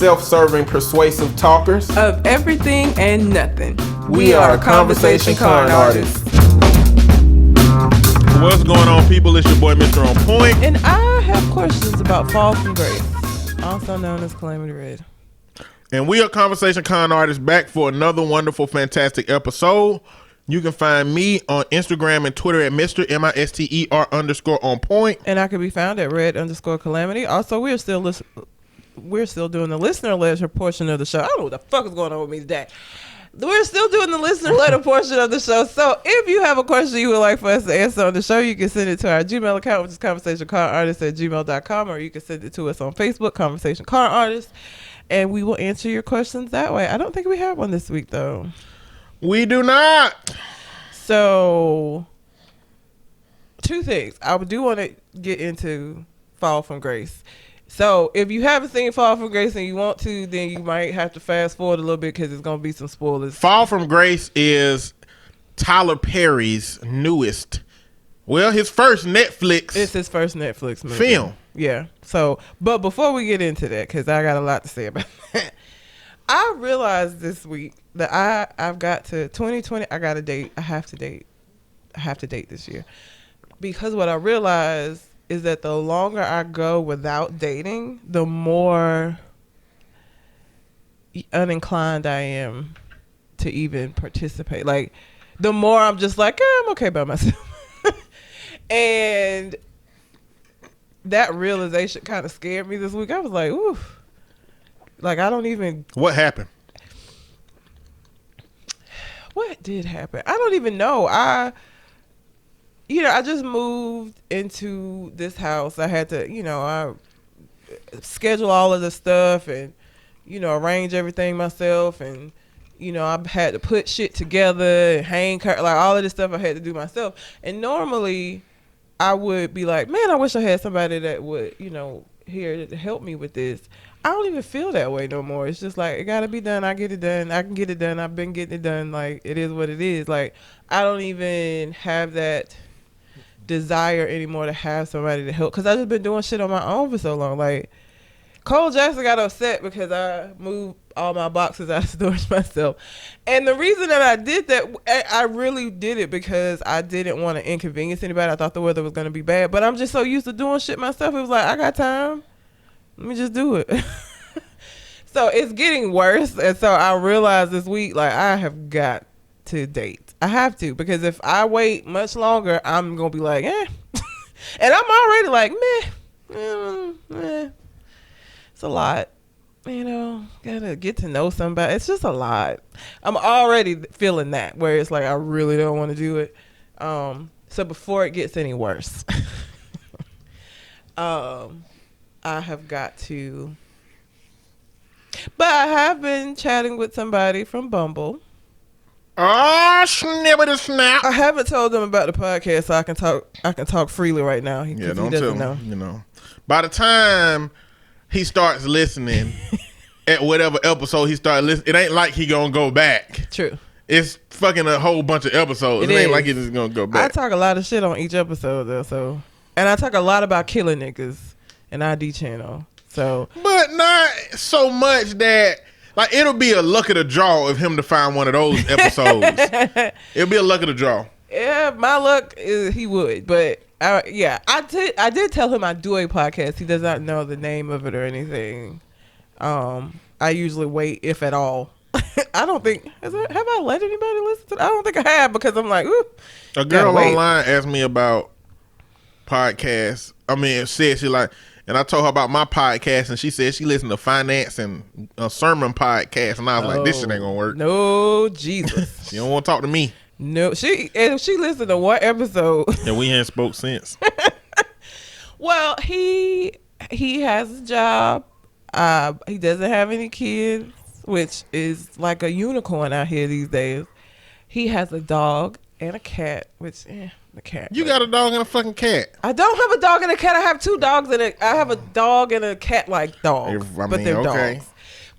self-serving, persuasive talkers of everything and nothing. We are Conversation Con Artists. What's going on, people? It's your boy, Mr. On Point. And I have questions about Fall From Grace, also known as Calamity Red. And we are Conversation Con Artists, back for another wonderful, fantastic episode. You can find me on Instagram and Twitter at Mr. MISTER_on point. And I can be found at Red_Calamity. Also, we're still doing the listener letter portion of the show. I don't know what the fuck is going on with me today. We're still doing the listener letter portion of the show. So if you have a question you would like for us to answer on the show, you can send it to our Gmail account, which is conversationconartists@gmail.com, or you can send it to us on Facebook, Conversation Con Artists, and we will answer your questions that way. I don't think we have one this week, though. We do not. So, two things. I do want to get into Fall From Grace. So, if you haven't seen Fall From Grace and you want to, then you might have to fast forward a little bit because it's going to be some spoilers. Fall From Grace is Tyler Perry's newest, his first Netflix. It's his first Netflix movie. Film. Yeah. So, but before we get into that, because I got a lot to say about that, I realized this week that I've got to 2020. I got to date. I have to date this year, because what I realized is that the longer I go without dating, the more uninclined I am to even participate. Like, the more I'm just like, I'm okay by myself. And that realization kind of scared me this week. I was like, ooh. Like, I don't even... What happened? What did happen? I don't even know. I just moved into this house. I had to, I schedule all of the stuff and, arrange everything myself. And, I had to put shit together and hang, like all of this stuff I had to do myself. And normally I would be like, man, I wish I had somebody that would, here to help me with this. I don't even feel that way no more. It's just like, it gotta be done. I get it done. I can get it done. I've been getting it done. Like, it is what it is. Like, I don't even have that desire anymore to have somebody to help, because I've just been doing shit on my own for so long. Like, Cole Jackson got upset because I moved all my boxes out of storage myself. And the reason that I did that, I really did it because I didn't want to inconvenience anybody. I thought the weather was going to be bad. But I'm just so used to doing shit myself. It was like, I got time. Let me just do it. So it's getting worse. And so I realized this week, like, I have got to date. I have to, because if I wait much longer, I'm going to be like, eh. And I'm already like, meh. It's a lot. Gotta get to know somebody. It's just a lot. I'm already feeling that, where it's like, I really don't want to do it. So before it gets any worse, I have got to, but I have been chatting with somebody from Bumble. Oh, snippity snap! I haven't told them about the podcast, so I can talk freely right now. Don't tell him. By the time he starts listening, at whatever episode he starts listening, it ain't like he gonna go back. True. It's fucking a whole bunch of episodes. It ain't like he's just gonna go back. I talk a lot of shit on each episode though, and I talk a lot about killing niggas. An ID channel, so, but not so much that, like, it'll be a luck of the draw of him to find one of those episodes. It'll be a luck of the draw. Yeah, my luck is he would, but I did tell him I do a podcast. He does not know the name of it or anything. I usually wait, if at all. I don't think have I let anybody listen to it? I don't think I have, because I'm like, ooh. A girl online asked me about podcasts. Said she like. And I told her about my podcast, and she said she listened to finance and a sermon podcast, and I was like, this shit ain't gonna work. No, Jesus. She don't want to talk to me. No, she listened to one episode. And we ain't spoke since. Well, he has a job. He doesn't have any kids, which is like a unicorn out here these days. He has a dog and a cat, which, the cat. You got a dog and a fucking cat. I don't have a dog and a cat. I have two dogs and I have a dog and a cat-like dog. But they're dogs.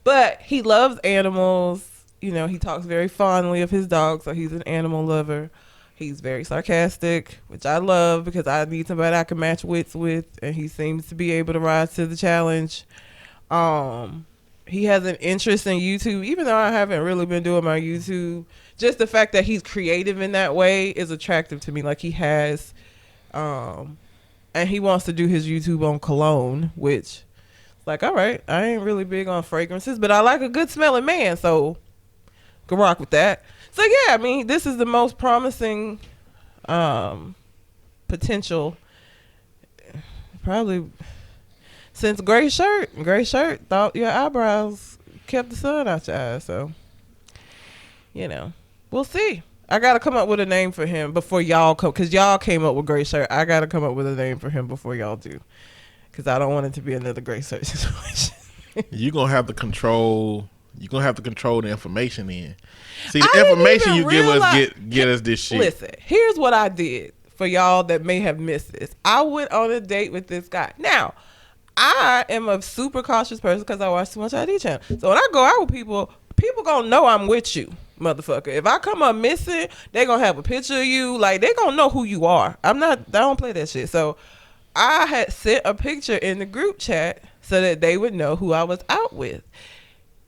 But he loves animals. He talks very fondly of his dog, so he's an animal lover. He's very sarcastic, which I love, because I need somebody I can match wits with, and he seems to be able to rise to the challenge. he has an interest in YouTube, even though I haven't really been doing my YouTube. Just the fact that he's creative in that way is attractive to me. Like he has, and he wants to do his YouTube on cologne, which, like, all right, I ain't really big on fragrances, but I like a good smelling man, so can rock with that. So yeah, I mean, this is the most promising potential, probably since Gray Shirt. Gray Shirt thought your eyebrows kept the sun out your eyes, so you know, we'll see. I gotta come up with a name for him before y'all come, because y'all came up with Gray Shirt. I gotta come up with a name for him before y'all do, because I don't want it to be another Gray Shirt situation. You're gonna have to control. You're gonna have to control the information in. See, the information you give us get us this shit. Listen, here's what I did for y'all that may have missed this. I went on a date with this guy. Now, I am a super cautious person because I watch too much ID channel. So when I go out with people gonna know I'm with you, motherfucker. If I come up missing, they gonna have a picture of you. Like, they gonna know who you are. I don't play that shit. So I had sent a picture in the group chat so that they would know who I was out with.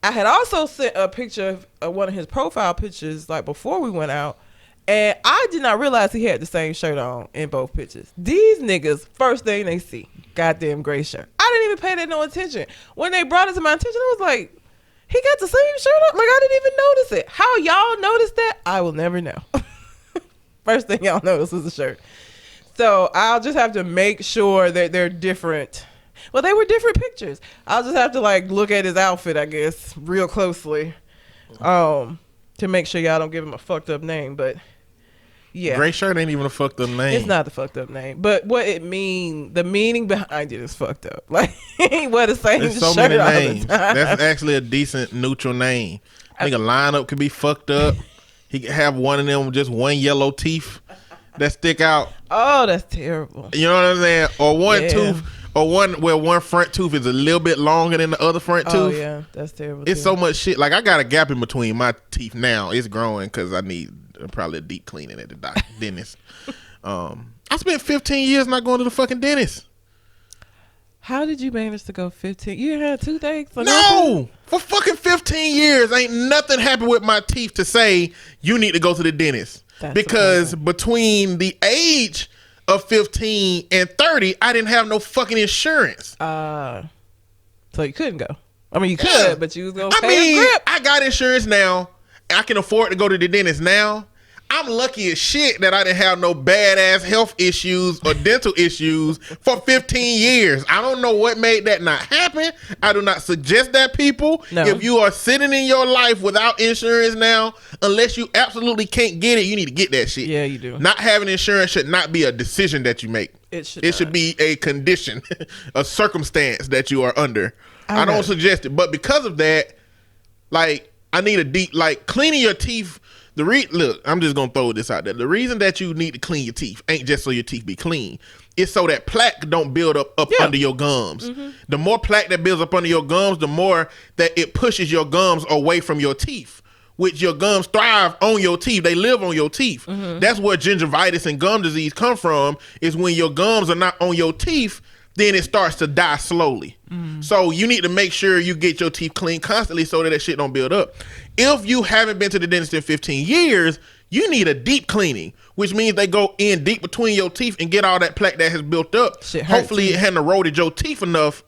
I had also sent a picture of one of his profile pictures like before we went out, and I did not realize he had the same shirt on in both pictures. These niggas, first thing they see, goddamn Gray Shirt. I didn't even pay that no attention. When they brought it to my attention, I was like, he got the same shirt on? Like, I didn't even notice it. How y'all noticed that? I will never know. First thing y'all noticed was the shirt. So I'll just have to make sure that they're different. Well, they were different pictures. I'll just have to like look at his outfit, I guess, real closely, to make sure y'all don't give him a fucked up name. But yeah, Gray Shirt ain't even a fucked up name. it's not the fucked up name. But what it mean, the meaning behind it is fucked up. Like, he ain't wear the same There's so shirt many all names. the time. That's actually a decent neutral name. I think a lineup could be fucked up. He could have one of them with just one yellow teeth that stick out. Oh, that's terrible. You know what I'm saying? Or one Yeah. tooth, or one where one front tooth is a little bit longer than the other front Oh tooth. yeah, that's terrible. It's too. so much shit. Like, I got a gap in between my teeth now. It's growing because I need probably a deep cleaning at the dentist. I spent 15 years not going to the fucking dentist. How did you manage to go 15? You had toothaches? Or No, nothing? for fucking 15 years, ain't nothing happened with my teeth to say you need to go to the dentist. That's Because amazing. between the age of 15 and 30, I didn't have no fucking insurance. So you couldn't go. I mean, you could, Yeah. but you was gonna I pay mean, a grip. I got insurance now. I can afford to go to the dentist now. I'm lucky as shit that I didn't have no badass health issues or dental issues for 15 years. I don't know what made that not happen. I do not suggest that, people. No. If you are sitting in your life without insurance now, unless you absolutely can't get it, you need to get that shit. Yeah, you do. Not having insurance should not be a decision that you make. It should It should not. be a condition, a circumstance that you are under. I Okay. don't suggest it, but because of that, like, I need a deep, like, cleaning your teeth. Look, I'm just gonna throw this out there. The reason that you need to clean your teeth ain't just so your teeth be clean. It's so that plaque don't build up Yeah. under your gums. The more plaque that builds up under your gums, the more that it pushes your gums away from your teeth. Which your gums thrive on your teeth. They live on your teeth. That's where gingivitis and gum disease come from, is when your gums are not on your teeth, then it starts to die slowly. So you need to make sure you get your teeth clean constantly so that shit don't build up. If you haven't been to the dentist in 15 years, you need a deep cleaning, which means they go in deep between your teeth and get all that plaque that has built up. Shit hurt, Hopefully too. it hadn't eroded your teeth enough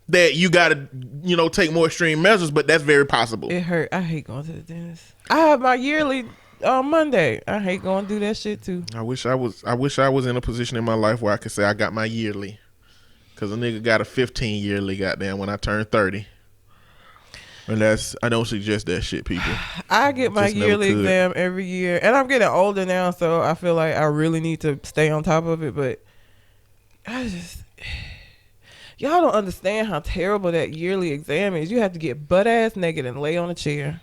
that you got to, take more extreme measures, but that's very possible. It hurt. I hate going to the dentist. I have my yearly on Monday. I hate going to do that shit too. I wish I was in a position in my life where I could say I got my yearly. Cause a nigga got a 15 yearly goddamn when I turned 30. And I don't suggest that shit, people. I get my Just never yearly could. exam every year, and I'm getting older now, so I feel like I really need to stay on top of it. But y'all don't understand how terrible that yearly exam is. You have to get butt ass naked and lay on a chair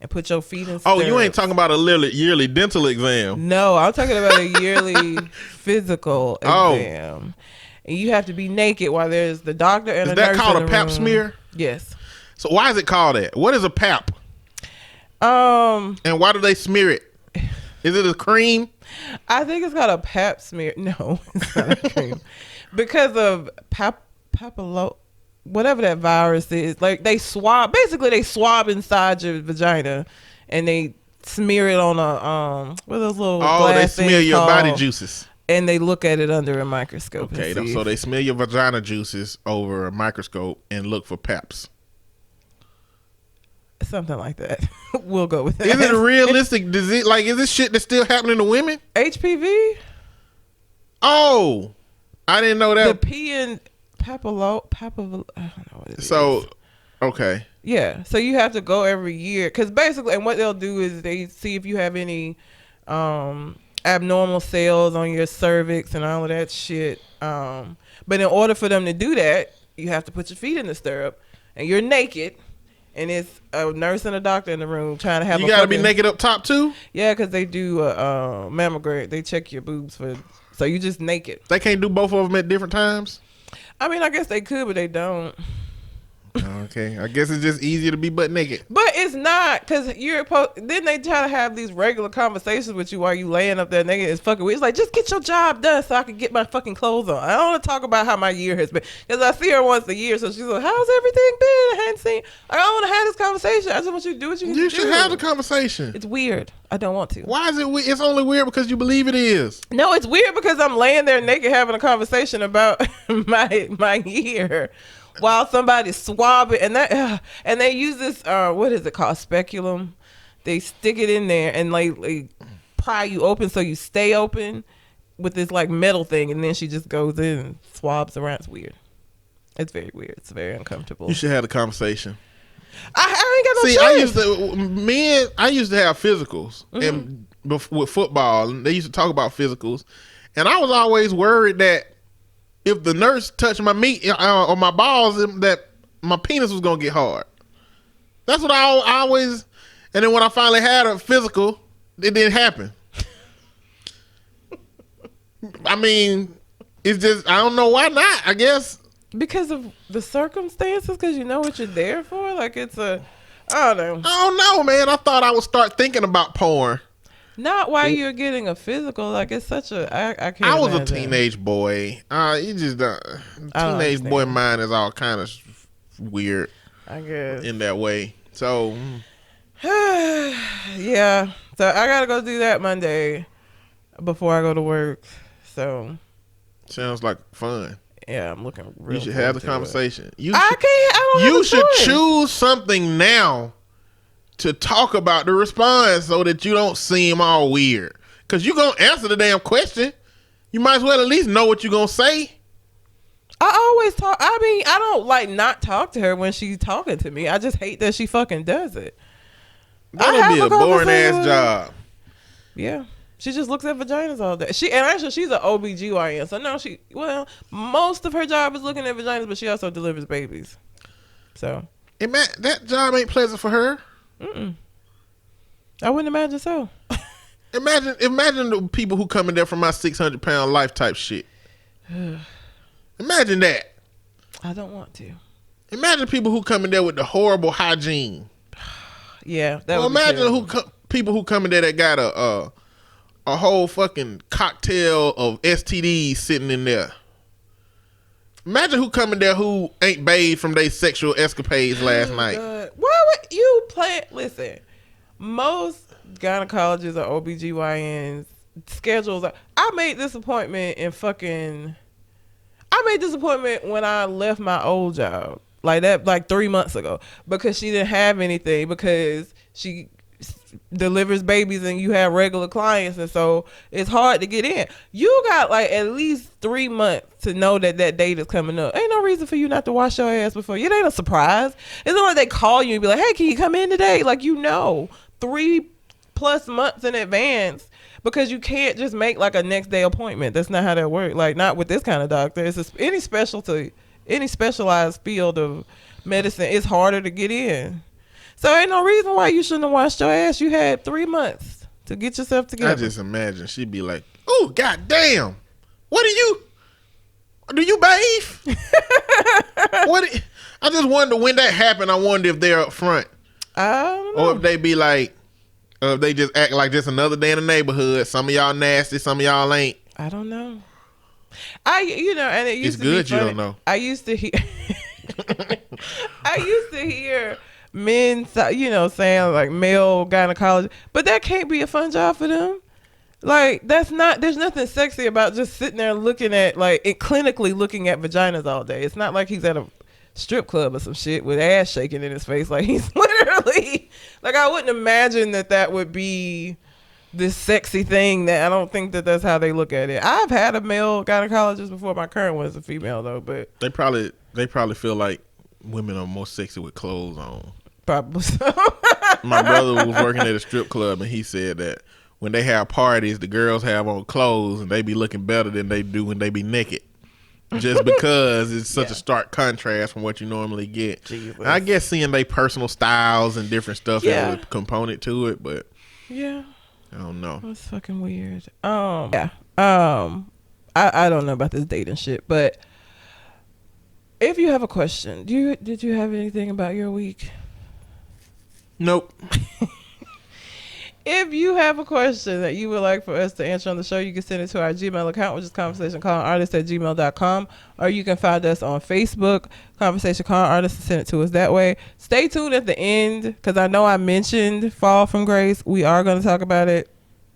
and put your feet in. Oh, you ain't stirrups. talking about a yearly dental exam. No, I'm talking about a yearly physical Oh. exam. And you have to be naked while there's the doctor and Is a that nurse called in a the pap room. smear? Yes. So why is it called that? What is a pap? Um, And why do they smear it? Is it a cream? I think it's called a pap smear. No, it's not a cream. Because of whatever that virus is. Like they swab inside your vagina, and they smear it on a what are those little glass they smear things your called? body juices. And they look at it under a microscope. Okay, so they smear your vagina juices over a microscope and look for PAPs. Something like that. We'll go with that. Is it a realistic disease? Like, is this shit that's still happening to women? HPV? Oh, I didn't know that. The P and I don't know what it is. So, okay. Yeah, so you have to go every year because basically, and what they'll do is they see if you have any abnormal cells on your cervix and all of that shit. But in order for them to do that, you have to put your feet in the stirrup and you're naked. And it's a nurse and a doctor in the room trying to have. You gotta be naked up top too. Yeah, because they do a mammogram. They check your boobs so you just naked. They can't do both of them at different times. I mean, I guess they could, but they don't. Okay, I guess it's just easier to be butt naked. But it's not, because then they try to have these regular conversations with you while you laying up there naked. It's fucking weird. It's like, just get your job done so I can get my fucking clothes on. I don't want to talk about how my year has been, because I see her once a year, so she's like, how's everything been? I hadn't seen. I don't want to have this conversation. I just want you to do what you can do. You should have the conversation. It's weird. I don't want to. Why is it weird? It's only weird because you believe it is. No, it's weird because I'm laying there naked having a conversation about my year. While somebody's swabbing, and they use this what is it called, speculum? They stick it in there and like pry you open so you stay open with this like metal thing, and then she just goes in and swabs around. It's weird. It's very weird. It's very uncomfortable. You should have the conversation. I ain't got no choice. I used to have physicals and with football, and they used to talk about physicals, and I was always worried that if the nurse touched my meat or my balls, that my penis was gonna get hard. That's what I always. And then when I finally had a physical, it didn't happen. I mean, it's just, I don't know why not. I guess because of the circumstances, because you know what you're there for. Like I don't know. I don't know, man. I thought I would start thinking about porn. Not while you're getting a physical. Like it's such a. I can't. I was imagine. a teenage boy. You just teenage boy mind is all kind of weird. I guess in that way. So yeah. So I gotta go do that Monday before I go to work. So sounds like fun. Yeah, I'm looking. Real you should have the conversation. You should choose something now to talk about the response so that you don't seem all weird. Because you're going to answer the damn question. You might as well at least know what you're going to say. I always talk. I mean, I don't like not talk to her when she's talking to me. I just hate that she fucking does it. That'll be a boring ass job. Yeah. She just looks at vaginas all day. She's an OBGYN. So most of her job is looking at vaginas, but she also delivers babies. So. That job ain't pleasant for her. Mm-mm. I wouldn't imagine so. Imagine the people who come in there for my 600-pound life type shit. Imagine that. I don't want to. Imagine people who come in there with the horrible hygiene. Yeah. Imagine people who come in there that got a whole fucking cocktail of STDs sitting in there. Imagine who come in there who ain't bathed from their sexual escapades last night. Why would you play? Listen, most gynecologists or OBGYNs schedules. I made this appointment when I left my old job, like 3 months ago, because she didn't have anything, because she delivers babies and you have regular clients, and so it's hard to get in. You got like at least 3 months to know that date is coming up. Ain't no reason for you not to wash your ass before. It ain't a surprise. It's not like they call you and be like, hey, can you come in today? Like, 3+ months in advance, because you can't just make like a next day appointment. That's not how that works. Like, not with this kind of doctor. It's any specialized field of medicine, it's harder to get in. So ain't no reason why you shouldn't have washed your ass. You had 3 months to get yourself together. I just imagine she'd be like, oh, goddamn. Do you bathe? I just wonder when that happened. I wonder if they're up front. I don't know. Or if they be like, if they just act like just another day in the neighborhood. Some of y'all nasty, some of y'all ain't. I don't know. And it used It's to good be funny. you don't know. I used to hear I used to hear men, saying like male gynecologist, but that can't be a fun job for them. Like there's nothing sexy about just sitting there looking at clinically looking at vaginas all day. It's not like he's at a strip club or some shit with ass shaking in his face. Like he's literally like, I wouldn't imagine that would be this sexy thing. That I don't think that's how they look at it. I've had a male gynecologist before. My current one is a female though, but they probably feel like women are more sexy with clothes on. Probably so. My brother was working at a strip club and he said that when they have parties, the girls have on clothes and they be looking better than they do when they be naked. Just because it's such a stark contrast from what you normally get. I guess seeing their personal styles and different stuff is a component to it, but yeah, I don't know. That's fucking weird. I don't know about this dating shit, but if you have a question, did you have anything about your week? Nope. If you have a question that you would like for us to answer on the show, you can send it to our Gmail account, which is conversationconartist@gmail.com, or you can find us on Facebook, Conversation Con Artist, and send it to us that way. Stay tuned at the end, because I know I mentioned Fall From Grace. We are going to talk about it,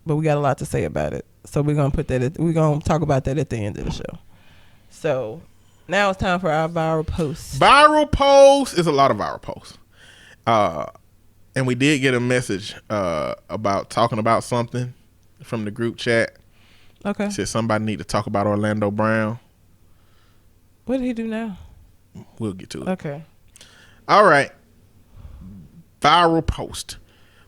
but we got a lot to say about it. So we're going to talk about that at the end of the show. So now it's time for our viral posts. Viral posts is a lot of viral posts. And we did get a message about talking about something from the group chat. Okay. It said somebody need to talk about Orlando Brown. What did he do now? We'll get to it. Okay. All right. Viral post.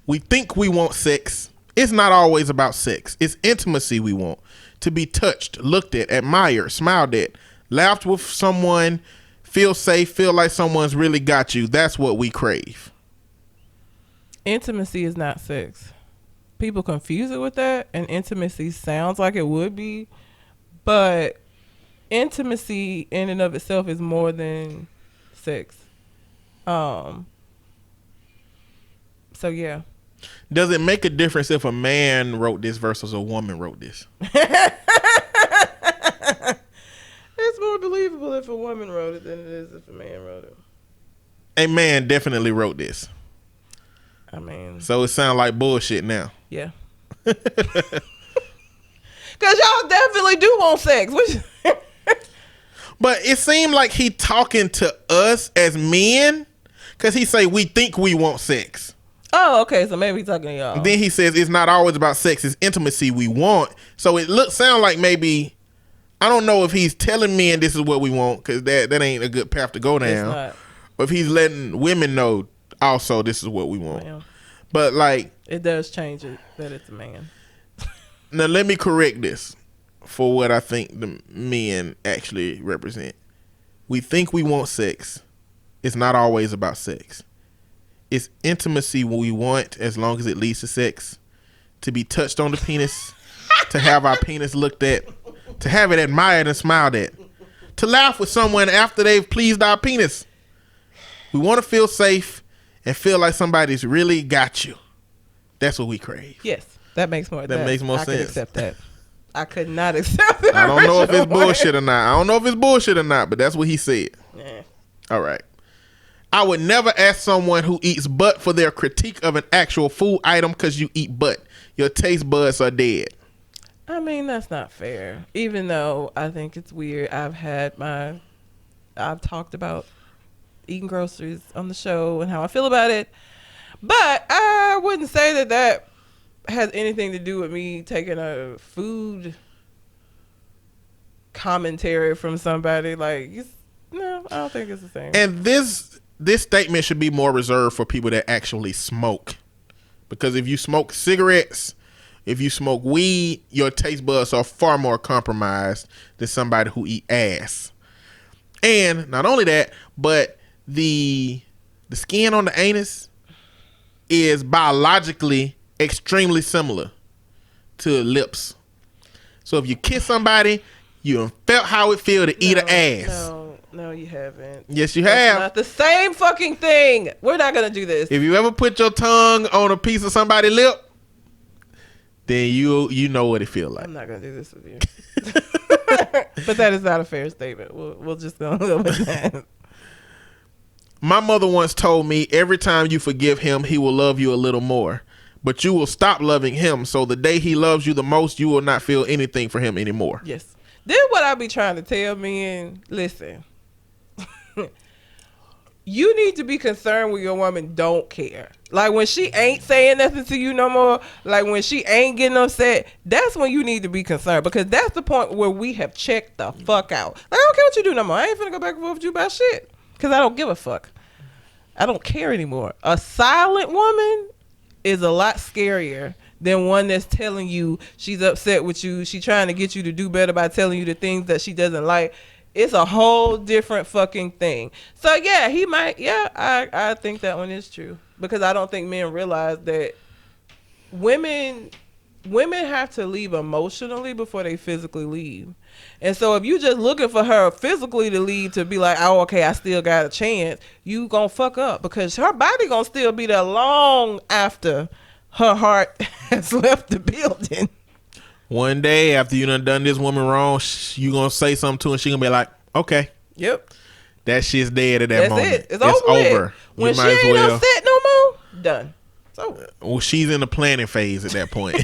We think we want sex. It's not always about sex. It's intimacy we want. To be touched, looked at, admired, smiled at, laughed with someone, feel safe, feel like someone's really got you. That's what we crave. Intimacy is not sex. People confuse it with that, and intimacy sounds like it would be, but intimacy in and of itself is more than sex. So yeah. Does it make a difference if a man wrote this versus a woman wrote this? It's more believable if a woman wrote it than it is if a man wrote it. A man definitely wrote this. I mean, so it sounds like bullshit now. Yeah. Because y'all definitely do want sex. But it seemed like he talking to us as men, because he say we think we want sex. Oh, okay. So maybe he's talking to y'all. Then he says it's not always about sex. It's intimacy we want. So it sound like maybe, I don't know if he's telling men this is what we want, because that ain't a good path to go down. It's not. But if he's letting women know also this is what we want. Yeah. But like, it does change it that it's a man. Now let me correct this for what I think the men actually represent. We think we want sex. It's not always about sex. It's intimacy we want, as long as it leads to sex. To be touched on the penis, to have our penis looked at, to have it admired and smiled at, to laugh with someone after they've pleased our penis. We want to feel safe and feel like somebody's really got you. That's what we crave. Yes, that makes more sense. That makes more I sense. could accept that. I could not accept that. I don't know if it's bullshit or not. But that's what he said. Yeah. All right. I would never ask someone who eats butt for their critique of an actual food item because you eat butt. Your taste buds are dead. I mean, that's not fair. Even though I think it's weird. I've talked about eating groceries on the show and how I feel about it. But I wouldn't say that has anything to do with me taking a food commentary from somebody. Like, no, I don't think it's the same. And this statement should be more reserved for people that actually smoke. Because if you smoke cigarettes, if you smoke weed, your taste buds are far more compromised than somebody who eat ass. And not only that, but the skin on the anus is biologically extremely similar to lips. So if you kiss somebody, you felt how it feel to eat an ass. No, you haven't. Yes, you That's have. not the same fucking thing. We're not gonna do this. If you ever put your tongue on a piece of somebody's lip, then you know what it feel like. I'm not gonna do this with you. But that is not a fair statement. We'll just go with that. My mother once told me, every time you forgive him, he will love you a little more. But you will stop loving him. So the day he loves you the most, you will not feel anything for him anymore. Yes. This is what I be trying to tell men. Listen. You need to be concerned when your woman don't care. Like when she ain't saying nothing to you no more, like when she ain't getting upset, that's when you need to be concerned, because that's the point where we have checked the fuck out. Like, I don't care what you do no more. I ain't finna go back and forth with you about shit, because I don't give a fuck. I don't care anymore. A silent woman is a lot scarier than one that's telling you she's upset with you. She trying to get you to do better by telling you the things that she doesn't like. It's a whole different fucking thing. So yeah, he might. Yeah, I think that one is true, because I don't think men realize that women have to leave emotionally before they physically leave. And so if you just looking for her physically to leave, to be like, oh, okay, I still got a chance, you gonna fuck up, because her body gonna still be there long after her heart has left the building. One day after you done this woman wrong, you gonna say something to her and she gonna be like, okay. Yep. That shit's dead at that moment. It's over. When she ain't upset no more, done. It's over. Well, she's in the planning phase at that point.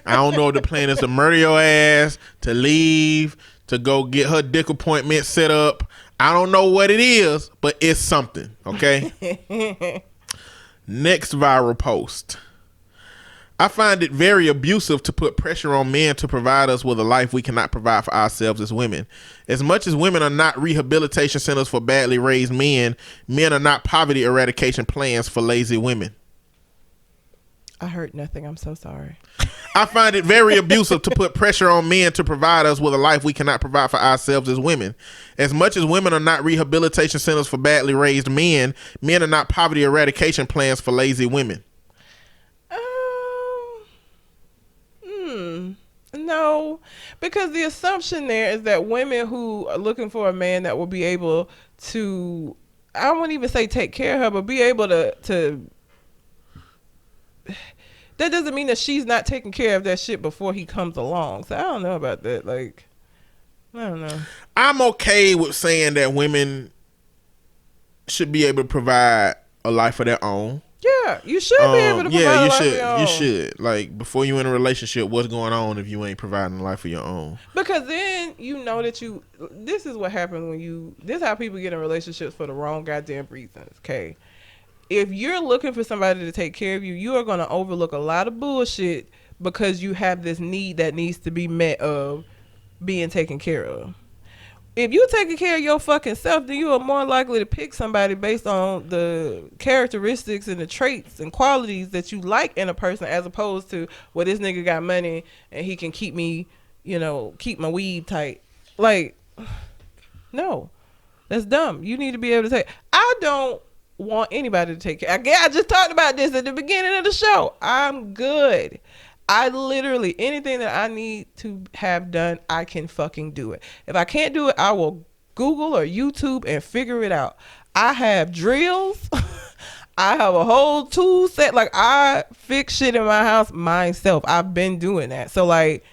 I don't know if the plan is to murder your ass, to leave, to go get her dick appointment set up. I don't know what it is, but it's something, okay? Next viral post. I find it very abusive to put pressure on men to provide us with a life we cannot provide for ourselves as women. As much as women are not rehabilitation centers for badly raised men, men are not poverty eradication plans for lazy women. I heard nothing. I'm so sorry. I find it very abusive to put pressure on men to provide us with a life we cannot provide for ourselves as women. As much as women are not rehabilitation centers for badly raised men, men are not poverty eradication plans for lazy women. No, because the assumption there is that women who are looking for a man that will be able to, I wouldn't even say take care of her, but be able to that doesn't mean that she's not taking care of that shit before he comes along. So I don't know about that. Like, I don't know. I'm okay with saying that women should be able to provide a life of their own. Yeah, you should be able to provide a life of your own. You should. Like, before you in a relationship, what's going on if you ain't providing a life of your own? Because then you know that this is what happens when this is how people get in relationships for the wrong goddamn reasons, okay? If you're looking for somebody to take care of you, you are going to overlook a lot of bullshit because you have this need that needs to be met of being taken care of. If you taking care of your fucking self, then you are more likely to pick somebody based on the characteristics and the traits and qualities that you like in a person, as opposed to, well, this nigga got money and he can keep me, keep my weed tight. Like, no, that's dumb. You need to be able to I don't want anybody to take care. I just talked about this at the beginning of the show. I'm good. I literally, anything that I need to have done, I can fucking do it. If I can't do it, I will Google or YouTube and figure it out. I have drills. I have a whole tool set. Like, I fix shit in my house myself. I've been doing that. So, like,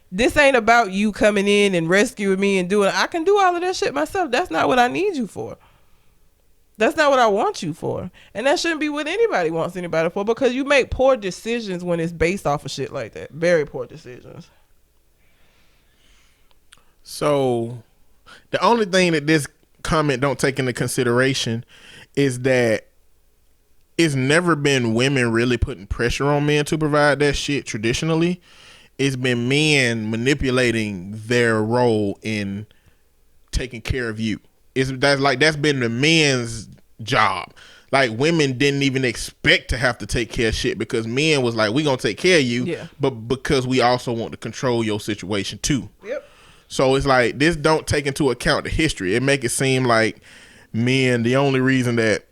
this ain't about you coming in and rescuing me and doing it. I can do all of that shit myself. That's not what I need you for. That's not what I want you for. And that shouldn't be what anybody wants anybody for, because you make poor decisions when it's based off of shit like that. Very poor decisions. So the only thing that this comment don't take into consideration is that it's never been women really putting pressure on men to provide that shit traditionally. It's been men manipulating their role in taking care of you. That's been the men's job. Like, women didn't even expect to have to take care of shit, because men was like, we gonna take care of you, but because we also want to control your situation too. Yep. So it's like, this don't take into account the history. It make it seem like men, the only reason that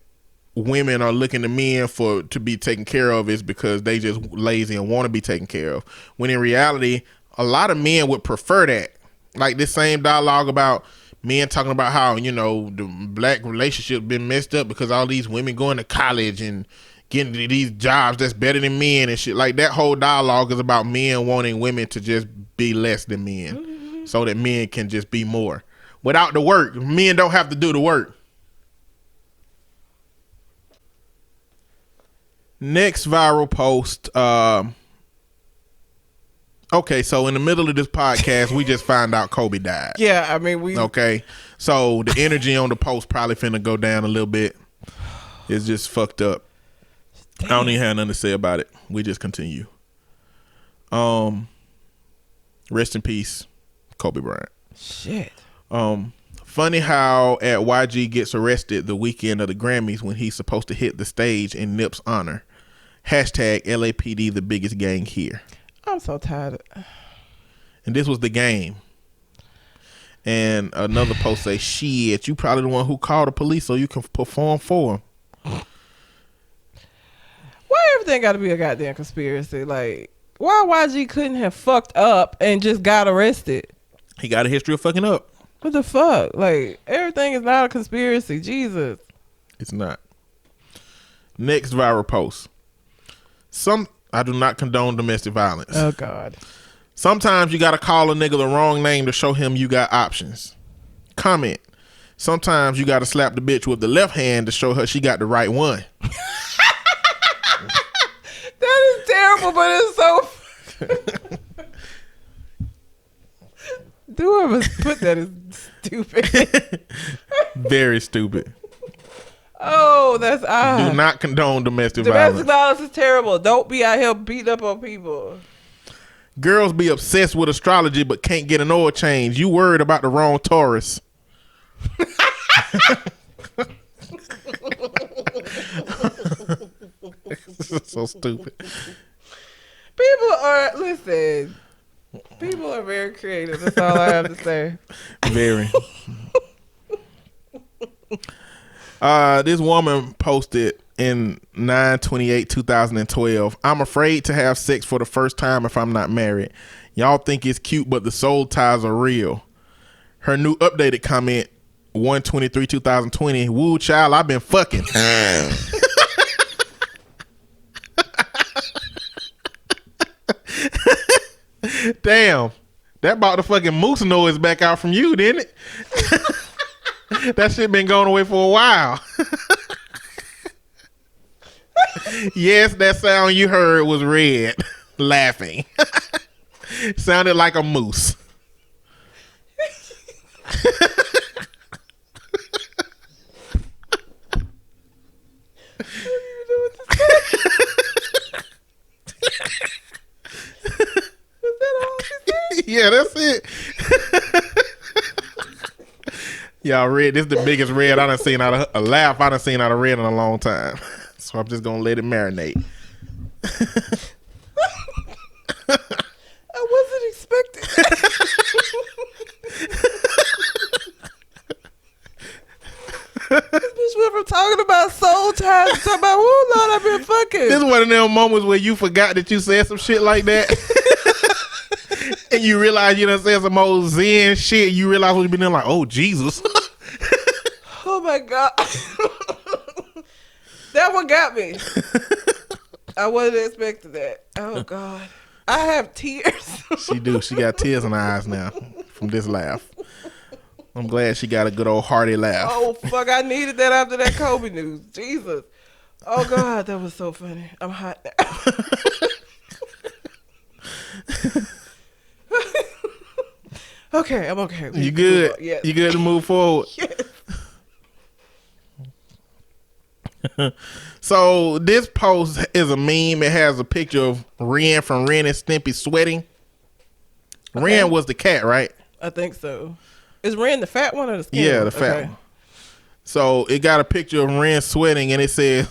women are looking to men to be taken care of is because they just lazy and want to be taken care of. When in reality, a lot of men would prefer that. Like, this same dialogue about men talking about how, the black relationship been messed up because all these women going to college and getting these jobs that's better than men and shit. Like, that whole dialogue is about men wanting women to just be less than men, so that men can just be more. Without the work, men don't have to do the work. Next viral post. Okay, so in the middle of this podcast, we just found out Kobe died. Yeah, I mean we. Okay, so the energy on the post probably finna go down a little bit. It's just fucked up. Damn. I don't even have nothing to say about it. We just continue. Rest in peace, Kobe Bryant. Shit. Funny how at YG gets arrested the weekend of the Grammys when he's supposed to hit the stage in Nip's honor. Hashtag LAPD, the biggest gang here. I'm so tired. And this was the game. And another post say, shit, you probably the one who called the police so you can perform for him. Why everything got to be a goddamn conspiracy? Like, why YG couldn't have fucked up and just got arrested? He got a history of fucking up. What the fuck? Like, everything is not a conspiracy. Jesus. It's not. Next viral post. I do not condone domestic violence. Oh, God. Sometimes you got to call a nigga the wrong name to show him you got options. Comment. Sometimes you got to slap the bitch with the left hand to show her she got the right one. That is terrible, but it's so... Whoever put that is stupid. Very stupid. Oh, that's Do not condone domestic Domestic violence. violence is terrible. Don't be out here beating up on people. Girls be obsessed with astrology but can't get an oil change. You worried about the wrong Taurus. So stupid. People are very creative. That's all I have to say. Very. This woman posted in 9/28/2012. I'm afraid to have sex for the first time if I'm not married. Y'all think it's cute, but the soul ties are real. Her new updated comment 1/23/2020. Woo, child, I've been fucking. Damn, that brought the fucking moose noise back out from you, didn't it? That shit been going away for a while. Yes, that sound you heard was Red laughing. Sounded like a moose. Yeah, that's it. Y'all, Red, this is the biggest Red I done seen out of a laugh I done seen out of Red in a long time. So I'm just gonna let it marinate. I wasn't expecting that. This bitch went from talking about soul ties to talking about, oh Lord, I've been fucking. This is one of them moments where you forgot that you said some shit like that. And you realize you done said some old Zen shit. You realize what you've been doing, like, oh, Jesus. Oh, my God. That one got me. I wasn't expecting that. Oh, God. I have tears. She do. She got tears in her eyes now from this laugh. I'm glad she got a good old hearty laugh. Oh, fuck. I needed that after that Kobe news. Jesus. Oh, God. That was so funny. I'm hot now. Okay, I'm okay. You good? Yes. You good to move forward? Yes. So this post is a meme. It has a picture of Ren from Ren and Stimpy sweating. Okay. Ren was the cat, right? I think so. Is Ren the fat one or the skinny Yeah, one? the fat one. So it got a picture of Ren sweating, and it says,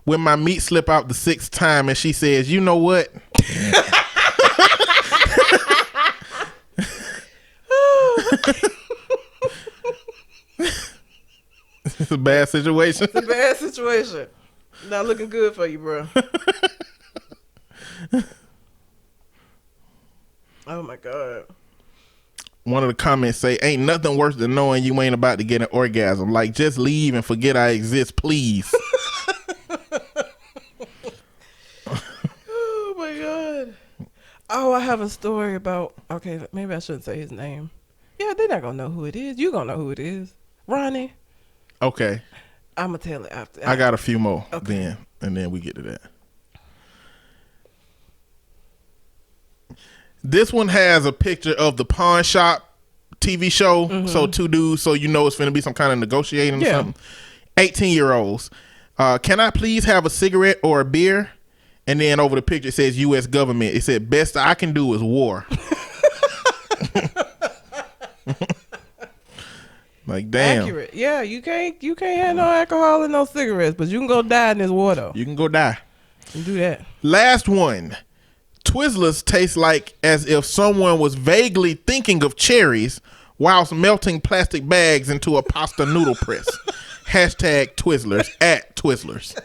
"When my meat slip out the sixth time," and she says, "You know what?" It's a bad situation. It's a bad situation. Not looking good for you, bro. Oh my God. One of the comments say, "Ain't nothing worse than knowing you ain't about to get an orgasm. Like, just leave and forget I exist, please." Oh my God. Oh, I have a story about, okay, maybe I shouldn't say his name. Yeah, they're not gonna know who it is. You gonna know who it is. Ronnie. Okay. I'm gonna tell it after. I got a few more Okay. then. and then we get to that. This one has a picture of the pawn shop TV show. So two dudes, so you know it's finna be some kind of negotiating or something. 18-year-olds. Can I please have a cigarette or a beer? And then over the picture it says U.S. government. It said best I can do is war. Like damn. Accurate. Yeah, you can't have no alcohol and no cigarettes, but you can go die in this war though. You can go die. You do that. Last one. Twizzlers taste like as if someone was vaguely thinking of cherries whilst melting plastic bags into a pasta noodle press. Hashtag Twizzlers at Twizzlers.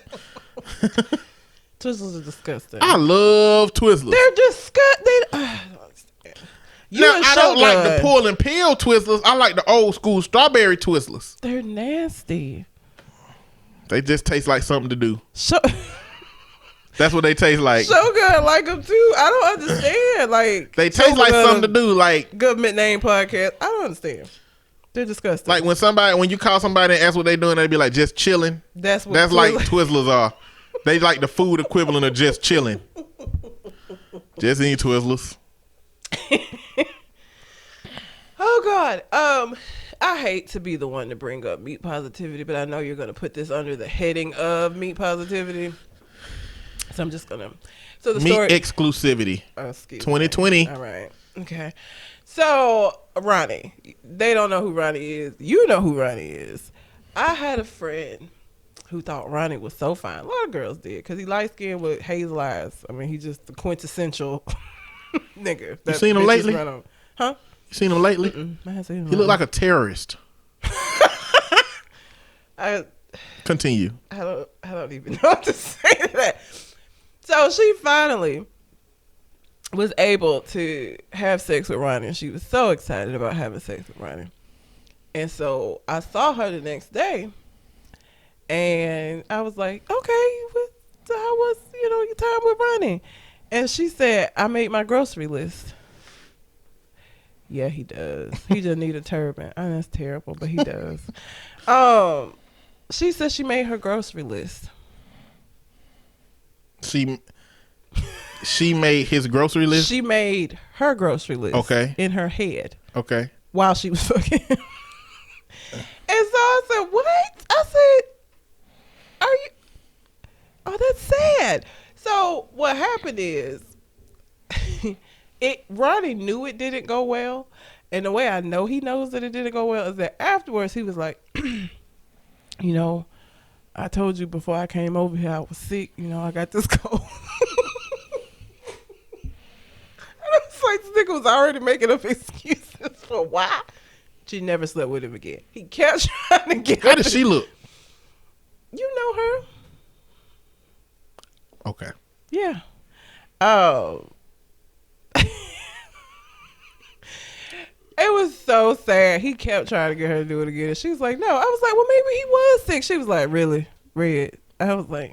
Twizzlers are disgusting. I love Twizzlers. They're disgusting. I don't like the pull and peel Twizzlers. I like the old school strawberry Twizzlers. They're nasty. They just taste like something to do. So that's what they taste like. Shogun like them too. I don't understand. Like they taste like something to do. Like government name podcast. I don't understand. They're disgusting. Like when you call somebody and ask what they doing, they be like just chilling. That's like Twizzlers are. They like the food equivalent of just chilling. Just eat Twizzlers. Oh God. I hate to be the one to bring up meat positivity, but I know you're going to put this under the heading of meat positivity. So I'm just going to. So the meat story. Exclusivity. 2020. Me. All right. Okay. So Ronnie, they don't know who Ronnie is. You know who Ronnie is. I had a friend who thought Ronnie was so fine. A lot of girls did because he light skinned with hazel eyes. I mean, he's just the quintessential nigga. You seen him lately? Huh? You seen him lately? I haven't seen him. He looked like a terrorist. Continue. I don't even know what to say to that. So she finally was able to have sex with Ronnie, and she was so excited about having sex with Ronnie. And so I saw her the next day, and I was like, okay, how was, your time with Ronnie? And she said, I made my grocery list. Yeah, he does. He just need a turban. I know that's terrible, but he does. She said she made her grocery list. She made his grocery list? She made her grocery list. Okay. In her head. Okay. While she was fucking. And so I said, what? I said, are you? Oh, that's sad. So what happened is, Ronnie knew it didn't go well. And the way I know he knows that it didn't go well is that afterwards he was like, I told you before I came over here I was sick. I got this cold. And I was like, this nigga was already making up excuses for why. She never slept with him again. He kept trying to get How does she look? You know her. Okay. Yeah. Oh. It was so sad. He kept trying to get her to do it again. And she was like, no. I was like, well, maybe he was sick. She was like, really? Red? I was like,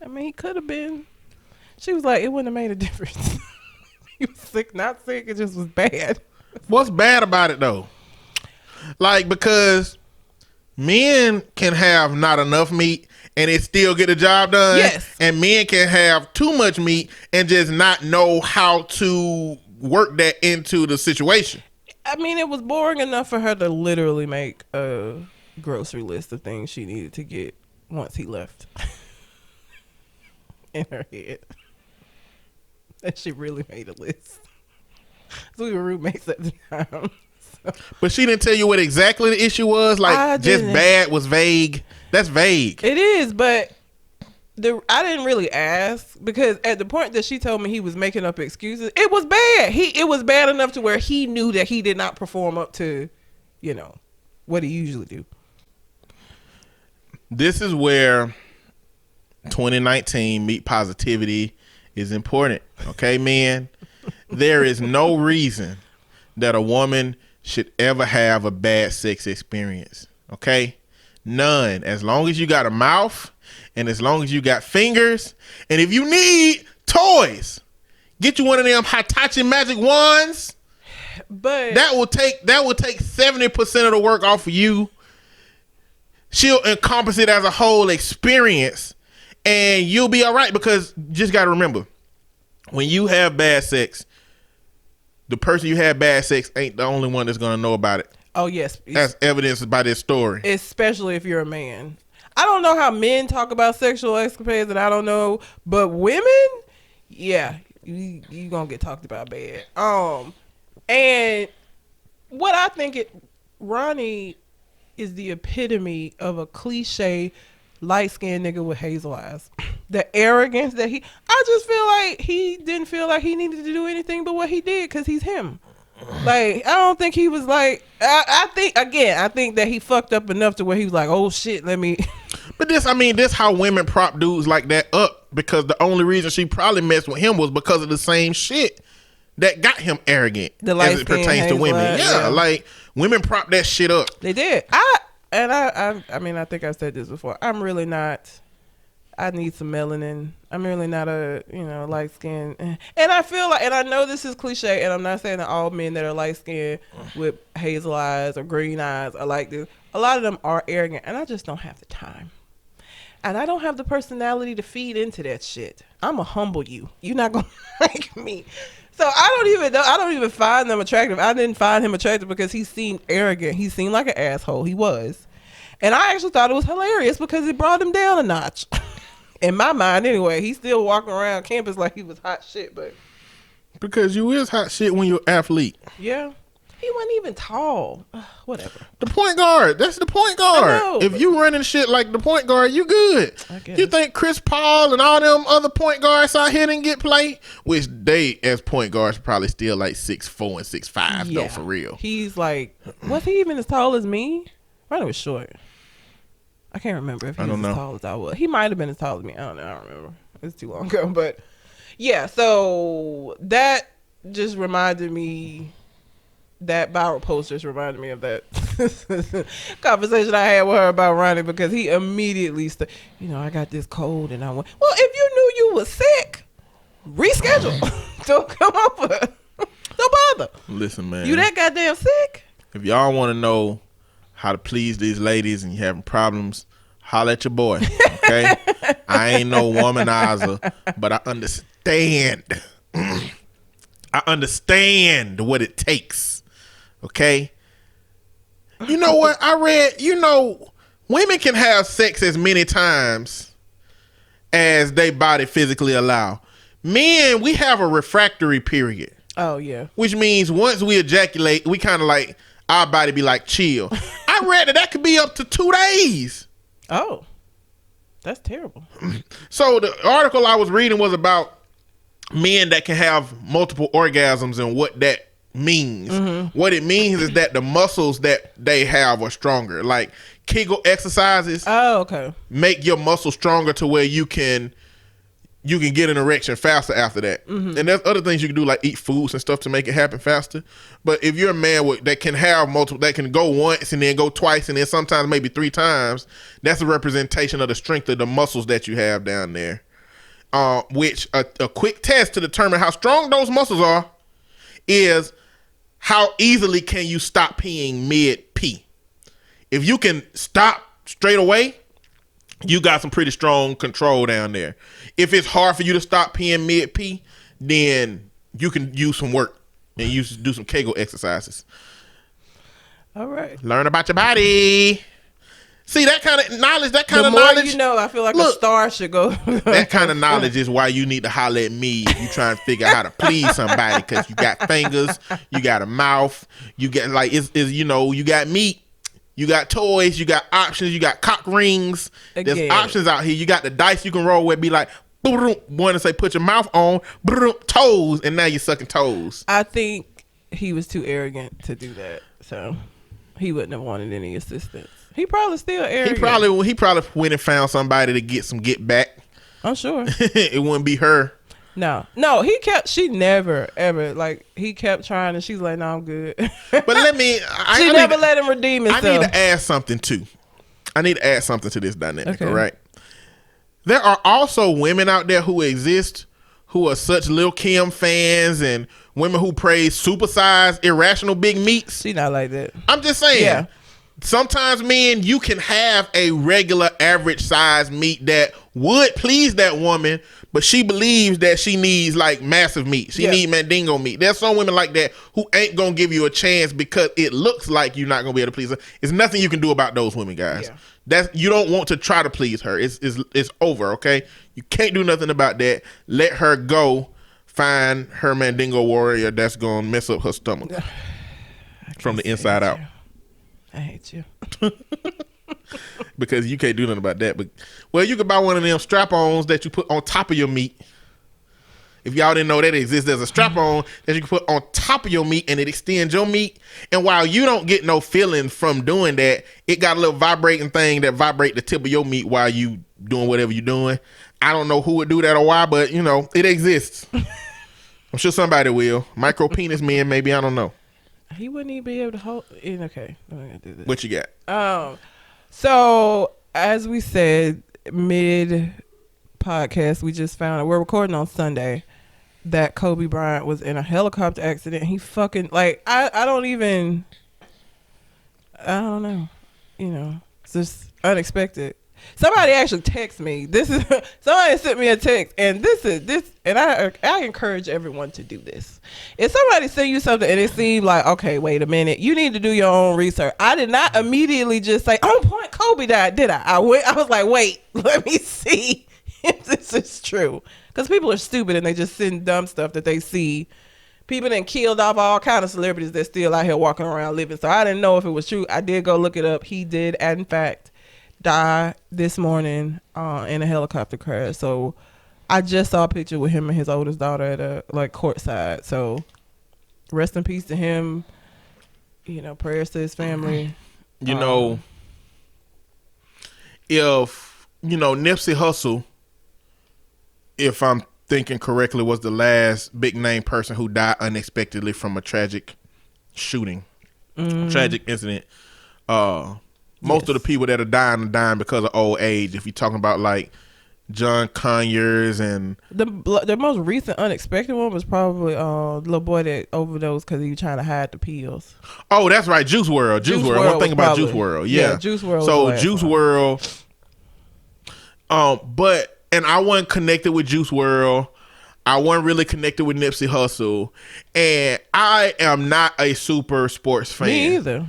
I mean, he could have been. She was like, it wouldn't have made a difference. He was sick, not sick. It just was bad. What's bad about it, though? Like, because men can have not enough meat and it still get the job done. Yes. And men can have too much meat and just not know how to work that into the situation. I mean, it was boring enough for her to literally make a grocery list of things she needed to get once he left in her head. And she really made a list. So we were roommates at the time. So. But she didn't tell you what exactly the issue was? Like, just bad was vague? That's vague. It is, but I didn't really ask because at the point that she told me he was making up excuses, it was bad. It was bad enough to where he knew that he did not perform up to, what he usually do. This is where 2019 meat positivity is important. Okay, men? There is no reason that a woman should ever have a bad sex experience. Okay? None. As long as you got a mouth and as long as you got fingers, and if you need toys, get you one of them Hitachi magic wands. But that will take 70% of the work off of you. She'll encompass it as a whole experience, and you'll be all right, because you just got to remember, when you have bad sex, the person you had bad sex ain't the only one that's going to know about it. Oh, yes. That's evidenced by this story. Especially if you're a man. I don't know how men talk about sexual escapades, and I don't know, but women, yeah, you gonna get talked about bad. And what I think Ronnie is the epitome of a cliche light-skinned nigga with hazel eyes. The arrogance that I just feel like he didn't feel like he needed to do anything but what he did because he's him. Like, I don't think he was like, I think that he fucked up enough to where he was like, oh shit, let me. But this how women prop dudes like that up, because the only reason she probably messed with him was because of the same shit that got him arrogant as it pertains to women. Yeah, like women prop that shit up. They did. I mean, I think I said this before. I'm really not. I need some melanin. I'm really not a, light skin. And I feel like, and I know this is cliche, and I'm not saying that all men that are light skinned with hazel eyes or green eyes are like this. A lot of them are arrogant, and I just don't have the time. And I don't have the personality to feed into that shit. I'm going to humble you. You're not going to like me. So I don't even find them attractive. I didn't find him attractive because he seemed arrogant. He seemed like an asshole. He was. And I actually thought it was hilarious because it brought him down a notch. In my mind, anyway. He's still walking around campus like he was hot shit, but. Because you is hot shit when you're an athlete. Yeah. He wasn't even tall. Whatever. The point guard. That's the point guard. If you running shit like the point guard, you good. You think Chris Paul and all them other point guards out here didn't get played? Which they, as point guards, probably still like 6'4" and 6'5", though, for real. He's like, was he even as tall as me? Ronnie was short. I can't remember if he was as tall as I was. He might have been as tall as me. I don't know. I don't remember. It's too long ago. But yeah, so that just reminded me, that viral post just reminded me of that conversation I had with her about Ronnie, because he immediately I got this cold and I went, well, if you knew you were sick, reschedule. Don't come over. Don't bother. Listen, man. You that goddamn sick? If y'all want to know how to please these ladies and you having problems, holla at your boy, okay? I ain't no womanizer, but I understand. I understand what it takes, okay? You know what? I read, women can have sex as many times as they body physically allow. Men, we have a refractory period. Oh, yeah. Which means once we ejaculate, we kind of like, our body be like, chill. I read that could be up to 2 days. Oh, that's terrible. So the article I was reading was about men that can have multiple orgasms and what that means. Mm-hmm. What it means is that the muscles that they have are stronger. Like Kegel exercises. Oh, okay. Make your muscles stronger to where you can get an erection faster after that. Mm-hmm. And there's other things you can do, like eat foods and stuff to make it happen faster. But if you're a man that can have multiple, that can go once and then go twice and then sometimes maybe 3 times, that's a representation of the strength of the muscles that you have down there. Which a quick test to determine how strong those muscles are is how easily can you stop peeing mid-pee. If you can stop straight away, you got some pretty strong control down there. If it's hard for you to stop peeing mid-pee, then you can use some work and do some Kegel exercises. All right. Learn about your body. See, that kind of knowledge, the more I feel like a star should go. That kind of knowledge is why you need to holler at me if you trying to figure out how to please somebody, because you got fingers, you got a mouth, you got you got meat. You got toys, you got options, you got cock rings. There's options out here. You got the dice you can roll with, be like, one to say put your mouth on, toes, and now you're sucking toes. I think he was too arrogant to do that, so he wouldn't have wanted any assistance. He probably still arrogant. He probably went and found somebody to get back. I'm sure. It wouldn't be her. No, she never ever, he kept trying and she's like, no, I'm good. But she never let him redeem himself. I need to add something too. I need to add something to this dynamic, all right? There are also women out there who exist who are such Lil' Kim fans and women who praise supersized, irrational big meats. She not like that. I'm just saying. Yeah. Sometimes, men, you can have a regular average size meat that would please that woman, but she believes that she needs like massive meat. She needs mandingo meat. There's some women like that who ain't gonna give you a chance because it looks like you're not gonna be able to please her. It's nothing you can do about those women, guys. You don't want to try to please her. It's over, okay? You can't do nothing about that. Let her go find her mandingo warrior that's gonna mess up her stomach from the inside out. I hate you. Because you can't do nothing about that. But well, you could buy one of them strap-ons that you put on top of your meat. If y'all didn't know that exists, there's a strap-on that you can put on top of your meat and it extends your meat. And while you don't get no feeling from doing that, it got a little vibrating thing that vibrate the tip of your meat while you doing whatever you're doing. I don't know who would do that or why, but you know, it exists. I'm sure somebody will. Micro penis men, maybe, I don't know. He wouldn't even be able to hold. Okay, I'm gonna do this. What you got? So as we said mid podcast, we just found out we're recording on Sunday that Kobe Bryant was in a helicopter accident. He fucking I don't know. You know, it's just unexpected. Somebody actually texted me. Somebody sent me a text, and and I encourage everyone to do this. If somebody send you something and it seemed like, okay, wait a minute, you need to do your own research. I did not immediately just say, on point, Kobe died, did I? I was like, wait, let me see if this is true, because people are stupid and they just send dumb stuff that they see. People done killed off all kind of celebrities that's still out here walking around living. So I didn't know if it was true. I did go look it up. He did, in fact, die this morning in a helicopter crash. So I just saw a picture with him and his oldest daughter at a courtside. So rest in peace to him. You know, prayers to his family. You know, if Nipsey Hussle, if I'm thinking correctly, was the last big name person who died unexpectedly from a tragic shooting, tragic incident. Most of the people that are dying because of old age. If you're talking about like John Conyers and the most recent unexpected one was probably the little boy that overdosed because he was trying to hide the pills. Oh, that's right, Juice WRLD. Juice WRLD. One thing about Juice WRLD, yeah, Juice WRLD. So Juice WRLD. And I wasn't connected with Juice WRLD. I wasn't really connected with Nipsey Hussle, and I am not a super sports fan. Me either.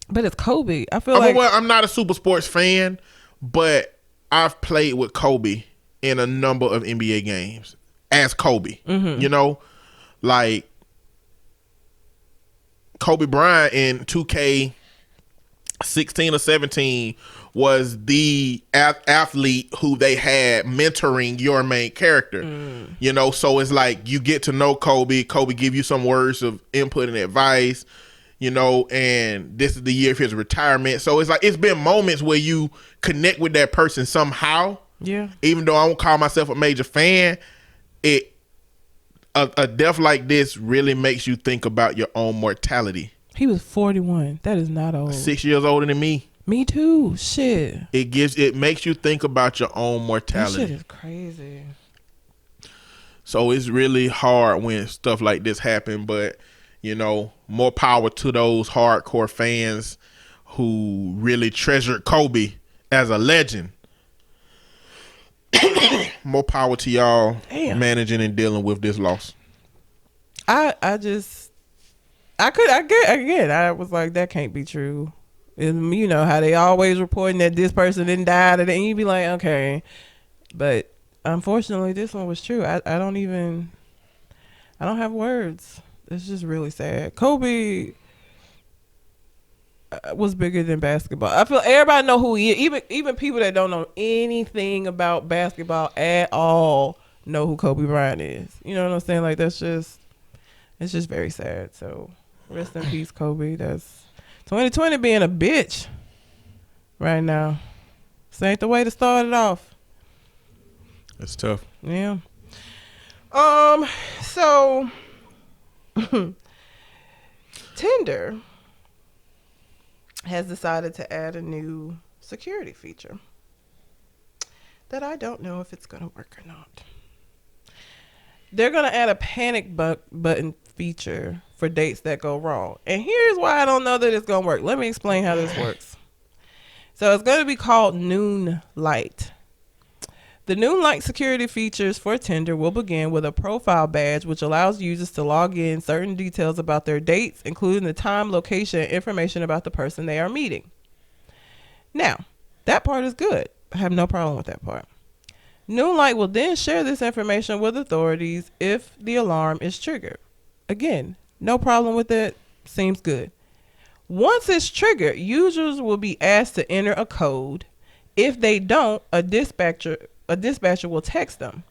But it's Kobe. I feel well, I'm not a super sports fan, but I've played with Kobe in a number of NBA games as Kobe. Mm-hmm. You know, like Kobe Bryant in 2K16 or 17 was the athlete who they had mentoring your main character. You know, so it's like you get to know Kobe. Kobe give you some words of input and advice. You know, and this is the year of his retirement. So it's like, it's been moments where you connect with that person somehow. Yeah. Even though I don't call myself a major fan, a death like this really makes you think about your own mortality. He was 41. That is not old. 6 years older than me. Me too. Shit. It makes you think about your own mortality. That shit is crazy. So it's really hard when stuff like this happen, but you know, more power to those hardcore fans who really treasured Kobe as a legend. More power to y'all managing and dealing with this loss. I was like, that can't be true. And you know how they always reporting that this person didn't die, and you be like, okay. But unfortunately, this one was true. I don't have words. It's just really sad. Kobe was bigger than basketball. I feel everybody know who he is. Even people that don't know anything about basketball at all know who Kobe Bryant is. You know what I'm saying? Like, it's just very sad. So rest in peace, Kobe. That's 2020 being a bitch right now. This ain't the way to start it off. It's tough. Yeah. So Tinder has decided to add a new security feature that I don't know if it's going to work or not. They're going to add a panic button feature for dates that go wrong. And here's why I don't know that it's going to work. Let me explain how this works. So it's going to be called Noon Light. The new light security features for Tinder will begin with a profile badge, which allows users to log in certain details about their dates, including the time, location, and information about the person they are meeting. Now, that part is good. I have no problem with that part. New Light will then share this information with authorities if the alarm is triggered. Again, no problem with it. Seems good. Once it's triggered, users will be asked to enter a code. If they don't, a dispatcher will text them.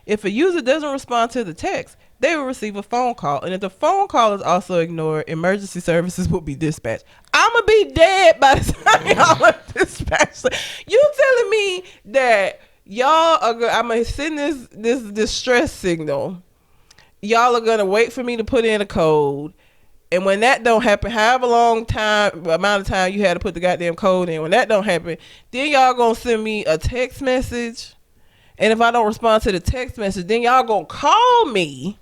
If a user doesn't respond to the text, they will receive a phone call. And if the phone call is also ignored, emergency services will be dispatched. I'm going to be dead by the time y'all are dispatched. You telling me that y'all are I'm going to send this distress signal. Y'all are going to wait for me to put in a code. And when that don't happen, however long amount of time you had to put the goddamn code in, when that don't happen, then y'all going to send me a text message. And if I don't respond to the text message, then y'all going to call me.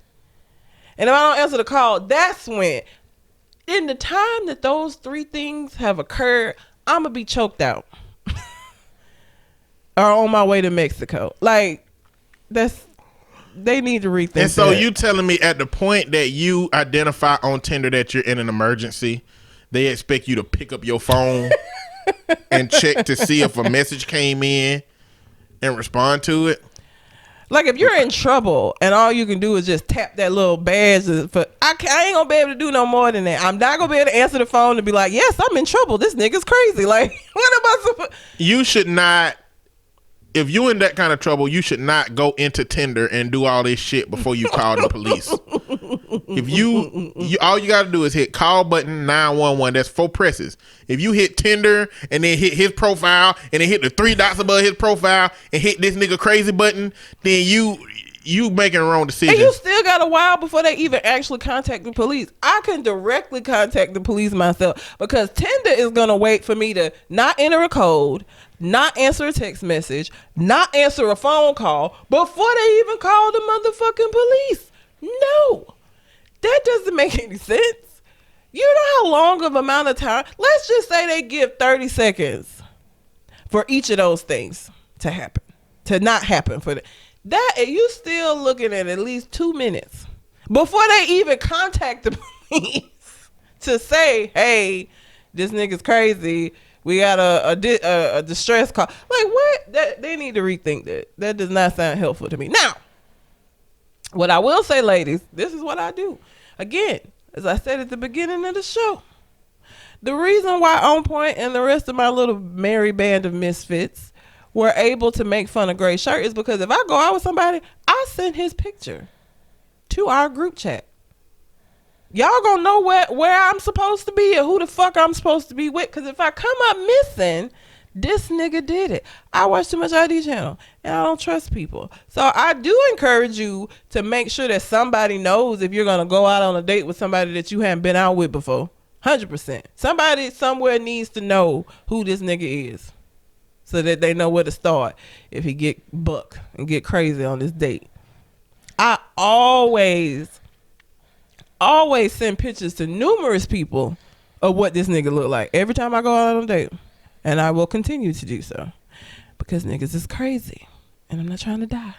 And if I don't answer the call, that's when, in the time that those three things have occurred, I'm going to be choked out. Or on my way to Mexico. Like, they need to rethink. And so that. you telling me at the point that you identify on Tinder that you're in an emergency, they expect you to pick up your phone and check to see if a message came in and respond to it? Like, if you're in trouble and all you can do is just tap that little badge, I ain't gonna be able to do no more than that. I'm not gonna be able to answer the phone and be like, yes, I'm in trouble. This nigga's crazy. Like, what am I supposed? You should not. If you in that kind of trouble, you should not go into Tinder and do all this shit before you call the police. If you all you got to do is hit call button 911. That's 4 presses. If you hit Tinder and then hit his profile and then hit the 3 dots above his profile and hit this nigga crazy button, then you making a wrong decision. And you still got a while before they even actually contact the police. I can directly contact the police myself because Tinder is going to wait for me to not enter a code, not answer a text message, not answer a phone call before they even call the motherfucking police. No, that doesn't make any sense. You know how long of amount of time? Let's just say they give 30 seconds for each of those things to happen, to not happen for that. You still looking at least 2 minutes before they even contact the police to say, hey, this nigga's crazy. We got a distress call. Like, what? They need to rethink that. That does not sound helpful to me. Now, what I will say, ladies, this is what I do. Again, as I said at the beginning of the show, the reason why On Point and the rest of my little merry band of misfits were able to make fun of Gray Shirt is because if I go out with somebody, I send his picture to our group chat. Y'all gonna know where I'm supposed to be or who the fuck I'm supposed to be with. Because if I come up missing, this nigga did it. I watch too much ID channel and I don't trust people. So I do encourage you to make sure that somebody knows if you're gonna go out on a date with somebody that you haven't been out with before. 100%. Somebody somewhere needs to know who this nigga is so that they know where to start if he get buck and get crazy on this date. I always send pictures to numerous people of what this nigga look like every time I go out on a date. And I will continue to do so because niggas is crazy and I'm not trying to die.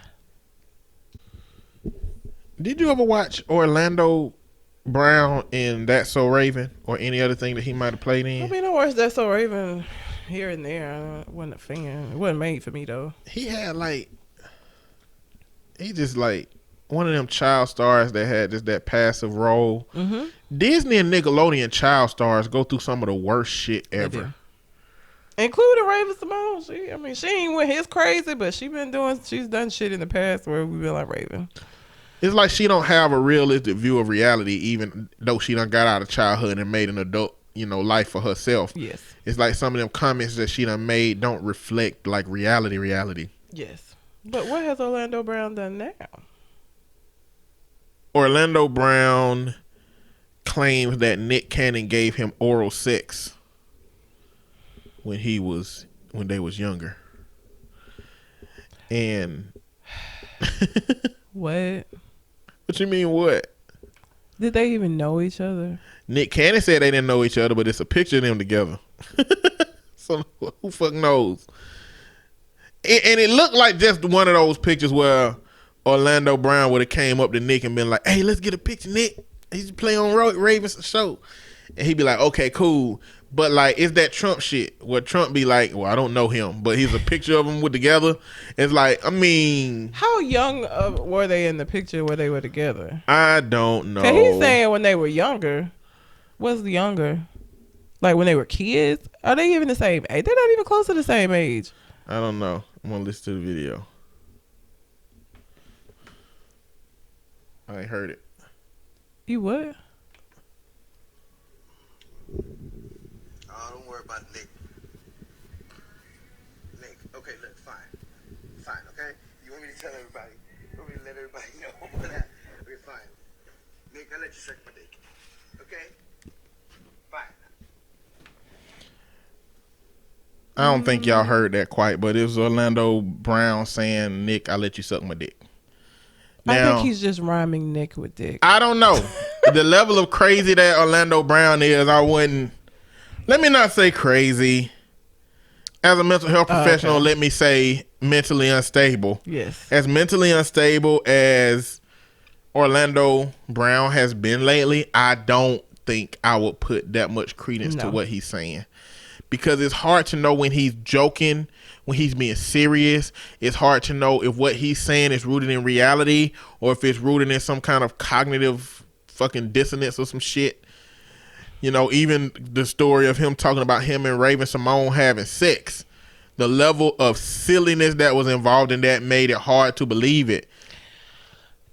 Did you ever watch Orlando Brown in That's So Raven or any other thing that he might have played in? I mean, I watched That's So Raven here and there. I wasn't a fan. It wasn't made for me though. He just like one of them child stars that had just that passive role. Mm-hmm. Disney and Nickelodeon child stars go through some of the worst shit ever. Including Raven-Symoné. She ain't went his crazy, but she's done shit in the past where we've been like Raven. It's like she don't have a realistic view of reality, even though she done got out of childhood and made an adult, life for herself. Yes. It's like some of them comments that she done made don't reflect like reality. Yes. But what has Orlando Brown done now? Orlando Brown claims that Nick Cannon gave him oral sex when they was younger. And what? What you mean what? Did they even know each other? Nick Cannon said they didn't know each other, but it's a picture of them together. So who fuck knows? And it looked like just one of those pictures where Orlando Brown would have came up to Nick and been like, "Hey, let's get a picture, Nick. He's playing on Ravens show," and he'd be like, "Okay, cool." But like, it's that Trump shit where Trump be like, "Well, I don't know him, but here's a picture of them with together." It's like, I mean, how young were they in the picture where they were together? I don't know. 'Cause he's saying when they were younger. What's younger? Like when they were kids? Are they even the same age? They're not even close to the same age. I don't know. I'm gonna listen to the video. I ain't heard it. You what? Oh, don't worry about Nick. Nick, okay, look, fine. Fine, okay? You want me to tell everybody? You want me to let everybody know what happened? Okay, fine. Nick, I'll let you suck my dick. Okay? Fine. I don't think y'all heard that quite, but it was Orlando Brown saying, "Nick, I'll let you suck my dick." I Now, think he's just rhyming Nick with dick. I don't know. The level of crazy that Orlando Brown is, I wouldn't. Let me not say crazy. As a mental health professional, okay. let me say mentally unstable. Yes. As mentally unstable as Orlando Brown has been lately, I don't think I would put that much credence to what he's saying. Because it's hard to know when he's joking, when he's being serious. It's hard to know if what he's saying is rooted in reality or if it's rooted in some kind of cognitive fucking dissonance or some shit. You know, even the story of him talking about him and Raven Simone having sex, the level of silliness that was involved in that made it hard to believe it.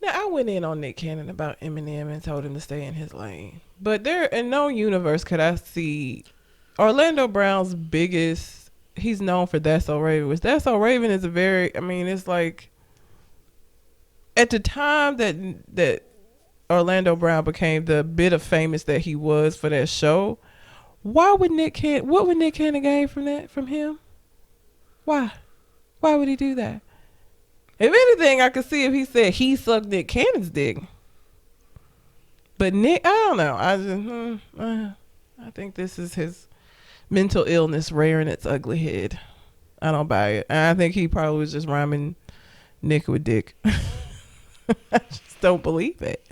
Now, I went in on Nick Cannon about Eminem and told him to stay in his lane. But there, in no universe could I see Orlando Brown's biggest, he's known for That's So Raven, which That's So Raven is a very, I mean, it's like, at the time that Orlando Brown became the bit of famous that he was for that show, what would Nick Cannon gain from him? Why would he do that? If anything, I could see if he said he sucked Nick Cannon's dick. But Nick, I don't know. I think this is his mental illness rearing its ugly head. I don't buy it. I think he probably was just rhyming Nick with dick. I just don't believe it.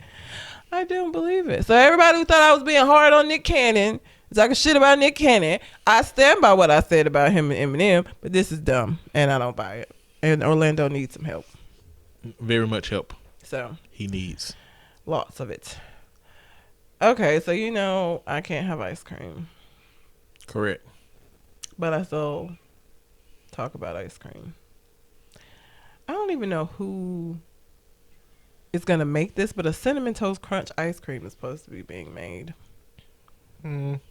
I don't believe it. So everybody who thought I was being hard on Nick Cannon, talking shit about Nick Cannon, I stand by what I said about him and Eminem, but this is dumb, and I don't buy it. And Orlando needs some help. Very much help. So he needs. Lots of it. Okay, so you know I can't have ice cream. Correct. But I still talk about ice cream. I don't even know who is going to make this, but a Cinnamon Toast Crunch ice cream is supposed to be being made. I'm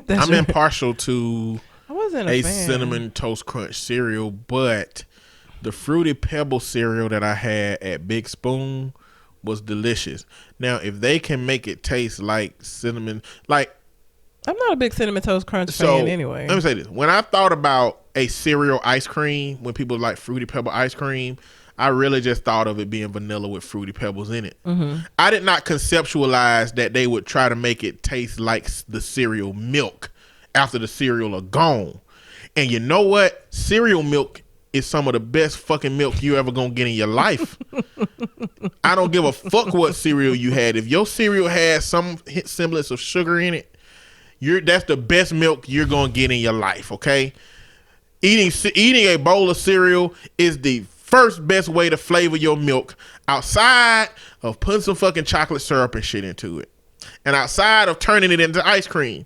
impartial to I wasn't a fan. Cinnamon Toast Crunch cereal, but the Fruity Pebble cereal that I had at Big Spoon was delicious. Now, if they can make it taste like cinnamon, like, I'm not a big Cinnamon Toast Crunch fan anyway. Let me say this. When I thought about a cereal ice cream, when people like Fruity Pebble ice cream, I really just thought of it being vanilla with Fruity Pebbles in it. Mm-hmm. I did not conceptualize that they would try to make it taste like the cereal milk after the cereal are gone. And you know what? Cereal milk is some of the best fucking milk you ever gonna get in your life. I don't give a fuck what cereal you had. If your cereal has some semblance of sugar in it, that's the best milk you're gonna get in your life, okay? Eating a bowl of cereal is the first best way to flavor your milk outside of putting some fucking chocolate syrup and shit into it. And outside of turning it into ice cream.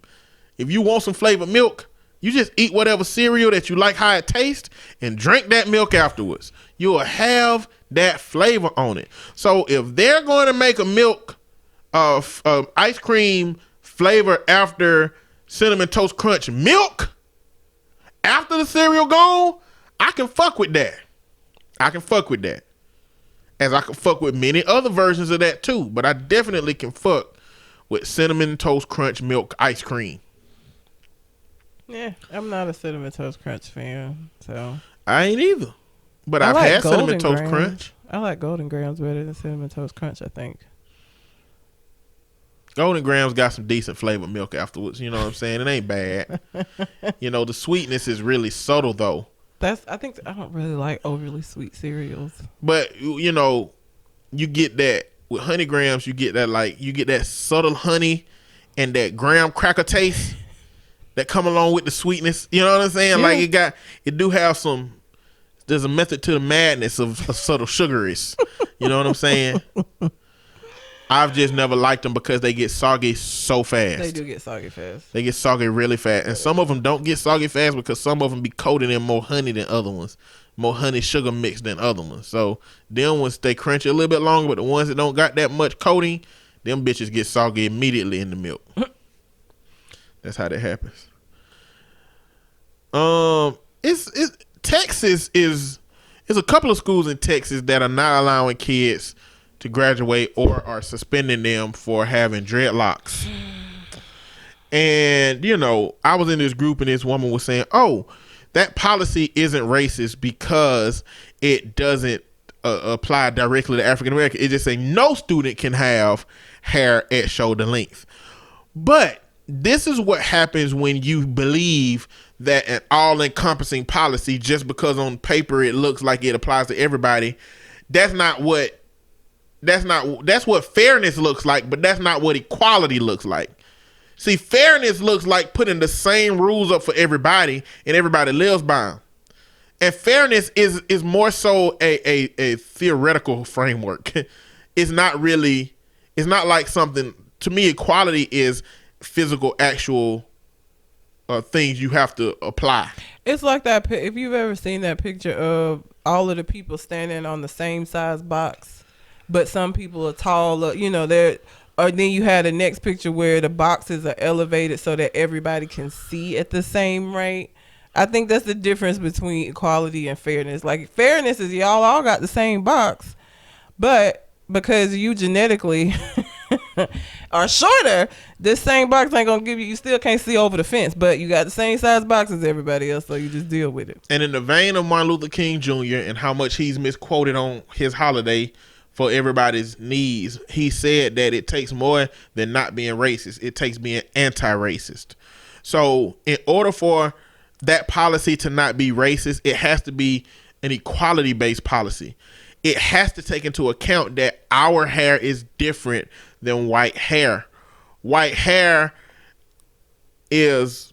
If you want some flavored milk, you just eat whatever cereal that you like how it tastes and drink that milk afterwards. You will have that flavor on it. So if they're going to make a milk ice cream flavor after Cinnamon Toast Crunch milk after the cereal gone, I can fuck with that. I can fuck with that. As I can fuck with many other versions of that too. But I definitely can fuck with Cinnamon Toast Crunch milk ice cream. Yeah, I'm not a Cinnamon Toast Crunch fan, so I ain't either. But I've had Cinnamon Toast Crunch. I like Golden Grams better than Cinnamon Toast Crunch, I think. Golden Grams got some decent flavored milk afterwards. You know what I'm saying? It ain't bad. The sweetness is really subtle though. I think I don't really like overly sweet cereals. But you get that with Honey Grams. You get that subtle honey and that graham cracker taste that come along with the sweetness. You know what I'm saying? Yeah. Like it do have some. There's a method to the madness of subtle sugaries. You know what I'm saying? I've just never liked them because they get soggy so fast. They do get soggy fast. They get soggy really fast. And some of them don't get soggy fast because some of them be coated in more honey than other ones. More honey sugar mix than other ones. So them ones stay crunchy a little bit longer, but the ones that don't got that much coating, them bitches get soggy immediately in the milk. That's how that happens. Texas is a couple of schools in Texas that are not allowing kids to graduate or are suspending them for having dreadlocks. And I was in this group and this woman was saying, "Oh, that policy isn't racist because it doesn't apply directly to African American. It just say no student can have hair at shoulder length." But this is what happens when you believe that an all-encompassing policy, just because on paper it looks like it applies to everybody, that's what fairness looks like, but that's not what equality looks like. See, fairness looks like putting the same rules up for everybody and everybody lives by them. And fairness is more so a theoretical framework. It's not like something, to me, equality is physical, actual things you have to apply. It's like that. If you've ever seen that picture of all of the people standing on the same size box, but some people are taller, or then you had the next picture where the boxes are elevated so that everybody can see at the same rate. I think that's the difference between equality and fairness. Like, fairness is y'all all got the same box, but because you genetically are shorter, this same box ain't gonna give you still can't see over the fence, but you got the same size box as everybody else, so you just deal with it. And in the vein of Martin Luther King Jr. and how much he's misquoted on his holiday for everybody's needs, he said that it takes more than not being racist. It takes being anti-racist. So in order for that policy to not be racist, it has to be an equality-based policy. It has to take into account that our hair is different than white hair. White hair is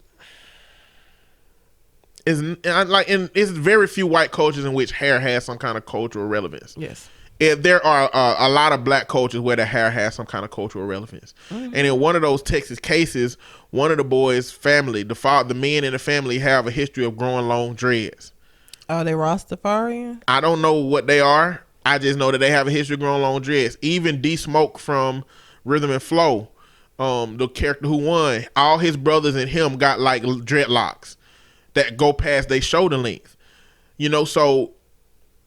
it's very few white cultures in which hair has some kind of cultural relevance. Yes. There are a lot of black cultures where the hair has some kind of cultural relevance. Mm-hmm. And in one of those Texas cases, one of the boys' family, the men in the family have a history of growing long dreads. Are they Rastafarian? I don't know what they are. I just know that they have a history of growing long dreads. Even D Smoke from Rhythm and Flow, the character who won, all his brothers and him got like dreadlocks that go past their shoulder length. So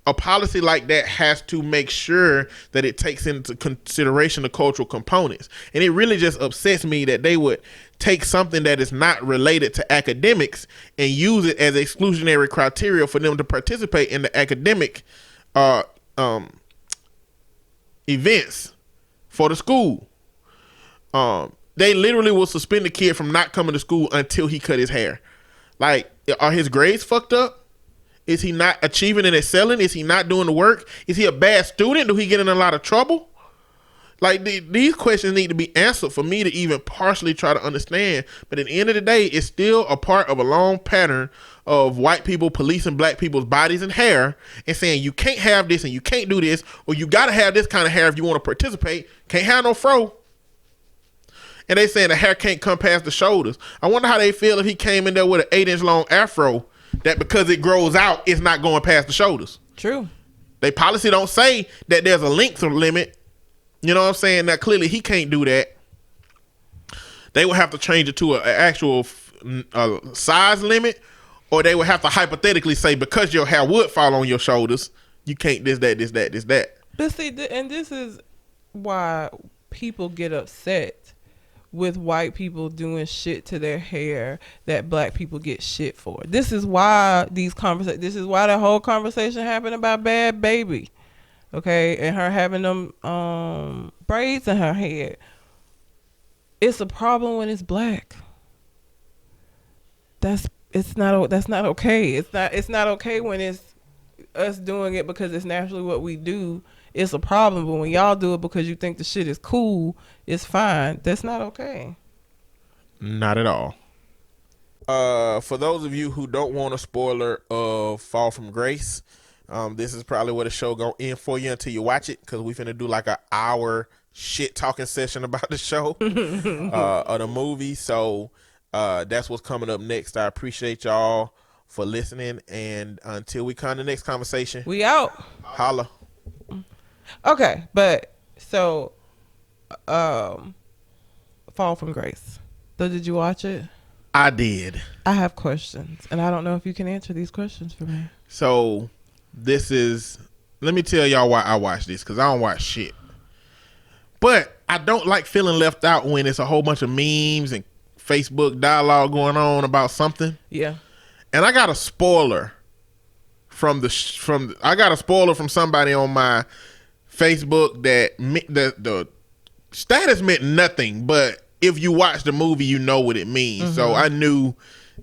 a policy like that has to make sure that it takes into consideration the cultural components. And it really just upsets me that they would take something that is not related to academics and use it as exclusionary criteria for them to participate in the academic events for the school. They literally will suspend the kid from not coming to school until he cut his hair. Like, are his grades fucked up? Is he not achieving and excelling? Is he not doing the work? Is he a bad student? Do he get in a lot of trouble? Like, these questions need to be answered for me to even partially try to understand. But at the end of the day, it's still a part of a long pattern of white people policing black people's bodies and hair and saying you can't have this and you can't do this, or you got to have this kind of hair if you want to participate. Can't have no fro. And they saying the hair can't come past the shoulders. I wonder how they feel if he came in there with an 8-inch long afro that because it grows out, it's not going past the shoulders. True. They policy don't say that there's a length limit. You know what I'm saying? That clearly he can't do that. They would have to change it to an actual size limit, or they would have to hypothetically say because your hair would fall on your shoulders, you can't this, that. But see, and this is why people get upset with white people doing shit to their hair that black people get shit for. This is why this is why the whole conversation happened about Bad Baby. Okay, and her having them braids in her head. It's a problem when it's black. That's not okay. It's not okay when it's us doing it because it's naturally what we do. It's a problem, but when y'all do it because you think the shit is cool, it's fine. That's not okay. Not at all. For those of you who don't want a spoiler of Fall from Grace, this is probably where the show gonna end for you until you watch it, because we finna do like an hour shit talking session about the show or the movie. So that's what's coming up next. I appreciate y'all for listening, and until we come to the next conversation, We out. holla. Okay, but so Fall from Grace. So did you watch it? I did. I have questions, and I don't know if you can answer these questions for me. So let me tell y'all why I watch this, because I don't watch shit. But I don't like feeling left out when it's a whole bunch of memes and Facebook dialogue going on about something. Yeah. And I got a spoiler from somebody on my Facebook that the status meant nothing, but if you watch the movie, you know what it means. Mm-hmm. So I knew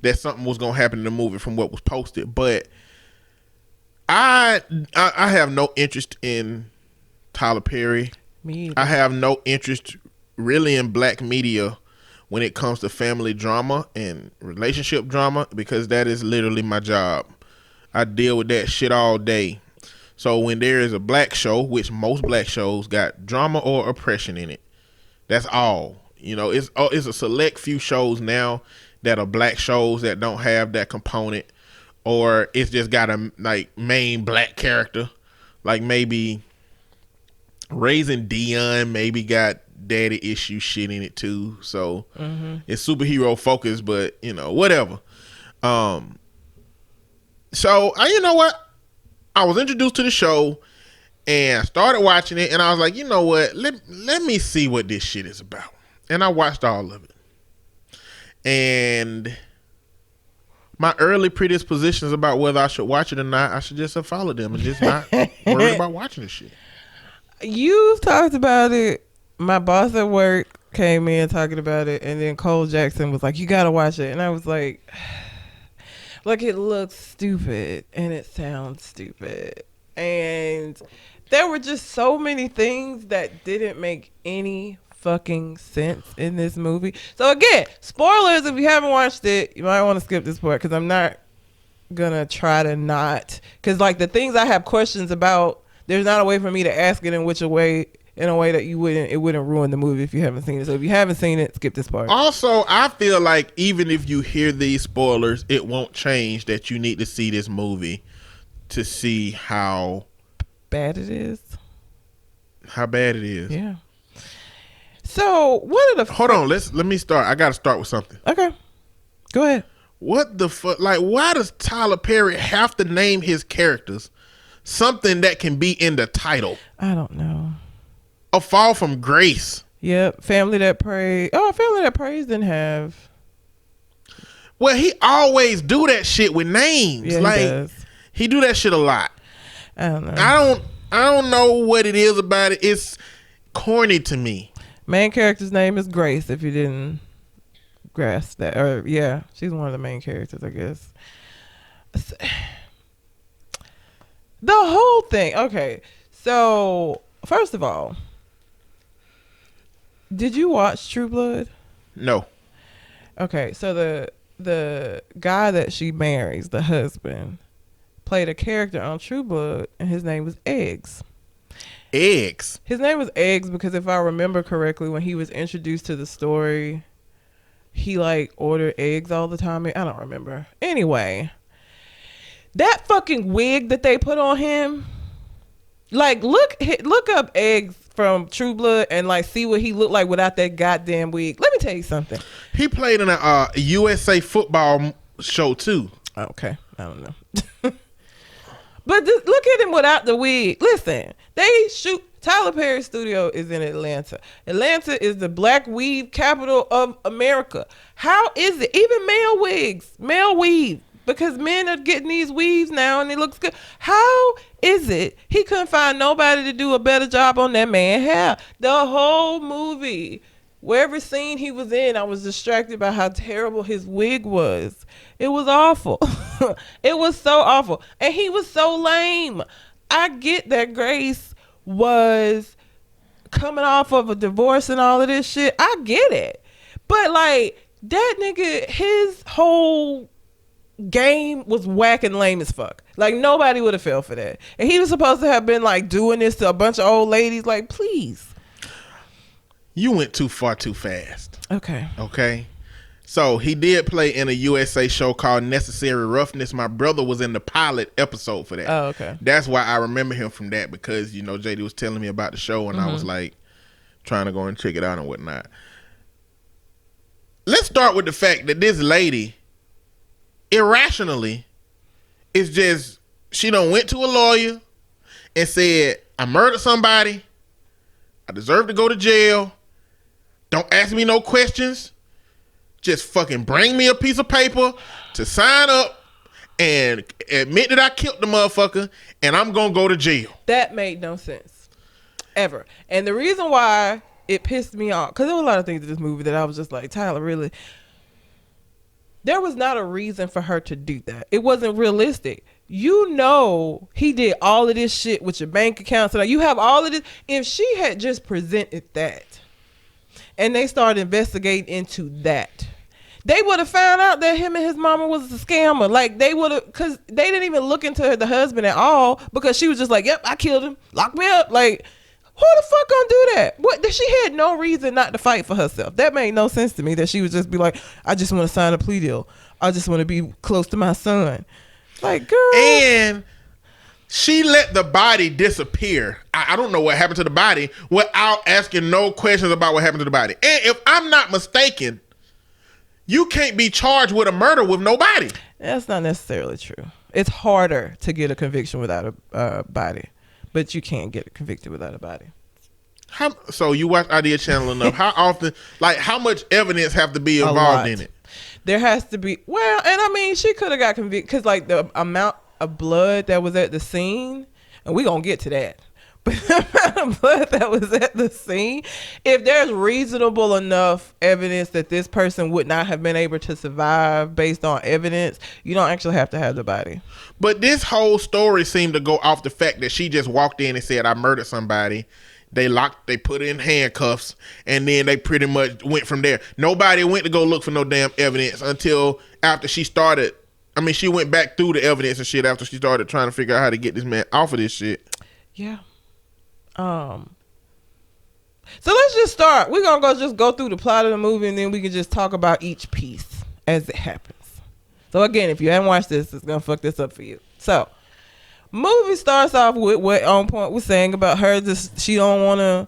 that something was gonna happen in the movie from what was posted. But I have no interest in Tyler Perry. Me either. I have no interest really in black media when it comes to family drama and relationship drama, because that is literally my job. I deal with that shit all day. So when there is a black show, which most black shows got drama or oppression in it, that's all. You know, it's a select few shows now that are black shows that don't have that component, or it's just got a like main black character, like maybe Raising Dion maybe got daddy issue shit in it too. So it's superhero focused, but you know, whatever. So you know what? I was introduced to the show and I started watching it, and I was like, you know what? Let me see what this shit is about. And I watched all of it. And my early predispositions about whether I should watch it or not, I should just have followed them and just not worried about watching this shit. You've talked about it. My boss at work came in talking about it, and then Cole Jackson was like, you gotta watch it. And I was like, it looks stupid and it sounds stupid. And there were just so many things that didn't make any fucking sense in this movie. So again, spoilers, if you haven't watched it, you might want to skip this part, because I'm not gonna try to not, because like the things I have questions about, there's not a way for me to ask it in a way that it wouldn't ruin the movie if you haven't seen it. So if you haven't seen it, skip this part. Also, I feel like even if you hear these spoilers, it won't change that you need to see this movie to see how bad it is. How bad it is. Yeah. So what are the hold on, let me start. I gotta start with something. Okay, go ahead. What the fuck? Like, why does Tyler Perry have to name his characters something that can be in the title? I don't know. A Fall From Grace. Yep. Family That Prays. Oh, Family That Prays didn't have. Well, he always do that shit with names. Yeah, like he does. He do that shit a lot. I don't know. I don't know what it is about it. It's corny to me. Main character's name is Grace, if you didn't grasp that. Or yeah, she's one of the main characters, I guess. The whole thing. Okay. So, first of all, did you watch True Blood? No. Okay, so the guy that she marries, the husband, played a character on True Blood, and his name was Eggs. Eggs? His name was Eggs because if I remember correctly, when he was introduced to the story, he like ordered eggs all the time. I don't remember. Anyway, that fucking wig that they put on him, like look up Eggs from True Blood and like see what he looked like without that goddamn wig. Let me tell you something. He played in a USA football show too. Okay, I don't know. But just look at him without the wig. Listen, they shoot. Tyler Perry's studio is in Atlanta. Atlanta is the black weave capital of America. How is it? Even male weave, because men are getting these weaves now and it looks good. How is it he couldn't find nobody to do a better job on that man's hair? The whole movie, wherever scene he was in, I was distracted by how terrible his wig was. It was awful. It was so awful. And he was so lame. I get that Grace was coming off of a divorce and all of this shit. I get it. But like that nigga, his whole game was whack and lame as fuck. Like nobody would have fell for that. And he was supposed to have been like doing this to a bunch of old ladies. Like, please. You went too far too fast. Okay. So he did play in a USA show called Necessary Roughness. My brother was in the pilot episode for that. Oh, okay. That's why I remember him from that, because you know JD was telling me about the show and I was like trying to go and check it out and whatnot. Let's start with the fact that this lady, irrationally, is just, she done went to a lawyer and said, I murdered somebody, I deserve to go to jail, don't ask me no questions, just fucking bring me a piece of paper to sign up and admit that I killed the motherfucker and I'm gonna go to jail. That made no sense. Ever. And the reason why it pissed me off, because there were a lot of things in this movie that I was just like, Tyler, really? There was not a reason for her to do that. It wasn't realistic. You know he did all of this shit with your bank account. So you have all of this. If she had just presented that and they started investigating into that, they would have found out that him and his mama was a scammer. Like they would have, because they didn't even look into the husband at all, because she was just like, yep, I killed him. Lock me up. Like, who the fuck gonna do that? What? She had no reason not to fight for herself. That made no sense to me, that she would just be like, I just want to sign a plea deal. I just want to be close to my son. Like, girl. And she let the body disappear. I don't know what happened to the body without asking no questions about what happened to the body. And if I'm not mistaken, you can't be charged with a murder with no body. That's not necessarily true. It's harder to get a conviction without a body. But you can't get convicted without a body. So you watch Idea Channel enough. How often, like how much evidence have to be involved in it? There has to be, well, and I mean, she could have got convicted because like the amount of blood that was at the scene, and we're going to get to that. But the amount of blood that was at the scene, if there's reasonable enough evidence that this person would not have been able to survive based on evidence, you don't actually have to have the body. But this whole story seemed to go off the fact that she just walked in and said, I murdered somebody. They put her in handcuffs, and then they pretty much went from there. Nobody went to go look for no damn evidence until after she started. I mean, she went back through the evidence and shit after she started trying to figure out how to get this man off of this shit. Yeah. So let's just start. We're gonna just go through the plot of the movie, and then we can just talk about each piece as it happens. So again, if you haven't watched this, it's gonna fuck this up for you. So movie starts off with what On Point was saying about her. Just she don't want to,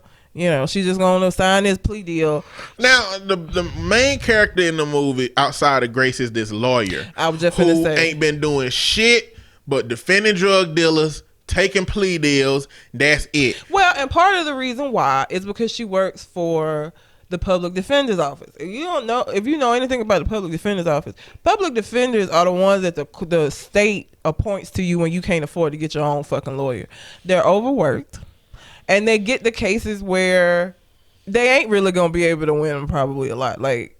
she just gonna sign this plea deal. Now the main character in the movie outside of Grace is this lawyer. I was just gonna say, ain't been doing shit but defending drug dealers, taking plea deals. That's it. Well, and part of the reason why is because she works for the public defender's office. If you know anything about the public defender's office, public defenders are the ones that the state appoints to you when you can't afford to get your own fucking lawyer. They're overworked, and they get the cases where they ain't really gonna be able to win them probably a lot. Like,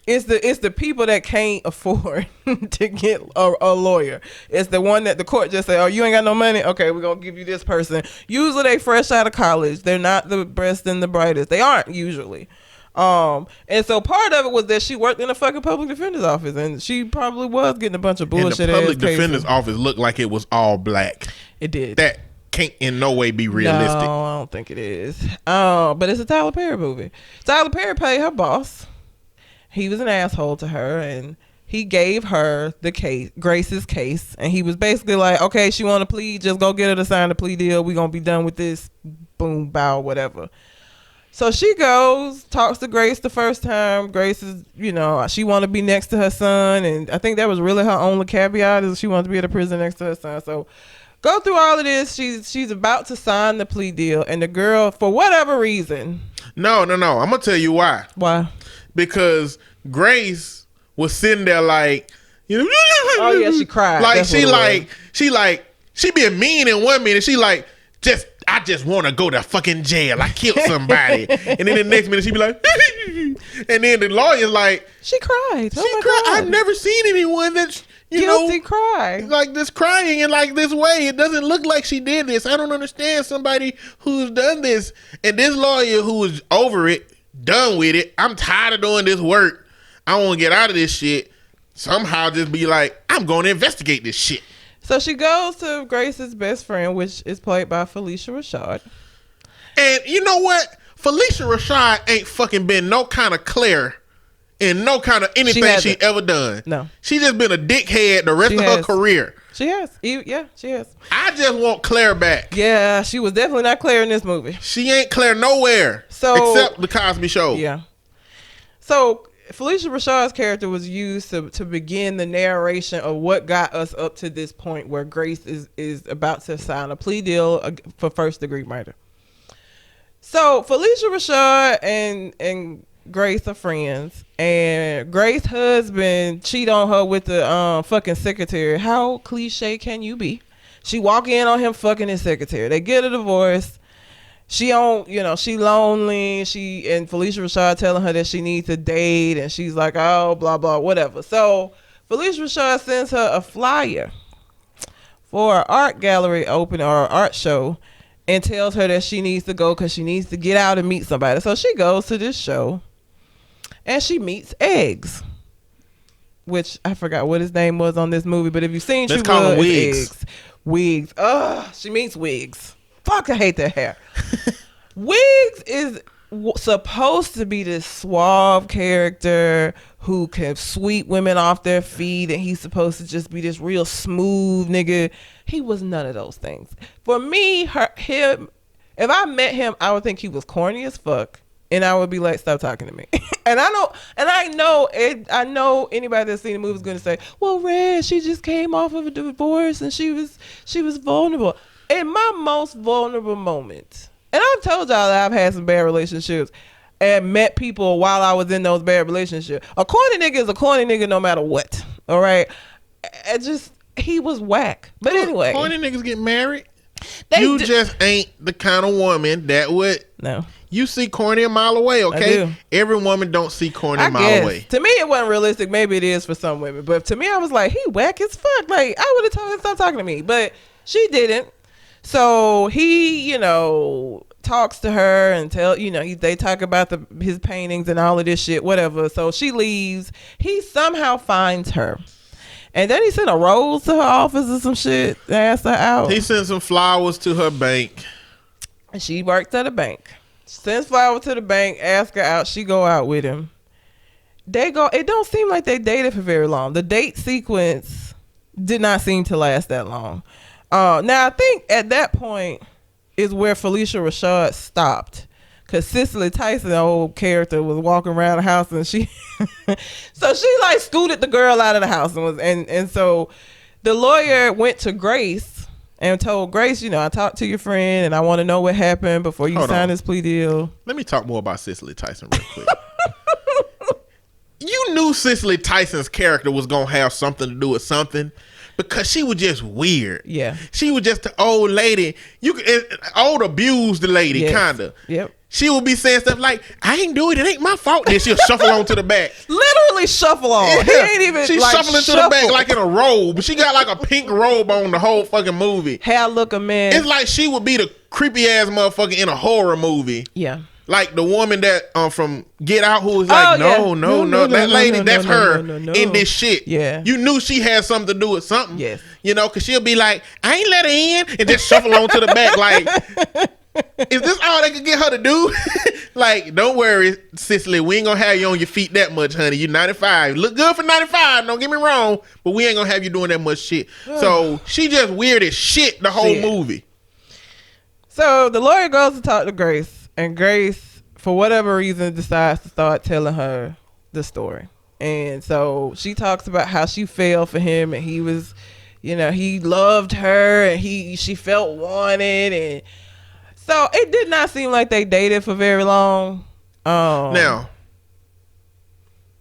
it's the people that can't afford to get a lawyer. It's the one that the court just say, oh, you ain't got no money? Okay, we're going to give you this person. Usually they fresh out of college. They're not the best and the brightest. They aren't usually. And so part of it was that she worked in a fucking public defender's office, and she probably was getting a bunch of bullshit. And the public defender's office looked like it was all black. It did. That can't in no way be realistic. No, I don't think it is. But it's a Tyler Perry movie. Tyler Perry paid her boss. He was an asshole to her, and he gave her the case, Grace's case, and he was basically like, okay, she want to plead, just go get her to sign the plea deal. We're going to be done with this. Boom, bow, whatever. So she goes, talks to Grace the first time. Grace is, she want to be next to her son, and I think that was really her only caveat, is she wanted to be at a prison next to her son. So go through all of this. She's about to sign the plea deal, and the girl, for whatever reason. No. I'm going to tell you why. Why? Because Grace was sitting there like, oh yeah, she cried. Like she being mean in 1 minute. She like, I just want to go to fucking jail. I killed somebody. And then the next minute she be like, and then the lawyer's like, She cried. she cried. I've never seen anyone that's, Guilty cry. like this crying in like this way. It doesn't look like she did this. I don't understand somebody who's done this. And this lawyer who is over it, done with it. I'm tired of doing this work. I want to get out of this shit. Somehow just be like, I'm going to investigate this shit. So she goes to Grace's best friend, which is played by Felicia Rashad. And you know what? Felicia Rashad ain't fucking been no kind of Claire in no kind of anything she ever done. No. She just been a dickhead the rest of her career. She has. Yeah, she has. I just want Claire back. Yeah, she was definitely not Claire in this movie. She ain't Claire nowhere. So, except the Cosby Show. Yeah. So Felicia Rashad's character was used to begin the narration of what got us up to this point where Grace is about to sign a plea deal for first degree murder. So Felicia Rashad and Grace are friends, and Grace's husband cheat on her with the fucking secretary. How cliche can you be? She walk in on him fucking his secretary. They get a divorce. She she lonely. And Felicia Rashad telling her that she needs to date, and she's like, oh, blah blah, whatever. So Felicia Rashad sends her a flyer for an art gallery open or art show, and tells her that she needs to go because she needs to get out and meet somebody. So she goes to this show, and she meets Eggs, which I forgot what his name was on this movie, but if you've seen, let's call him Wigs. Eggs. Wigs. Ugh, she meets Wigs. Fuck, I hate that hair. Wigs is supposed to be this suave character who can sweep women off their feet, and he's supposed to just be this real smooth nigga. He was none of those things. For me, him, if I met him, I would think he was corny as fuck, and I would be like, stop talking to me. And I know anybody that's seen the movie is going to say, well, Red, she just came off of a divorce and she was vulnerable. In my most vulnerable moment, and I've told y'all that I've had some bad relationships and met people while I was in those bad relationships. A corny nigga is a corny nigga no matter what. All right. He was whack. But anyway. Corny niggas get married. You just ain't the kind of woman that would. No. You see corny a mile away, okay? Every woman don't see corny a mile away. To me, it wasn't realistic. Maybe it is for some women. But to me, I was like, he whack as fuck. Like, I would have told him stop talking to me. But she didn't. So he, talks to her and they talk about his paintings and all of this shit, whatever. So she leaves. He somehow finds her. And then he sent a rose to her office or some shit to ask her out. He sent some flowers to her bank. And she works at a bank. Sends flowers to the bank, asks her out. She go out with him. They go. It don't seem like they dated for very long. The date sequence did not seem to last that long. Now, I think at that point is where Felicia Rashad stopped. Because Cicely Tyson, the old character, was walking around the house and she like scooted the girl out of the house and so the lawyer went to Grace and told Grace, I talked to your friend and I want to know what happened before you sign this plea deal. Let me talk more about Cicely Tyson real quick. You knew Cicely Tyson's character was going to have something to do with something because she was just weird. Yeah. She was just the old lady. Old abused lady, kind of. Yep. She would be saying stuff like, I ain't do it. It ain't my fault. Then she'll shuffle on to the back. Literally shuffle on. Yeah. He ain't even She's shuffling to the back like in a robe. She got like a pink robe on the whole fucking movie. Hair look a mess. It's like she would be the creepy ass motherfucker in a horror movie. Yeah. Like the woman that from Get Out who was like, no. That lady, that's her in this shit. Yeah. You knew she had something to do with something. Yes. Because she'll be like, I ain't let her in, and just shuffle on to the back like, is this all they could get her to do? Like, don't worry, Cicely, we ain't gonna have you on your feet that much, honey. You're 95. Look good for 95, don't get me wrong, but we ain't gonna have you doing that much shit. So she just weird as shit the whole movie. So the lawyer goes to talk to Grace, and Grace, for whatever reason, decides to start telling her the story. And so she talks about how she fell for him, and he was, he loved her, and she felt wanted, and so it did not seem like they dated for very long. Now,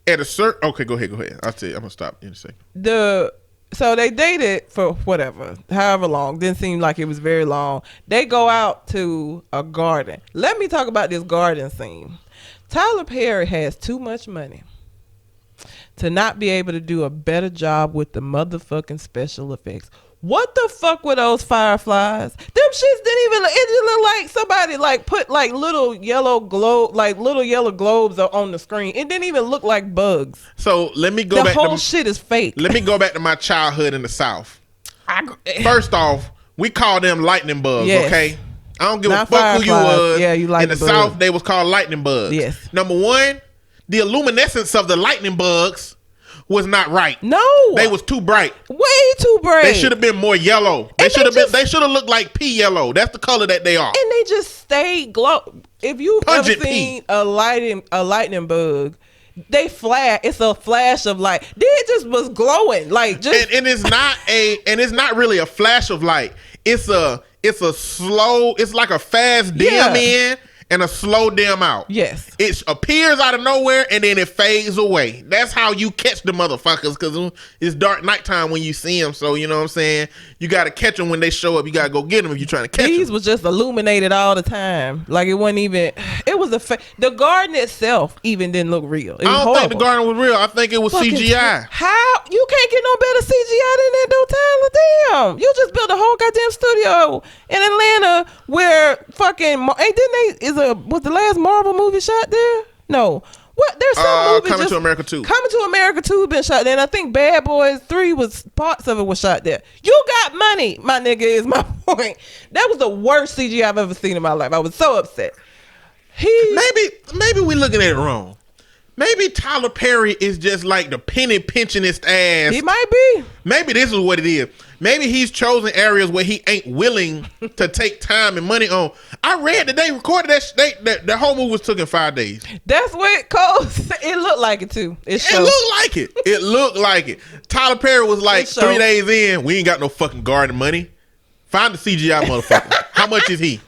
at a certain... Okay, go ahead. I'll tell you. I'm going to stop in a second. So they dated for whatever, however long. Didn't seem like it was very long. They go out to a garden. Let me talk about this garden scene. Tyler Perry has too much money to not be able to do a better job with the motherfucking special effects. What the fuck were those fireflies? Them shits didn't even. It just looked like somebody like put like little yellow globes on the screen. It didn't even look like bugs. So let me go The back. whole shit is fake. Let me go back to my childhood in the South. First off, we call them lightning bugs. Yes. Okay, I don't give Not a fuck who you fireflies. was. Yeah, you in lightning the bugs. South, they was called lightning bugs. Yes. Number one, the illuminescence of the lightning bugs was not right. No, They was too bright. way too bright. They should have been more yellow. They And should have they been. They should have looked like pea yellow. That's the color that they are. and they just stayed glow. If you've Pungent ever seen a lightning bug, they flash. It's a flash of light. It just was glowing, like just. And it's not really a flash of light. It's a slow. It's like a fast dim Yeah. in and a slow dim out. Yes. It appears out of nowhere and then it fades away. That's how you catch the motherfuckers, because it's dark nighttime when you see them. So you know what I'm saying. You got to catch them when they show up. You got to go get them if you're trying to catch These them. was just illuminated all the time. Like it wasn't even. It was the garden itself even didn't look real. It was I don't think the horrible. garden was real. I think it was Fucking CGI. How you can't get no better CGI than that though, Tyler? Damn, you just built a whole goddamn studio in Atlanta where fucking was the last Marvel movie shot there? No. What? There's some movie Coming to America 2. Coming to America 2 been shot there, and I think Bad Boys 3 was parts of it was shot there. You got money, my nigga. Is my point. That was the worst CGI I've ever seen in my life. I was so upset. Maybe we looking at it wrong. Maybe Tyler Perry is just like the penny pinchingest ass. He might be. Maybe this is what it is. Maybe he's chosen areas where he ain't willing to take time and money on. I read that they recorded that the whole movie was took in 5 days. That's what it goes. It looked like it too. It looked like it. It looked like it. Tyler Perry was like It showed. 3 days in. We ain't got no fucking garden money. Find the CGI motherfucker. How much is he?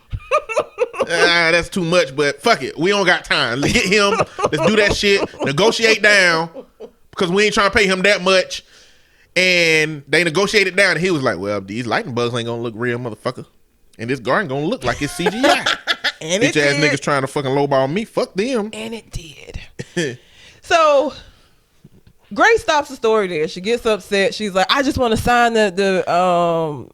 That's too much, but fuck it. We don't got time. Let's get him. Let's do that shit. Negotiate down, because we ain't trying to pay him that much. And they negotiated down, and he was like, well, these lightning bugs ain't gonna look real, motherfucker. And this garden gonna look like it's CGI. And Bitch it ass did. niggas trying to fucking lowball me. Fuck them. And it did. So Grace stops the story there. She gets upset. She's like, I just want to sign the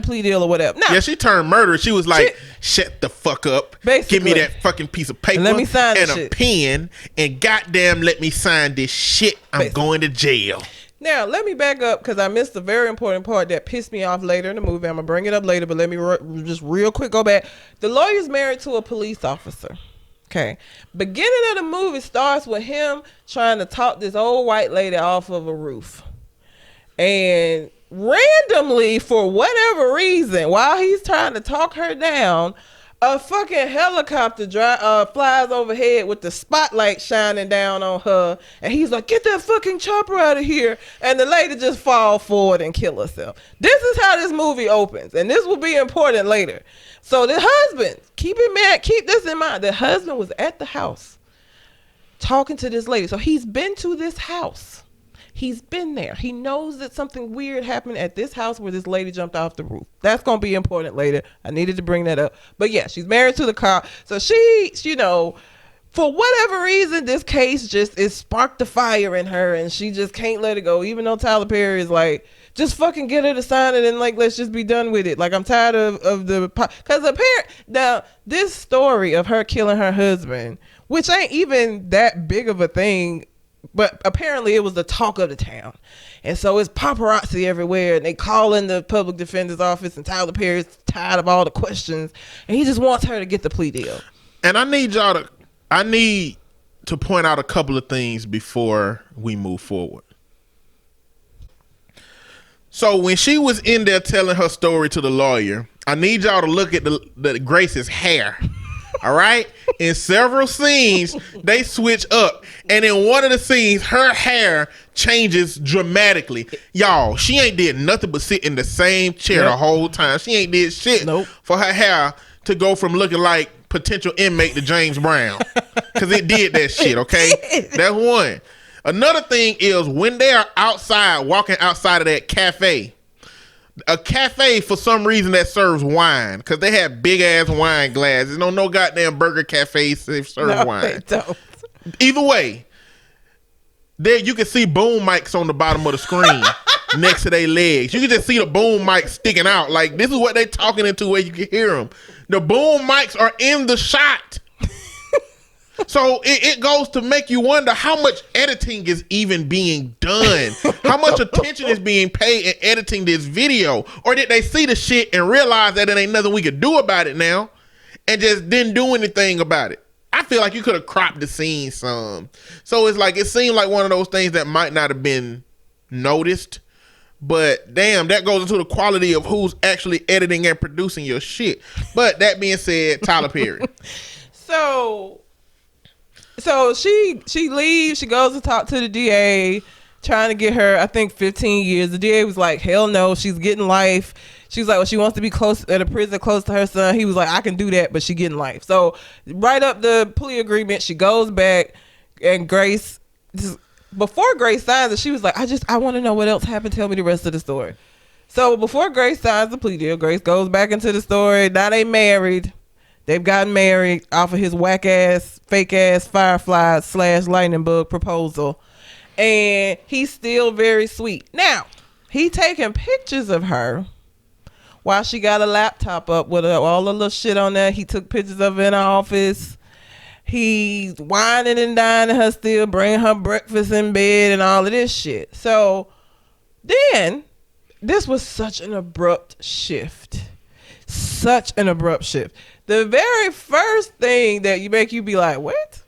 plea deal or whatever. Now, Yeah, she turned murderous. She was like, shut the fuck up. Basically. Give me that fucking piece of paper Let me sign and this a shit. pen, and goddamn let me sign this shit. I'm Basically. going to jail. Now, let me back up because I missed a very important part that pissed me off later in the movie. I'm going to bring it up later, but let me just real quick go back. The lawyer's married to a police officer. Okay. Beginning of the movie starts with him trying to talk this old white lady off of a roof. And randomly, for whatever reason, while he's trying to talk her down, a fucking helicopter flies overhead with the spotlight shining down on her. And he's like, get that fucking chopper out of here. And the lady just falls forward and kill herself. This is how this movie opens. And this will be important later. So the husband, keep this in mind. The husband was at the house talking to this lady. So he's been to this house. He's been there. He knows that something weird happened at this house where this lady jumped off the roof. That's going to be important later. I needed to bring that up. But yeah, she's married to the cop. So she, for whatever reason, this case it sparked the fire in her, and she just can't let it go. Even though Tyler Perry is like, just fucking get her to sign it and like, let's just be done with it. Like, I'm tired of because now this story of her killing her husband, which ain't even that big of a thing, but apparently it was the talk of the town. And so it's paparazzi everywhere, and they call in the public defender's office, and Tyler Perry's tired of all the questions, and he just wants her to get the plea deal. And I need to point out a couple of things before we move forward. So when she was in there telling her story to the lawyer, I need y'all to look at the Grace's hair. All right? In several scenes, they switch up. And in one of the scenes, her hair changes dramatically. Y'all, she ain't did nothing but sit in the same chair the whole time. She ain't did shit for her hair to go from looking like potential inmate to James Brown. Because it did that shit, okay? That's one. Another thing is when they are outside, walking outside of that cafe, a cafe for some reason that serves wine, because they have big ass wine glasses. No goddamn burger cafes serve wine. They don't. Either way, there you can see boom mics on the bottom of the screen next to their legs. You can just see the boom mics sticking out. Like, this is what they talking into where you can hear them. The boom mics are in the shot. So it goes to make you wonder how much editing is even being done. How much attention is being paid in editing this video? Or did they see the shit and realize that it ain't nothing we could do about it now and just didn't do anything about it? I feel like you could have cropped the scene some. So it's like, it seemed like one of those things that might not have been noticed. But damn, that goes into the quality of who's actually editing and producing your shit. But that being said, Tyler Perry. So she leaves. She goes to talk to the DA, trying to get her, I think, 15 years. The DA was like, hell no, she's getting life. She's like, well, she wants to be close at a prison close to her son. He was like, I can do that, but she getting life. So write up the plea agreement. She goes back, and Grace, before Grace signs it, she was like, I want to know what else happened. Tell me the rest of the story. So before Grace signs the plea deal, Grace goes back into the story. Now they married. They've gotten married off of his whack ass, fake ass Firefly / lightning bug proposal. And he's still very sweet. Now, he taking pictures of her while she got a laptop up with all the little shit on there. He took pictures of her in her office. He's whining and dining her still, bringing her breakfast in bed and all of this shit. So then, this was such an abrupt shift. Such an abrupt shift. The very first thing that you be like, what?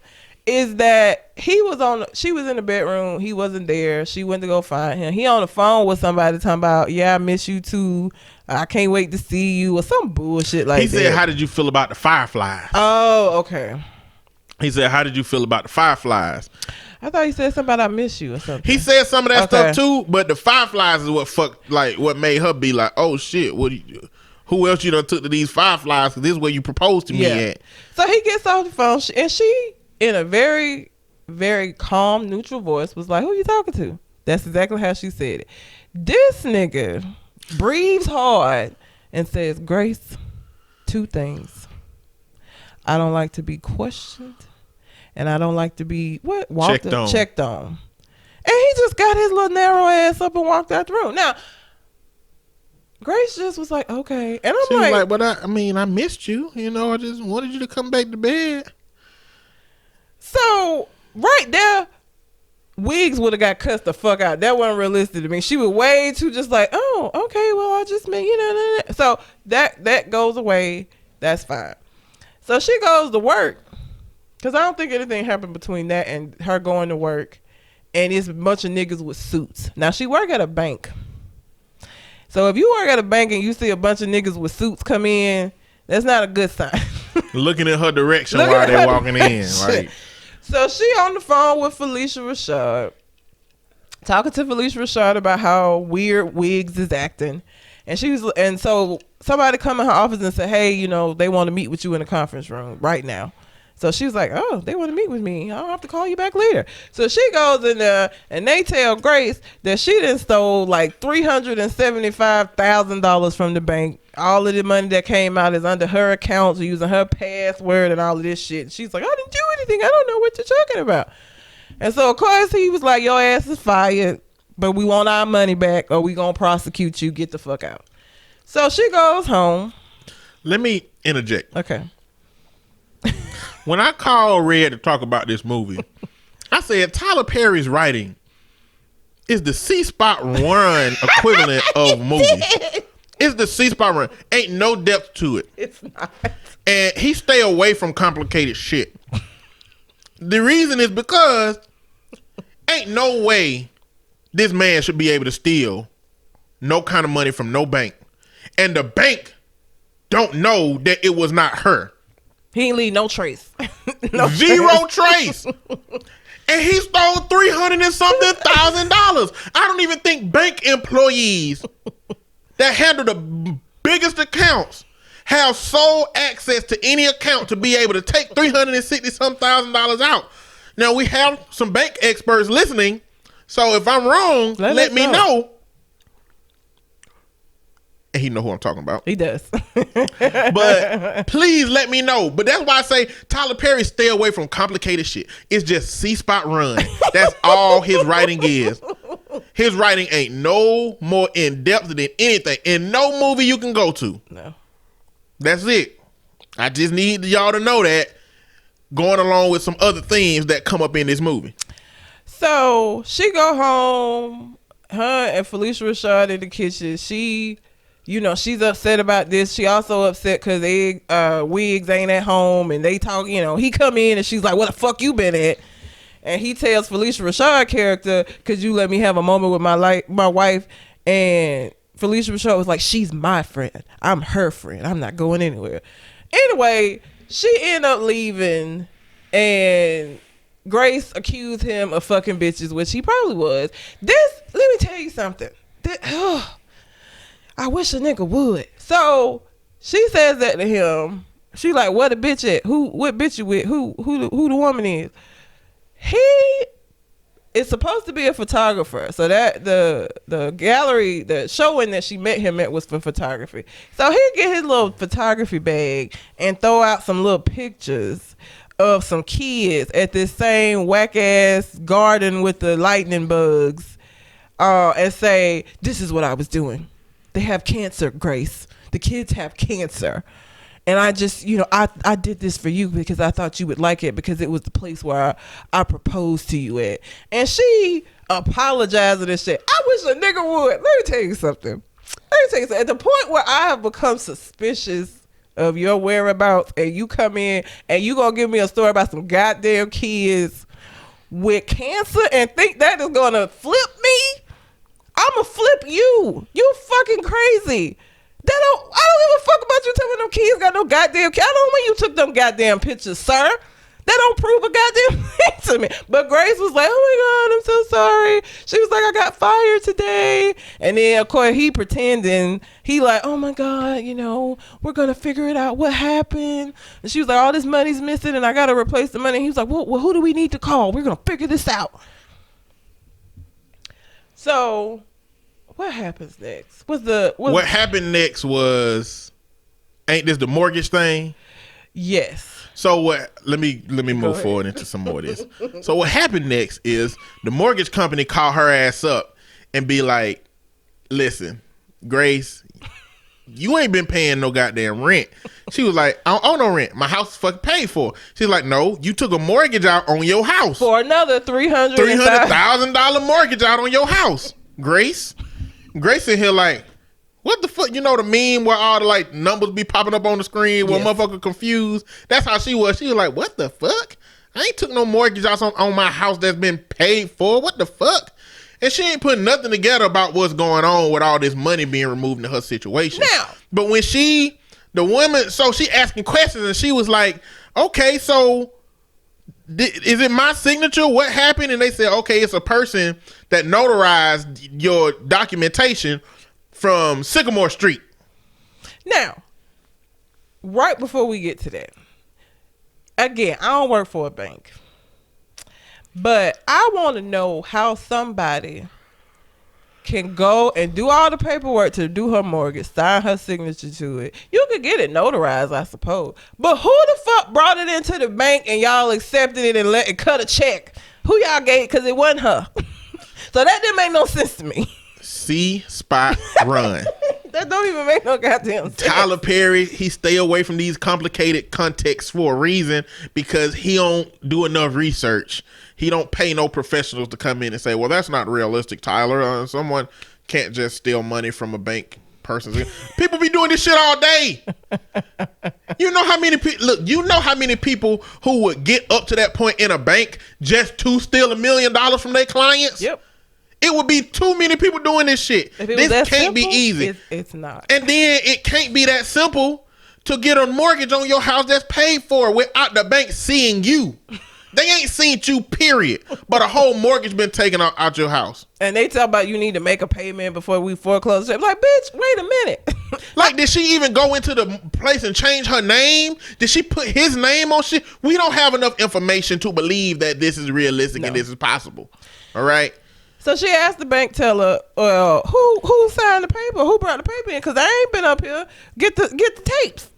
Is that she was in the bedroom. He wasn't there. She went to go find him. He on the phone with somebody talking about, yeah, I miss you too. I can't wait to see you, or some bullshit like that. He said, how did you feel about the Fireflies? Oh, okay. He said, how did you feel about the Fireflies? I thought he said something about I miss you or something. He said some of that stuff too, but the Fireflies is what made her be like, oh shit, who else you done took to these Fireflies? Because this is where you proposed to me at. So he gets off the phone, and she, in a very, very calm, neutral voice, was like, who you talking to? That's exactly how she said it. This nigga breathes hard and says, Grace, 2 things. I don't like to be questioned, and I don't like to be checked on. And he just got his little narrow ass up and walked out the room. Now, Grace just was like, okay. And she was like, but I missed you. You know, I just wanted you to come back to bed. So, right there, Wigs would have got cussed the fuck out. That wasn't realistic to me. She was way too just like, oh, okay, well, I just meant, So, that goes away. That's fine. So, she goes to work. Because I don't think anything happened between that and her going to work. And it's a bunch of niggas with suits. Now, she work at a bank. So if you work at a bank and you see a bunch of niggas with suits come in, that's not a good sign. Looking in her direction while they're walking in. Like. So she on the phone with Felicia Rashad, talking to Felicia Rashad about how weird Wigs is acting. And so somebody come in her office and say, hey, they want to meet with you in the conference room right now. So she was like, oh, they want to meet with me. I'll have to call you back later. So she goes in there and they tell Grace that she done stole like $375,000 from the bank. All of the money that came out is under her accounts, using her password and all of this shit. She's like, I didn't do anything. I don't know what you're talking about. And so, of course, he was like, your ass is fired, but we want our money back or we going to prosecute you. Get the fuck out. So she goes home. Let me interject. Okay. When I called Red to talk about this movie, I said Tyler Perry's writing is the C-Spot Run equivalent of movie. It's the C-Spot Run. Ain't no depth to it. It's not. And he stay away from complicated shit. The reason is because ain't no way this man should be able to steal no kind of money from no bank. And the bank don't know that it was not her. He ain't leave no trace. Zero trace. And he stole $300 and something thousand. I don't even think bank employees that handle the biggest accounts have sole access to any account to be able to take $360 some thousand out. Now we have some bank experts listening, so if I'm wrong, let me know. And he know who I'm talking about. He does. But please let me know. But that's why I say Tyler Perry, stay away from complicated shit. It's just C-spot run. That's all his writing is. His writing ain't no more in depth than anything in no movie you can go to. No. That's it. I just need y'all to know that, going along with some other themes that come up in this movie. So she go home, her and Felicia Rashad in the kitchen. She, she's upset about this. She also upset because Wigs ain't at home and they talk, he come in and she's like, "What the fuck you been at?" And he tells Felicia Rashad character, "Could you let me have a moment with my wife?" And Felicia Rashad was like, "She's my friend. I'm her friend. I'm not going anywhere." Anyway, she ended up leaving, and Grace accused him of fucking bitches, which he probably was. Let me tell you something. I wish a nigga would. So she says that to him. She like, "What a bitch at? What bitch you with? Who the woman is?" He is supposed to be a photographer, so that the gallery, the showing that she met him at was for photography. So he get his little photography bag and throw out some little pictures of some kids at this same whack ass garden with the lightning bugs, and say, "This is what I was doing. They have cancer, Grace. The kids have cancer. And I just, I did this for you because I thought you would like it because it was the place where I proposed to you at." And she apologizing and shit. I wish a nigga would. Let me tell you something. At the point where I have become suspicious of your whereabouts and you come in and you gonna give me a story about some goddamn kids with cancer and think that is gonna flip me, I'ma flip you. You fucking crazy. I don't give a fuck about you telling them kids got no goddamn. I don't know when you took them goddamn pictures, sir. That don't prove a goddamn thing to me. But Grace was like, "Oh my God, I'm so sorry." She was like, "I got fired today." And then of course he pretending, he like, "Oh my God, we're gonna figure it out. What happened?" And she was like, "All this money's missing and I gotta replace the money." And he was like, well, who do we need to call? We're gonna figure this out. So what happens next? What happened next was, ain't this the mortgage thing? Yes. So what? Let me move forward into some more of this. So what happened next is the mortgage company call her ass up and be like, "Listen, Grace, you ain't been paying no goddamn rent." She was like, "I don't owe no rent. My house is fucking paid for." She's like, "No, you took a mortgage out on your house for another $300,000 mortgage out on your house." Grace in here like, what the fuck? The meme where all the like numbers be popping up on the screen where motherfucker confused. That's how she was. She was like, "What the fuck? I ain't took no mortgage out on my house that's been paid for. What the fuck?" And she ain't putting nothing together about what's going on with all this money being removed in her situation. Now, but when she asking questions and she was like, "Okay, so is it my signature? What happened?" And they said, "Okay, it's a person that notarized your documentation from Sycamore Street." Now, right before we get to that, again, I don't work for a bank, but I want to know how somebody can go and do all the paperwork to do her mortgage, sign her signature to it. You could get it notarized, I suppose. But who the fuck brought it into the bank and y'all accepted it and let it cut a check? Who y'all gave? Because it wasn't her. So that didn't make no sense to me. C-spot run. That don't even make no goddamn sense. Tyler Perry, he stay away from these complicated contexts for a reason, because he don't do enough research. He don't pay no professionals to come in and say, "Well, that's not realistic, Tyler. Someone can't just steal money from a bank person." People be doing this shit all day. You know how many people? Look, you know how many people who would get up to that point in a bank just to steal $1 million from their clients? Yep. It would be too many people doing this shit. This can't simple, be easy. It's not. And then it can't be that simple to get a mortgage on your house that's paid for without the bank seeing you. They ain't seen you, period. But a whole mortgage been taken out your house. And they talk about you need to make a payment before we foreclose. I'm like, bitch, wait a minute. Like, did she even go into the place and change her name? Did she put his name on shit? We don't have enough information to believe that this is realistic and this is possible. All right. So she asked the bank teller, "Well, who signed the paper? Who brought the paper in? Because I ain't been up here. Get the tapes."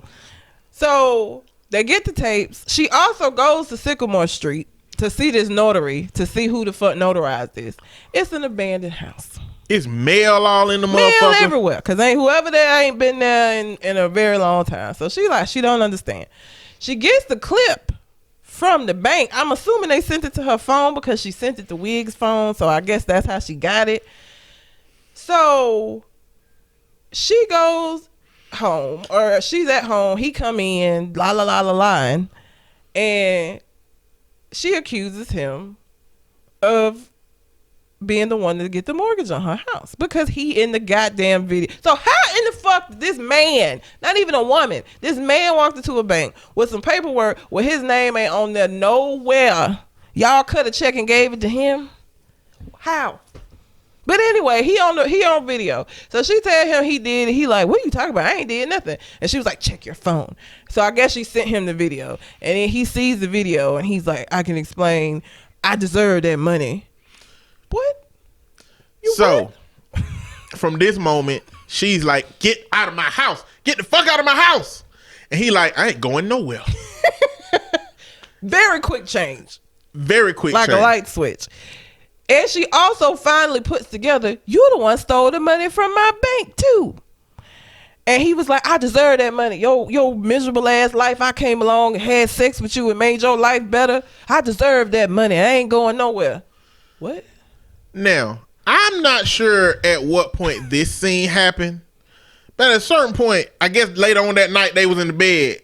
So they get the tapes. She also goes to Sycamore Street to see this notary, to see who the fuck notarized this. It's an abandoned house. It's mail all in the Mail motherfucker. everywhere. Because whoever there ain't been there in a very long time. So she don't understand. She gets the clip from the bank. I'm assuming they sent it to her phone because she sent it to Wig's phone. So I guess that's how she got it. So she goes home, or she's at home. He come in, lying, and she accuses him of being the one to get the mortgage on her house because he in the goddamn video. So how in the fuck did this man, not even a woman, this man walked into a bank with some paperwork where his name ain't on there nowhere? Y'all cut a check and gave it to him? How? But anyway, he on video. So she tell him he did it. He like, what are you talking about? I ain't did nothing. And she was like, check your phone. So I guess she sent him the video. And then he sees the video and he's like, I can explain. I deserve that money. What? So from this moment, she's like, get out of my house. Get the fuck out of my house. And he like, I ain't going nowhere. Very quick change. Very quick like change. a light switch. And she also finally puts together, you the one stole the money from my bank too. And he was like, I deserve that money. Your miserable ass life, I came along and had sex with you and made your life better. I deserve that money. I ain't going nowhere. What? Now, I'm not sure at what point this scene happened, but at a certain point, I guess later on that night, they was in the bed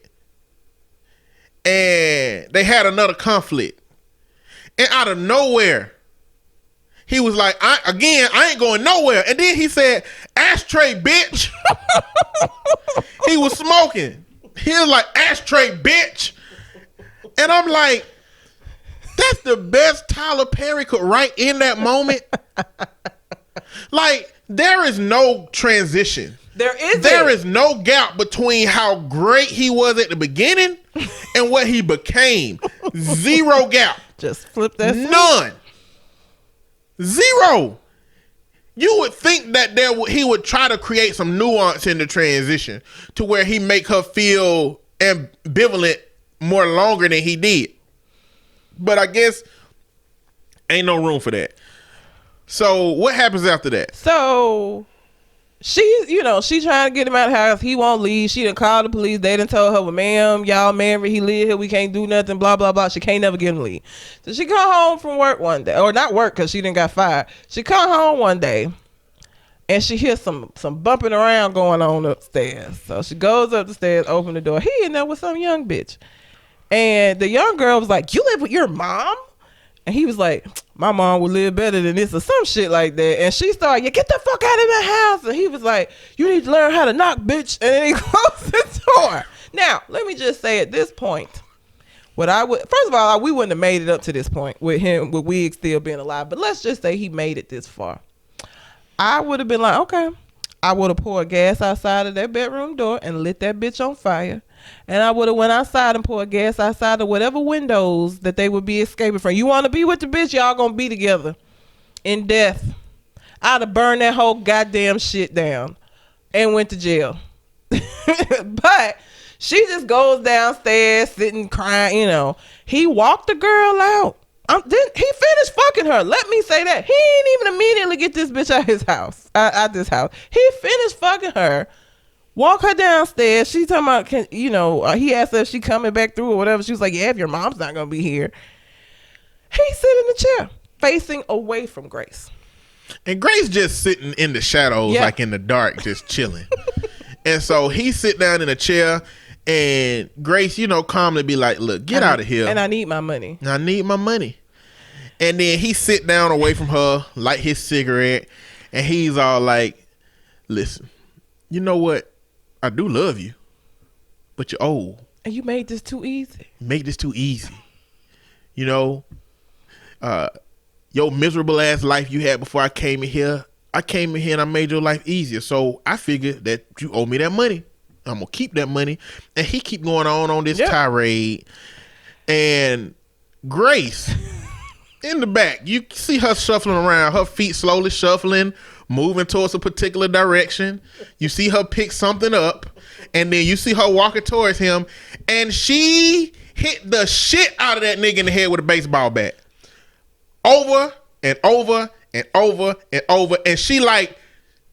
and they had another conflict. And out of nowhere, he was like, I ain't going nowhere. And then he said, ashtray, bitch. He was smoking. He was like, ashtray, bitch. And I'm like, that's the best Tyler Perry could write in that moment. Like, there is no transition. There is no gap between how great he was at the beginning and what he became. Zero gap. Just flip that. None. Zero. You would think that he would try to create some nuance in the transition to where he make her feel ambivalent more longer than he did. But I guess ain't no room for that. So what happens after that? So she trying to get him out of the house. He won't leave. She done called the police. They done told her, well, ma'am, y'all married. He live here. We can't do nothing. Blah, blah, blah. She can't never get him to leave. So she come home from work one day. Or not work because she done got fired. She come home one day and she hears some bumping around going on upstairs. So she goes up the stairs, open the door. He in there with some young bitch. And the young girl was like, you live with your mom? And he was like, my mom would live better than this or some shit like that. And she started, yeah, get the fuck out of my house. And he was like, you need to learn how to knock, bitch. And then he closed the door. Now, let me just say at this point, first of all, we wouldn't have made it up to this point with Wig still being alive. But let's just say he made it this far. I would have been like, okay. I would have poured gas outside of that bedroom door and lit that bitch on fire. And I would have went outside and poured gas outside of whatever windows that they would be escaping from. You want to be with the bitch? Y'all gonna be together in death. I'd have burned that whole goddamn shit down and went to jail. But she just goes downstairs sitting crying, He walked the girl out. He finished fucking her. Let me say that. He ain't even immediately get this bitch out his house, out this house. He finished fucking her. Walk her downstairs. She talking about, he asked her if she coming back through or whatever. She was like, yeah, if your mom's not going to be here. He sit in the chair, facing away from Grace. And Grace just sitting in the shadows, like in the dark, just chilling. And so he sit down in a chair and Grace, calmly be like, look, get out of here. And I need my money. I need my money. And then he sit down away from her, light his cigarette, and he's all like, listen, you know what? I do love you, but you're old. And you made this too easy. You made this too easy. Your miserable ass life you had before I came in here, I came in here and I made your life easier. So I figured that you owe me that money. I'm gonna keep that money. And he keep going on this tirade. And Grace in the back, you see her shuffling around, her feet slowly shuffling, moving towards a particular direction. You see her pick something up, and then you see her walking towards him, and she hit the shit out of that nigga in the head with a baseball bat. Over and over and over and over. And she like,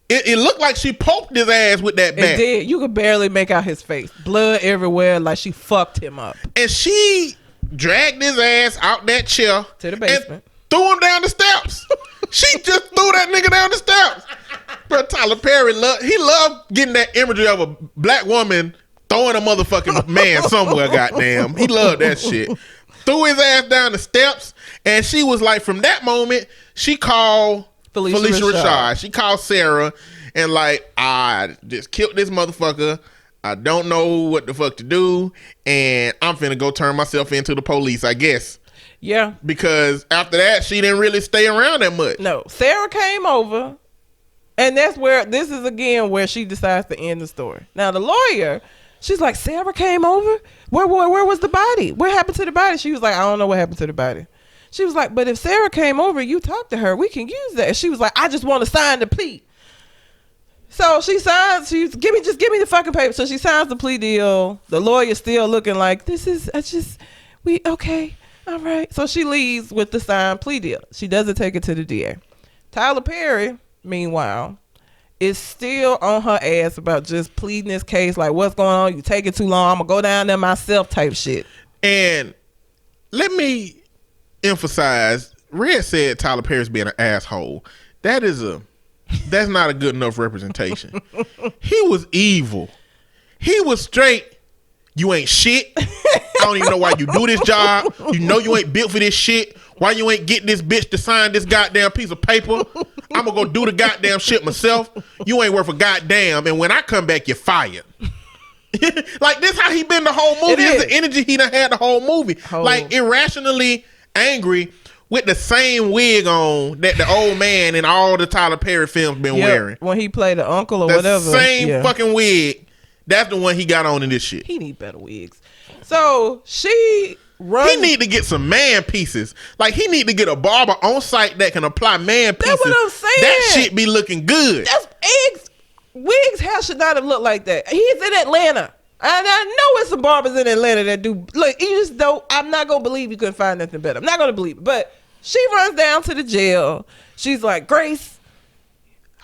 it looked like she poked his ass with that bat. It did. You could barely make out his face. Blood everywhere, like she fucked him up. And she dragged his ass out that chair to the basement and threw him down the steps. She just threw that nigga down the steps. But Tyler Perry loved getting that imagery of a black woman throwing a motherfucking man somewhere. Goddamn, he loved that shit. Threw his ass down the steps, and she was like, from that moment, she called Felicia Rashad. She called Sarah, and like, I just killed this motherfucker. I don't know what the fuck to do, and I'm finna go turn myself into the police, I guess. Yeah. Because after that, she didn't really stay around that much. No. Sarah came over, and that's where, this is again where she decides to end the story. Now, the lawyer, she's like, Sarah came over? Where was the body? What happened to the body? She was like, I don't know what happened to the body. She was like, but if Sarah came over, you talked to her, we can use that. And she was like, I just want to sign the plea. So she signs, just give me the fucking paper. So she signs the plea deal. The lawyer's still looking like, okay, all right. So she leaves with the signed plea deal. She doesn't take it to the DA. Tyler Perry, meanwhile, is still on her ass about just pleading this case. Like, what's going on? You taking too long. I'm going to go down there myself type shit. And let me emphasize, Red said Tyler Perry's being an asshole. That's not a good enough representation. He was evil. He was straight. You ain't shit. I don't even know why you do this job. You know you ain't built for this shit. Why you ain't getting this bitch to sign this goddamn piece of paper? I'm gonna go do the goddamn shit myself. You ain't worth a goddamn. And when I come back, you're fired. Like, this how he been the whole movie. This is the energy he done had the whole movie. Like, irrationally angry with the same wig on that the old man in all the Tyler Perry films been wearing. When he played the uncle or whatever. Same fucking wig. That's the one he got on in this shit. He need better wigs. So she runs. He need to get some man pieces. Like, he need to get a barber on site that can apply man pieces. That's what I'm saying. That shit be looking good. Wigs hair should not have looked like that. He's in Atlanta. I know it's some barbers in Atlanta that do. Look, you just don't. I'm not gonna believe you couldn't find nothing better. I'm not gonna believe it. But she runs down to the jail. She's like, Grace,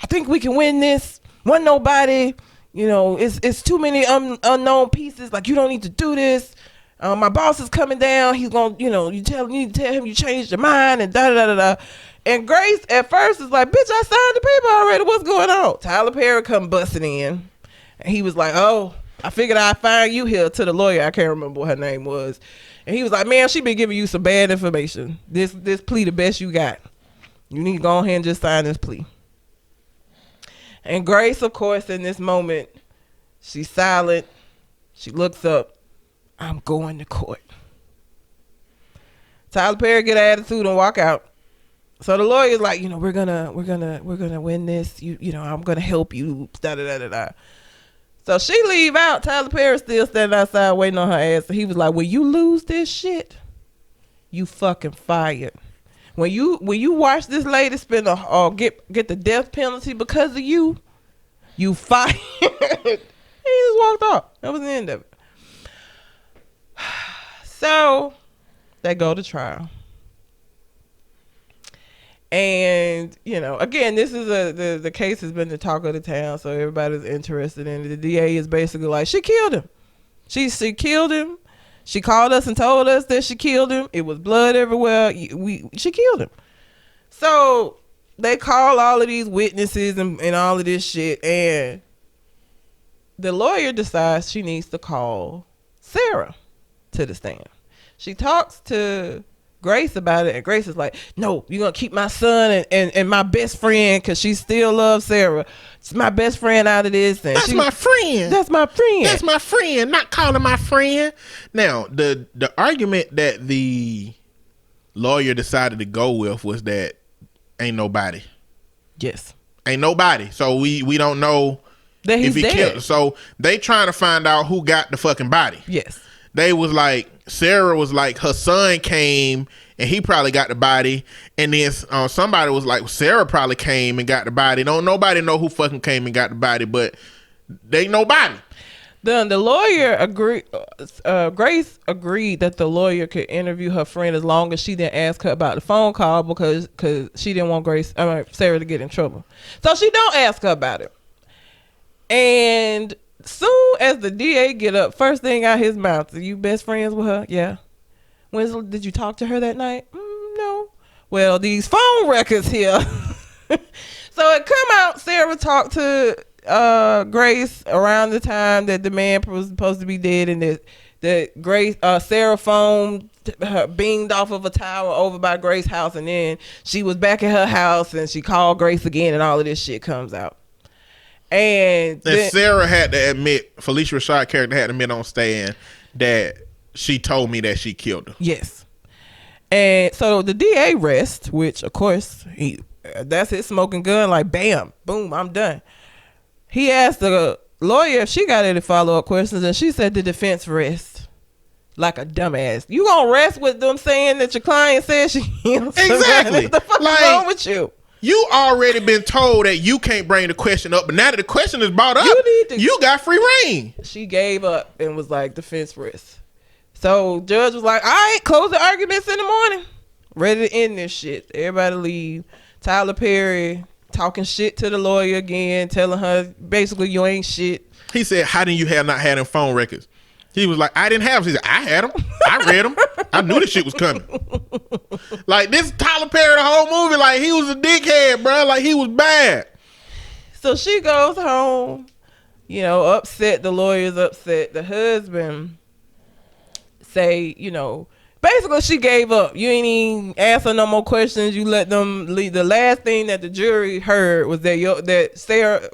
I think we can win this. Wasn't nobody. You know, it's too many unknown pieces. Like, you don't need to do this. My boss is coming down. He's gonna, you need to tell him you changed your mind and da da da da. And Grace at first is like, bitch, I signed the paper already. What's going on? Tyler Perry come busting in. And he was like, oh, I figured I'd find you here, to the lawyer. I can't remember what her name was. And he was like, man, she been giving you some bad information. This plea the best you got. You need to go ahead and just sign this plea. And Grace, of course, in this moment, she's silent. She looks up. I'm going to court. Tyler Perry get an attitude and walk out. So the lawyer's like, we're gonna win this. I'm gonna help you. Da da da da da. So she leave out. Tyler Perry still standing outside waiting on her ass. So he was like, when you lose this shit, you fucking fired. When you watch this lady spend get the death penalty because of you fired. He just walked off. That was the end of it. So they go to trial. And, again, this is the case has been the talk of the town, so everybody's interested in it. The DA is basically like, she killed him. She killed him. She called us and told us that she killed him. It was blood everywhere. She killed him. So they call all of these witnesses and all of this shit, and the lawyer decides she needs to call Sarah to the stand. She talks to Grace about it, and Grace is like, no, you're gonna keep my son and my best friend, because she still loves Sarah. It's my best friend out of this. And That's my friend. That's my friend. That's my friend. Not calling my friend. Now, the argument that the lawyer decided to go with was that ain't nobody. Yes. Ain't nobody. So we don't know That if he's he dead. killed. So they trying to find out who got the fucking body. Yes. They was like, Sarah was like, her son came and he probably got the body. And then somebody was like, Sarah probably came and got the body. Don't nobody know who fucking came and got the body, but they ain't nobody. The lawyer agreed. Grace agreed that the lawyer could interview her friend as long as she didn't ask her about the phone call because she didn't want Sarah to get in trouble. So she don't ask her about it. And soon as the DA get up, first thing out his mouth, are you best friends with her? Yeah. Did you talk to her that night? No. Well, these phone records here. So it come out, Sarah talked to Grace around the time that the man was supposed to be dead, and that Grace Sarah phone beamed off of a tower over by Grace's house, and then she was back at her house and she called Grace again, and all of this shit comes out. And Sarah had to admit, Felicia Rashad character had to admit on stand that she told me that she killed her. Yes. And so the DA rests, which of course that's his smoking gun, like bam, boom, I'm done. He asked the lawyer if she got any follow-up questions, and she said the defense rests. Like a dumbass. You gonna rest with them saying that your client said she killed somebody? Exactly. What the fuck is wrong with you? You already been told that you can't bring the question up, but now that the question is brought up, you got free reign. She gave up and was like, defense rests. So judge was like, all right, close the arguments in the morning. Ready to end this shit. Everybody leave. Tyler Perry talking shit to the lawyer again, telling her basically you ain't shit. He said, how did you have not had them phone records? He was like, I didn't have them. She said, I had them. I read them. I knew this shit was coming. Like, this Tyler Perry, the whole movie, like, he was a dickhead, bro. Like, he was bad. So she goes home, upset. The lawyer's upset. The husband say, basically she gave up. You ain't even answer no more questions. You let them leave. The last thing that the jury heard was that Sarah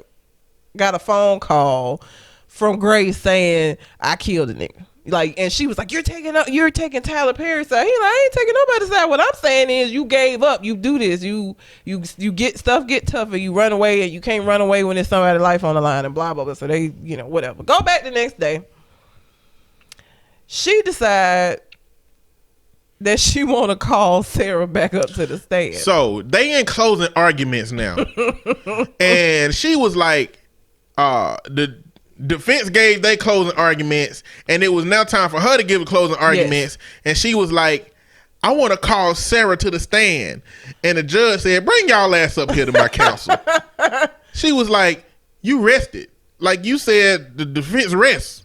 got a phone call from Grace saying, I killed a nigga. Like, and she was like, you're taking Tyler Perry's side. He like, I ain't taking nobody's side. What I'm saying is you gave up. You do this. You get tougher. You run away, and you can't run away when there's somebody's life on the line, and blah, blah, blah. So they, whatever. Go back the next day. She decide that she want to call Sarah back up to the stand. So they in closing arguments now. And she was like, the defense gave they closing arguments, and it was now time for her to give a closing arguments. Yes. And she was like, I want to call Sarah to the stand. And the judge said, bring y'all ass up here to my counsel. She was like, you rested. Like you said, the defense rests.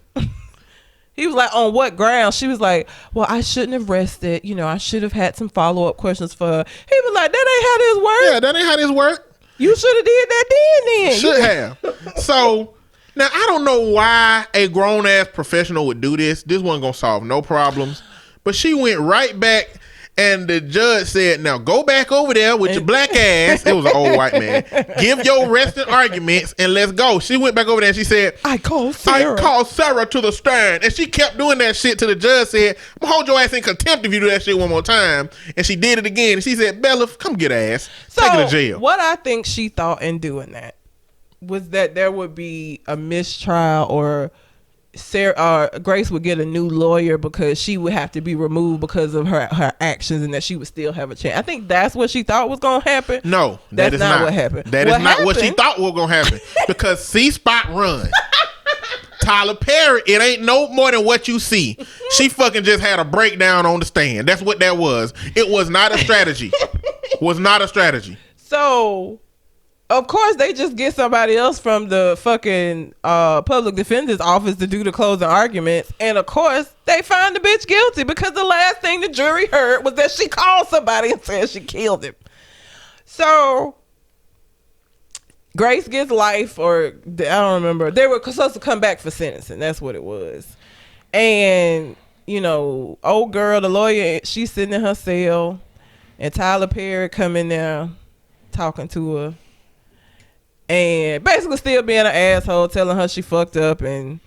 He was like, on what grounds? She was like, well, I shouldn't have rested. I should have had some follow-up questions for her. He was like, that ain't how this works. Yeah, that ain't how this work. You should have did that then. Should have. So now I don't know why a grown-ass professional would do this. This wasn't going to solve no problems. But she went right back, and the judge said, now go back over there with your black ass. It was an old white man. Give your resting arguments and let's go. She went back over there and she said, I called Sarah to the stand. And she kept doing that shit till the judge said, I'm gonna hold your ass in contempt if you do that shit one more time. And she did it again. And she said, Bella, come get her ass. Take her to jail. What I think she thought in doing that was that there would be a mistrial, or Grace would get a new lawyer because she would have to be removed because of her actions, and that she would still have a chance. I think that's what she thought was going to happen. No, that's not what happened. That is not what she thought was going to happen. Because C-Spot run. Tyler Perry, it ain't no more than what you see. She fucking just had a breakdown on the stand. That's what that was. It was not a strategy. Was not a strategy. So of course, they just get somebody else from the fucking public defender's office to do the closing arguments. And of course, they find the bitch guilty because the last thing the jury heard was that she called somebody and said she killed him. So Grace gets life, or I don't remember. They were supposed to come back for sentencing. That's what it was. And, old girl, the lawyer, she's sitting in her cell, and Tyler Perry come in there talking to her. And basically still being an asshole, telling her she fucked up, and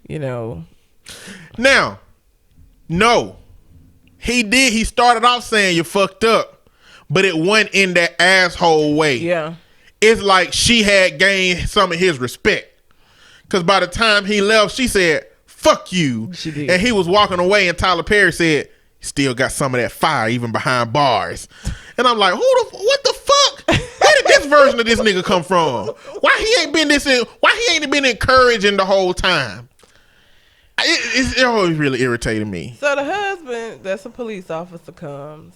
Now, no, he did. He started off saying you fucked up, but it went in that asshole way. Yeah, it's like she had gained some of his respect. Because by the time he left, she said, fuck you. She did. And he was walking away, and Tyler Perry said, still got some of that fire even behind bars. And I'm like, what the fuck? Where did this version of this nigga come from? Why he ain't been encouraging the whole time? It always really irritated me. So the husband, that's a police officer, comes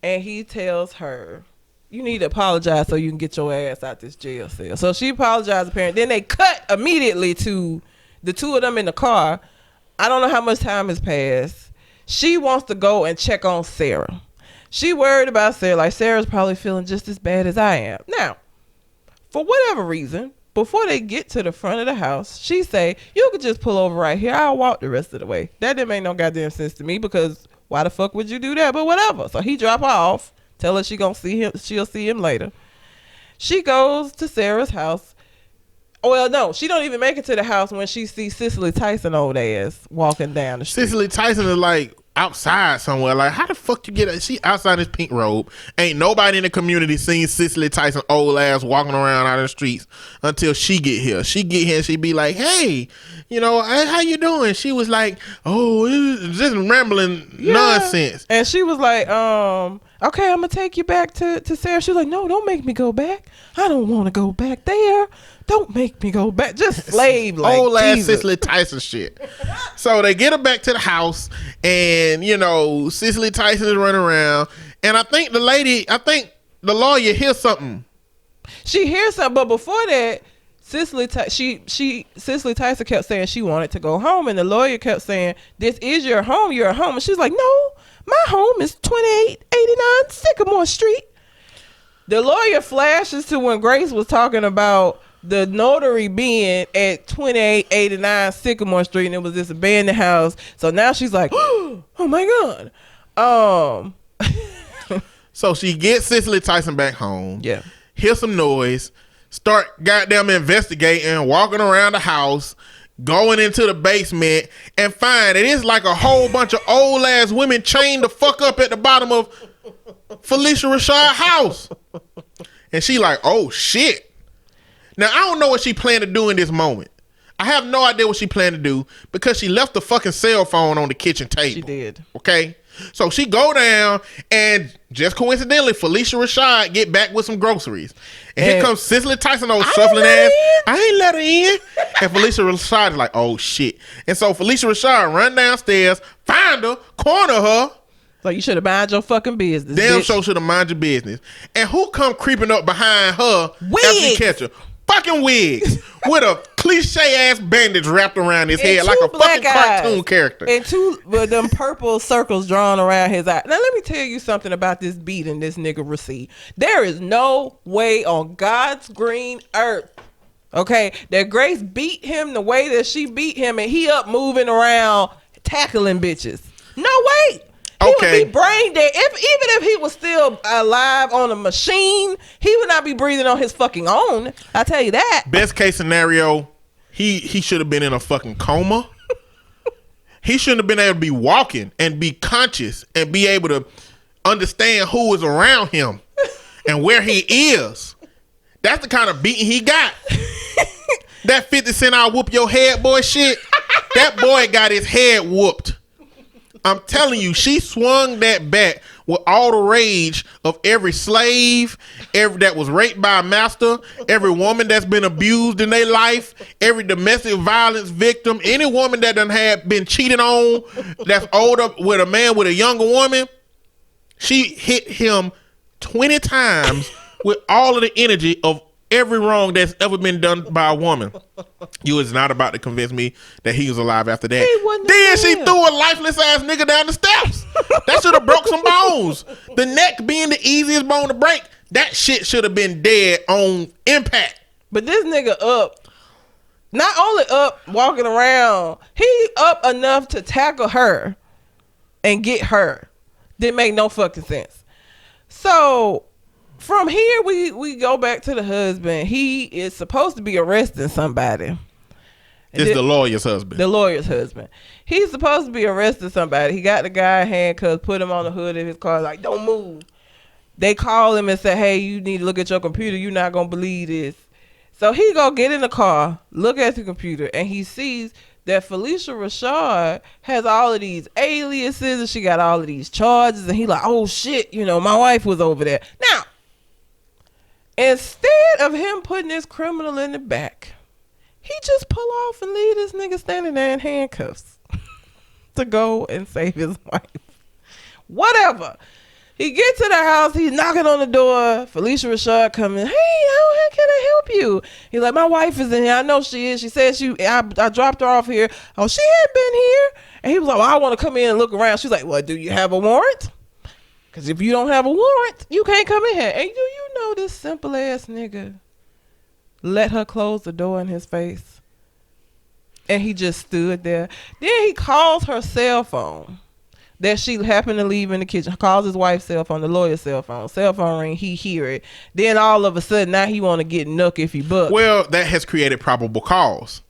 and he tells her, you need to apologize so you can get your ass out this jail cell. So she apologized apparently. Then they cut immediately to the two of them in the car. I don't know how much time has passed. She wants to go and check on Sarah. She worried about Sarah. Like, Sarah's probably feeling just as bad as I am. Now, for whatever reason, before they get to the front of the house, she say, you could just pull over right here. I'll walk the rest of the way. That didn't make no goddamn sense to me, because why the fuck would you do that? But whatever. So he drop her off. Tell her she'll see him later. She goes to Sarah's house. Well, no, she don't even make it to the house when she sees Cicely Tyson old ass walking down the street. Cicely Tyson is like outside somewhere. Like, how the fuck you get her? She outside this pink robe. Ain't nobody in the community seen Cicely Tyson old ass walking around out in the streets until she get here. She get here and she be like, hey, how you doing? She was like, oh, just rambling nonsense. And she was like, okay, I'm gonna take you back to Sarah. She was like, no, don't make me go back. I don't want to go back there. Don't make me go back. Just slave like old ass Jesus. Cicely Tyson shit. So they get her back to the house, and Cicely Tyson is running around, and I think the lawyer hears something. She hears something, but before that, Cicely Tyson kept saying she wanted to go home, and the lawyer kept saying, this is your home. You're at home. And she was like, no, my home is 2889 Sycamore Street. The lawyer flashes to when Grace was talking about the notary being at 2889 Sycamore Street, and it was this abandoned house. So now she's like, oh my God. So she gets Cicely Tyson back home. Yeah. Hear some noise. Start goddamn investigating, walking around the house, going into the basement, and find it is like a whole bunch of old ass women chained the fuck up at the bottom of Felicia Rashad's house. And she like, oh shit. Now, I don't know what she planned to do in this moment. I have no idea what she planned to do, because she left the fucking cell phone on the kitchen table. She did. Okay? So she go down, and just coincidentally, Felicia Rashad get back with some groceries. And here comes Cicely Tyson, old shuffling ass. I ain't let her in. And Felicia Rashad is like, oh shit. And so Felicia Rashad run downstairs, find her, corner her. Like, you should have mind your fucking business. Damn bitch. sure should have mind your business. And who come creeping up behind her Wigs. after you catch her? Fucking Wigs with a cliche ass bandage wrapped around his head And like two a fucking black cartoon eyes. character. And two with them purple circles drawn around his eye. Now let me tell you something about this beating this nigga received. There is no way on God's green earth, okay, that Grace beat him the way that she beat him, and he up moving around tackling bitches. No way. He Okay. would be brain dead. Even if he was still alive on a machine, he would not be breathing on his fucking own. I tell you that. Best case scenario, he should have been in a fucking coma. He shouldn't have been able to be walking and be conscious and be able to understand who is around him and where he is. That's the kind of beating he got. That 50 Cent I'll whoop your head boy shit. That boy got his head whooped. I'm telling you, she swung that bat with all the rage of every slave, every that was raped by a master, every woman that's been abused in their life, every domestic violence victim, any woman that done had been cheated on, that's older with a man with a younger woman. She hit him 20 times with all of the energy of every wrong that's ever been done by a woman. You is not about to convince me that he was alive after that. He wasn't Then she alive. threw a lifeless ass nigga down the steps. That should have broke some bones. The neck being the easiest bone to break, that shit should have been dead on impact. But this nigga up, not only up walking around, he up enough to tackle her and get her. Didn't make no fucking sense. So from here, we go back to the husband. He is supposed to be arresting somebody. It's the lawyer's husband. The lawyer's husband. He's supposed to be arresting somebody. He got the guy in handcuffs, put him on the hood of his car, like, don't move. They call him and say, hey, you need to look at your computer. You're not going to believe this. So he go get in the car, look at the computer, and he sees that Felicia Rashad has all of these aliases and she got all of these charges. And he like, oh, shit, you know, my wife was over there. Now, instead of him putting this criminal in the back, he just pull off and leave this nigga standing there in handcuffs to go and save his wife. Whatever. He gets to the house. He's knocking on the door. Felicia Rashad coming. Hey, how can I help you? He's like, my wife is in here. I know she is. She said I dropped her off here. Oh, she had been here. And he was like, well, I want to come in and look around. She's like, well, do you have a warrant? Because if you don't have a warrant, you can't come in here. And do you know this simple ass nigga let her close the door in his face? And he just stood there. Then he calls her cell phone that she happened to leave in the kitchen. Calls his wife's cell phone, the lawyer's cell phone. Cell phone ring, he hear it. Then all of a sudden, now he want to get Nook if he buck. Well, that has created probable cause.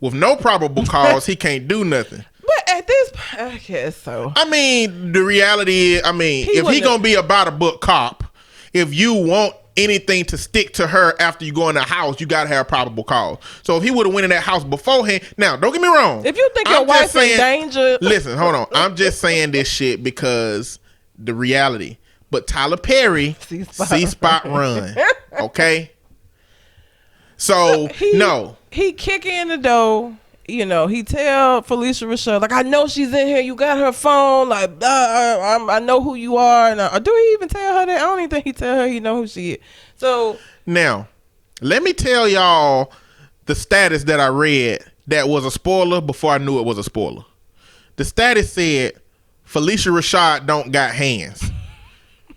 With no probable cause, he can't do nothing. But at this point, I guess so. I mean, the reality is, if he gonna be about a book cop, if you want anything to stick to her after you go in the house, you gotta have probable cause. So if he would have went in that house beforehand, now don't get me wrong. If you think your wife's in danger, listen, hold on. I'm just saying this shit because the reality. But Tyler Perry, C-Spot run. Okay? So, no. He kick in the door. You know, he tell Felicia Rashad, like, I know she's in here. You got her phone. Like, I know who you are. And do he even tell her that? I don't even think he tell her he know who she is. So now, let me tell y'all the status that I read that was a spoiler before I knew it was a spoiler. The status said Felicia Rashad don't got hands.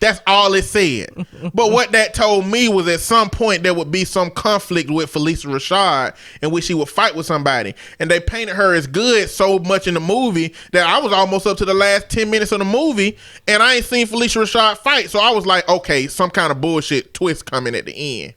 That's all it said. But what that told me was at some point there would be some conflict with Felicia Rashad in which she would fight with somebody. And they painted her as good so much in the movie that I was almost up to the last 10 minutes of the movie and I ain't seen Felicia Rashad fight. So I was like, okay, some kind of bullshit twist coming at the end.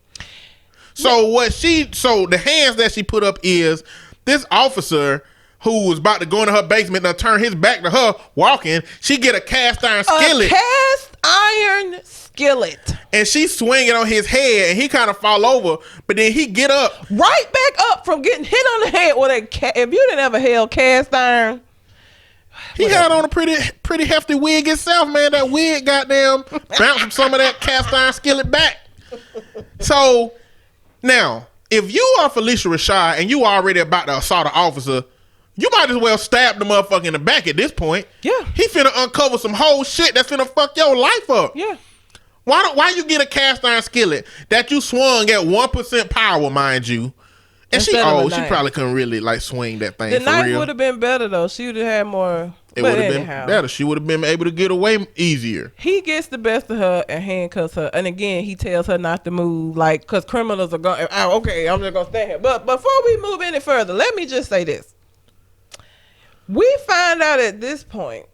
So the hands that she put up is this officer who was about to go into her basement and turn his back to her walking, she get a cast iron skillet. A cast iron skillet. And she swing it on his head and he kind of fall over, but then he get up. Right back up from getting hit on the head with a if you didn't ever held cast iron. He had on a pretty hefty wig itself, man. That wig goddamn bounced some of that cast iron skillet back. So, now, if you are Felicia Rashad and you already about to assault an officer, you might as well stab the motherfucker in the back at this point. Yeah. He finna uncover some whole shit that's finna fuck your life up. Yeah. Why you get a cast iron skillet that you swung at 1% power, mind you? And she probably couldn't really like swing that thing. The for knife real. would have been better though. She would have had more. It would have been better. She would have been able to get away easier. He gets the best of her and handcuffs her. And again, he tells her not to move, like, because criminals are going, okay, I'm just going to stand here. But before we move any further, let me just say this. We find out at this point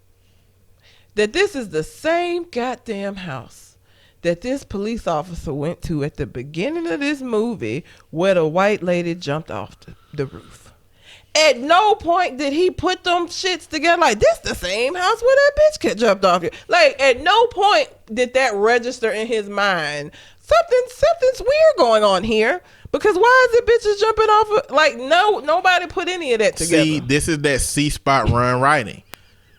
that this is the same goddamn house that this police officer went to at the beginning of this movie where the white lady jumped off the roof. At no point did he put them shits together like, this the same house where that bitch jumped off here. Like, at no point did that register in his mind. Something's weird going on here. Because why is it bitches jumping off? Like, nobody put any of that together. See, this is that C-Spot run writing.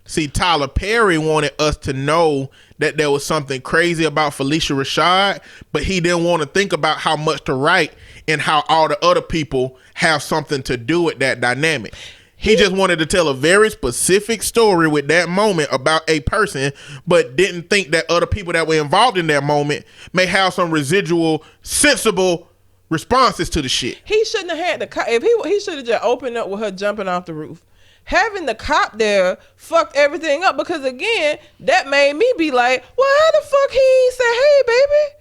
See, Tyler Perry wanted us to know that there was something crazy about Felicia Rashad, but he didn't want to think about how much to write and how all the other people have something to do with that dynamic. He just wanted to tell a very specific story with that moment about a person, but didn't think that other people that were involved in that moment may have some residual, sensible responses to the shit. He shouldn't have had the cop. If he should have just opened up with her jumping off the roof. Having the cop there fucked everything up because again, that made me be like, well, how the fuck he ain't say, hey, baby,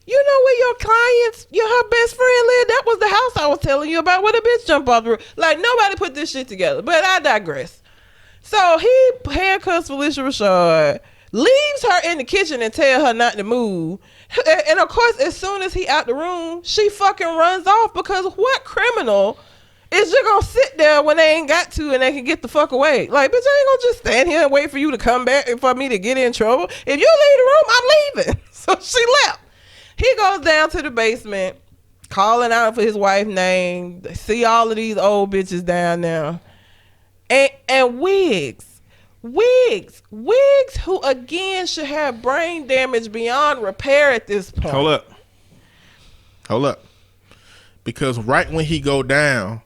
you know where your clients, her best friend lived? That was the house I was telling you about where the bitch jumped off the roof. Like, nobody put this shit together. But I digress. So he handcuffs Felicia Rashad, leaves her in the kitchen and tell her not to move. And of course, as soon as he out the room, she fucking runs off because what criminal is you're gonna sit there when they ain't got to and they can get the fuck away. Like, bitch, I ain't gonna just stand here and wait for you to come back and for me to get in trouble. If you leave the room, I'm leaving. So she left. He goes down to the basement, calling out for his wife's name. See all of these old bitches down there. And Wigs, who again should have brain damage beyond repair at this point. Hold up. Because right when he go down,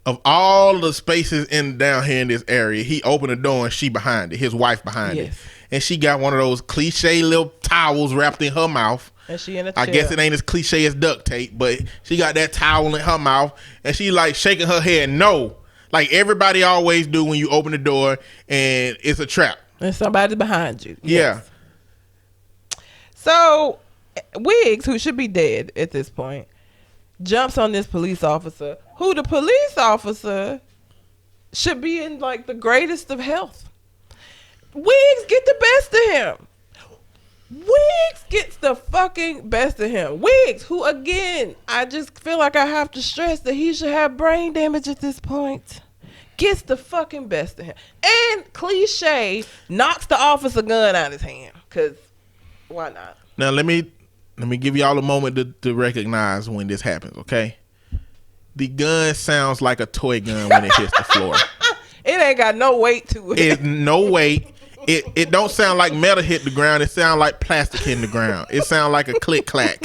of all the spaces down here in this area, he opened the door and she behind it, his wife behind it. And she got one of those cliche little towels wrapped in her mouth. And she in a I chair. guess it ain't as cliche as duct tape, but she got that towel in her mouth and she like shaking her head no. Like everybody always do when you open the door and it's a trap. And somebody's behind you. Yeah. Yes. So Wiggs, who should be dead at this point, jumps on this police officer, who the police officer should be in like the greatest of health. Wiggs get the best of him. Wiggs gets the fucking best of him. Wiggs, who again, I just feel like I have to stress that he should have brain damage at this point, gets the fucking best of him. And cliche knocks the officer gun out of his hand. Cause why not? Now let me give y'all a moment to recognize when this happens, okay? The gun sounds like a toy gun when it hits the floor. It ain't got no weight to it. It's no weight. It don't sound like metal hit the ground. It sound like plastic hitting the ground. It sound like a click clack.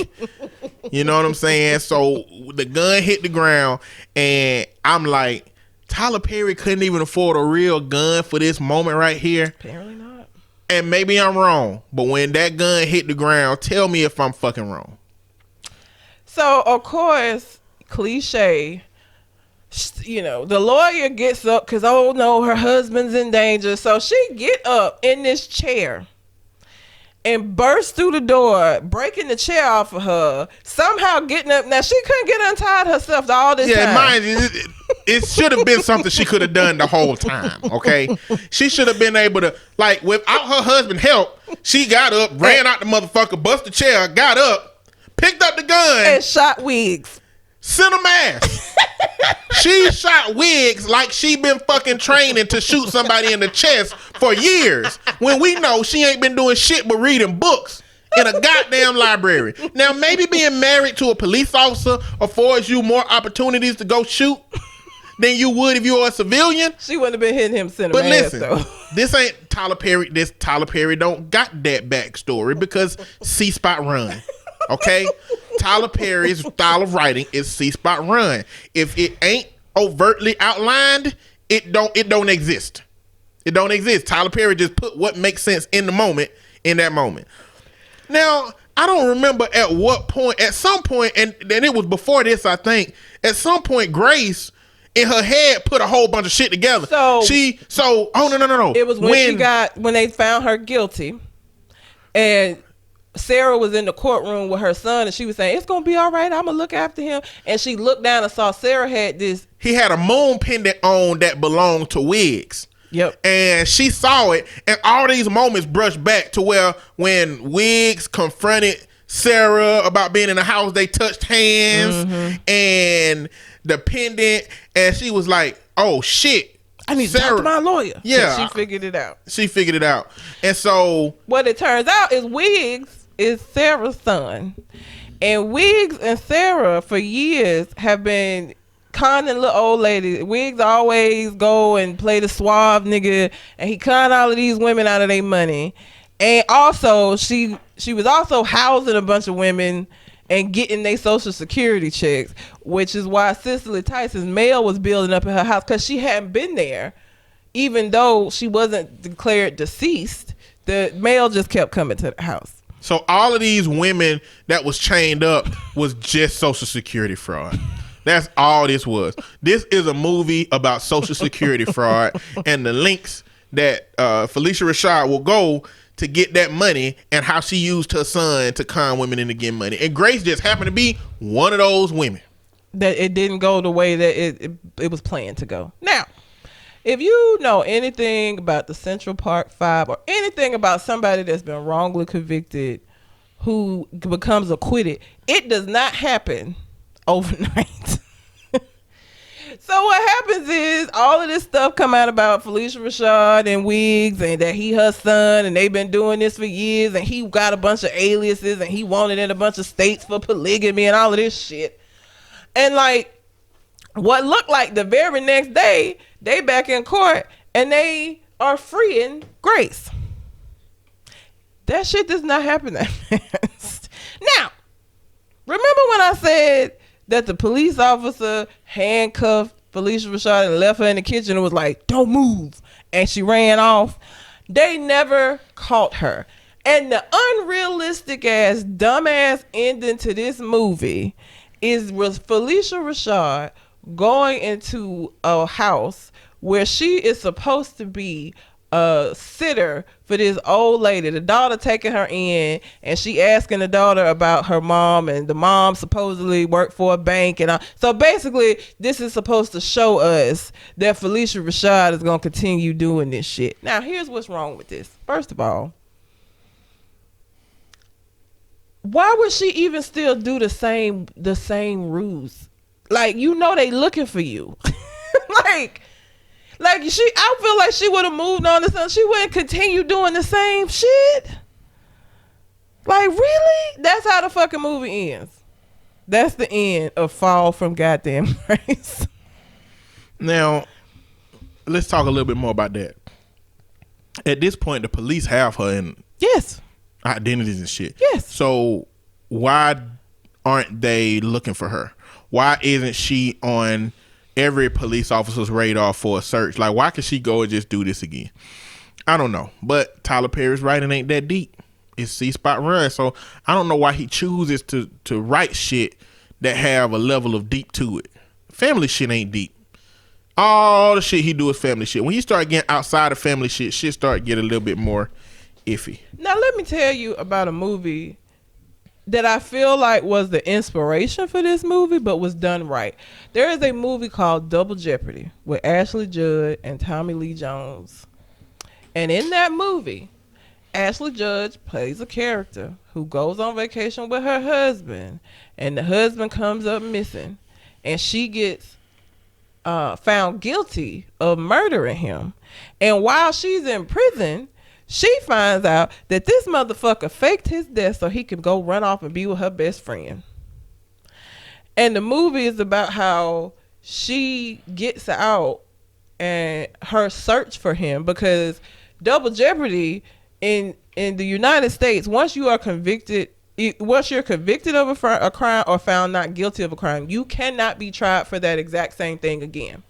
You know what I'm saying? So the gun hit the ground and I'm like, Tyler Perry couldn't even afford a real gun for this moment right here. Apparently not. And maybe I'm wrong, but when that gun hit the ground, tell me if I'm fucking wrong. So, of course, cliche, you know, the lawyer gets up because, oh no, her husband's in danger. So she get up in this chair and bursts through the door, breaking the chair off of her, somehow getting up. Now, she couldn't get untied herself all this time. Yeah, mind you, it should have been something she could have done the whole time, okay? She should have been able to, like, without her husband help, she got up, ran out the motherfucker, bust the chair, got up, picked up the gun. And shot Wiggs. Sent him ass. She shot Wiggs like she been fucking training to shoot somebody in the chest for years. When we know she ain't been doing shit but reading books in a goddamn library. Now maybe being married to a police officer affords you more opportunities to go shoot than you would if you were a civilian. She wouldn't have been hitting him center But ass, listen, though. this ain't Tyler Perry. This Tyler Perry don't got that backstory because C-Spot run. Okay? Tyler Perry's style of writing is C-Spot run. If it ain't overtly outlined, it don't exist. It don't exist. Tyler Perry just put what makes sense in the moment, in that moment. Now, I don't remember at what point, at some point, and it was before this, I think, at some point, Grace in her head put a whole bunch of shit together. No. It was when they found her guilty, and Sarah was in the courtroom with her son, and she was saying, it's gonna be all right, I'm gonna look after him. And she looked down and saw Sarah had this. He had a moon pendant on that belonged to Wiggs. Yep. And she saw it, and all these moments brushed back to where when Wiggs confronted Sarah about being in the house, they touched hands, and the pendant, and she was like, oh shit, I need to talk to my lawyer. Yeah. She figured it out. And so what it turns out is Wiggs is Sarah's son. And Wiggs and Sarah for years have been conning little old lady. Wiggs always go and play the suave nigga, and he con all of these women out of their money. And also she was also housing a bunch of women and getting their social security checks, which is why Cicely Tyson's mail was building up in her house, because she hadn't been there. Even though she wasn't declared deceased, the mail just kept coming to the house. So all of these women that was chained up was just social security fraud. That's all this was. This is a movie about social security fraud and the links that Felicia Rashad will go to get that money, and how she used her son to con women into getting money. And Grace just happened to be one of those women. That it didn't go the way that it was planned to go. Now, if you know anything about the Central Park 5 or anything about somebody that's been wrongly convicted who becomes acquitted, it does not happen overnight. So what happens is all of this stuff come out about Felicia Rashad and wigs, and that he her son, and they've been doing this for years, and he got a bunch of aliases, and he wanted in a bunch of states for polygamy and all of this shit. And like, what looked like the very next day, they back in court and they are freeing Grace. That shit does not happen that fast. Now, remember when I said that the police officer handcuffed Felicia Rashad and left her in the kitchen and was like, don't move, and she ran off? They never caught her. And the unrealistic ass, dumbass ending to this movie was Felicia Rashad going into a house where she is supposed to be a sitter for this old lady. The daughter taking her in, and she asking the daughter about her mom, and the mom supposedly worked for a bank, and so basically this is supposed to show us that Felicia Rashad is going to continue doing this shit. Now here's what's wrong with this. First of all, why would she even still do the same ruse? Like, you know they looking for you. like I feel like she would have moved on to something. She wouldn't continue doing the same shit. Like, really? That's how the fucking movie ends. That's the end of Fall From Goddamn Grace. Now, let's talk a little bit more about that. At this point, the police have her in Yes. identities and shit. Yes. So why aren't they looking for her? Why isn't she on every police officer's radar for a search? Like, why could she go and just do this again? I don't know. But Tyler Perry's writing ain't that deep. It's C-Spot Run. So I don't know why he chooses to write shit that have a level of deep to it. Family shit ain't deep. All the shit he do is family shit. When you start getting outside of family shit start getting a little bit more iffy. Now let me tell you about a movie that I feel like was the inspiration for this movie, but was done right. There is a movie called Double Jeopardy with Ashley Judd and Tommy Lee Jones. And in that movie, Ashley Judd plays a character who goes on vacation with her husband, and the husband comes up missing, and she gets found guilty of murdering him. And while she's in prison, she finds out that this motherfucker faked his death so he can go run off and be with her best friend. And the movie is about how she gets out and her search for him, because Double Jeopardy in the United States, once you're convicted of a crime or found not guilty of a crime, you cannot be tried for that exact same thing again.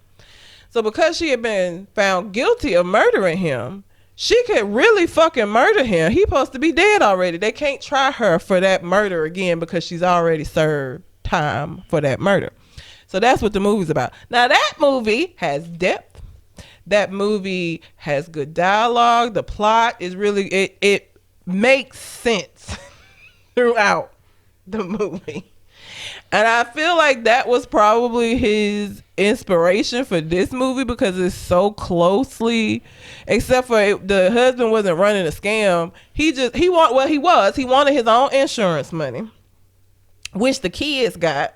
So because she had been found guilty of murdering him, she could really fucking murder him. He's supposed to be dead already. They can't try her for that murder again because she's already served time for that murder. So that's what the movie's about. Now that movie has depth. That movie has good dialogue. The plot is really, it makes sense throughout the movie. And I feel like that was probably his inspiration for this movie, because it's so closely, except for the husband wasn't running a scam. He wanted his own insurance money, which the kids got,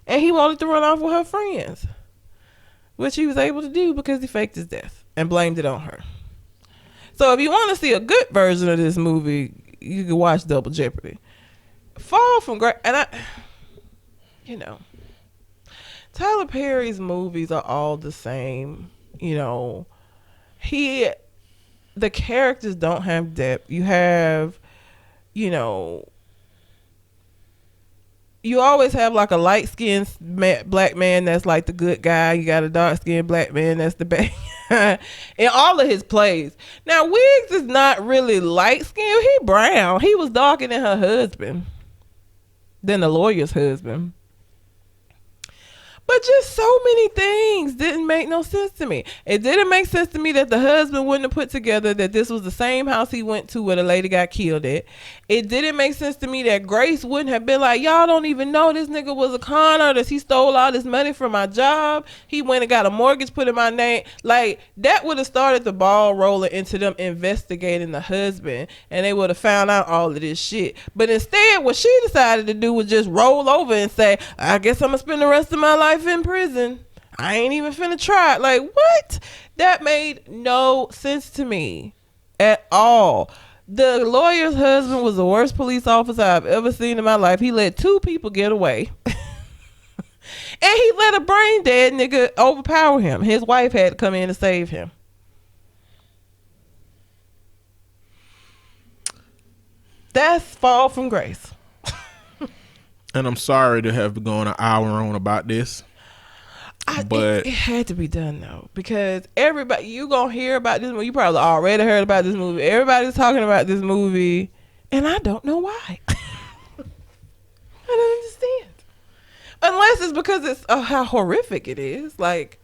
and he wanted to run off with her friends, which he was able to do because he faked his death and blamed it on her. So if you want to see a good version of this movie, you can watch Double Jeopardy. Fall From Grace, and Tyler Perry's movies are all the same. The characters don't have depth. You have, you always have like a light-skinned black man that's like the good guy. You got a dark-skinned black man that's the bad guy in all of his plays. Now, Wiggs is not really light-skinned. He brown. He was darker than her husband, than the lawyer's husband. But just so many things didn't make no sense to me. It didn't make sense to me that the husband wouldn't have put together that this was the same house he went to where the lady got killed at. It didn't make sense to me that Grace wouldn't have been like, y'all don't even know this nigga was a con artist. He stole all this money from my job. He went and got a mortgage put in my name. Like, that would have started the ball rolling into them investigating the husband, and they would have found out all of this shit. But instead, what she decided to do was just roll over and say, I guess I'm going to spend the rest of my life in prison. I ain't even finna try it. Like, what? That made no sense to me at all. The lawyer's husband was the worst police officer I've ever seen in my life. He let 2 people get away. And he let a brain dead nigga overpower him. His wife had to come in to save him. That's Fall from Grace. And I'm sorry to have gone an hour on about this. But it had to be done though, because everybody, you gonna hear about this movie. You probably already heard about this movie. Everybody's talking about this movie, and I don't know why. I don't understand. Unless it's because it's how horrific it is. Like,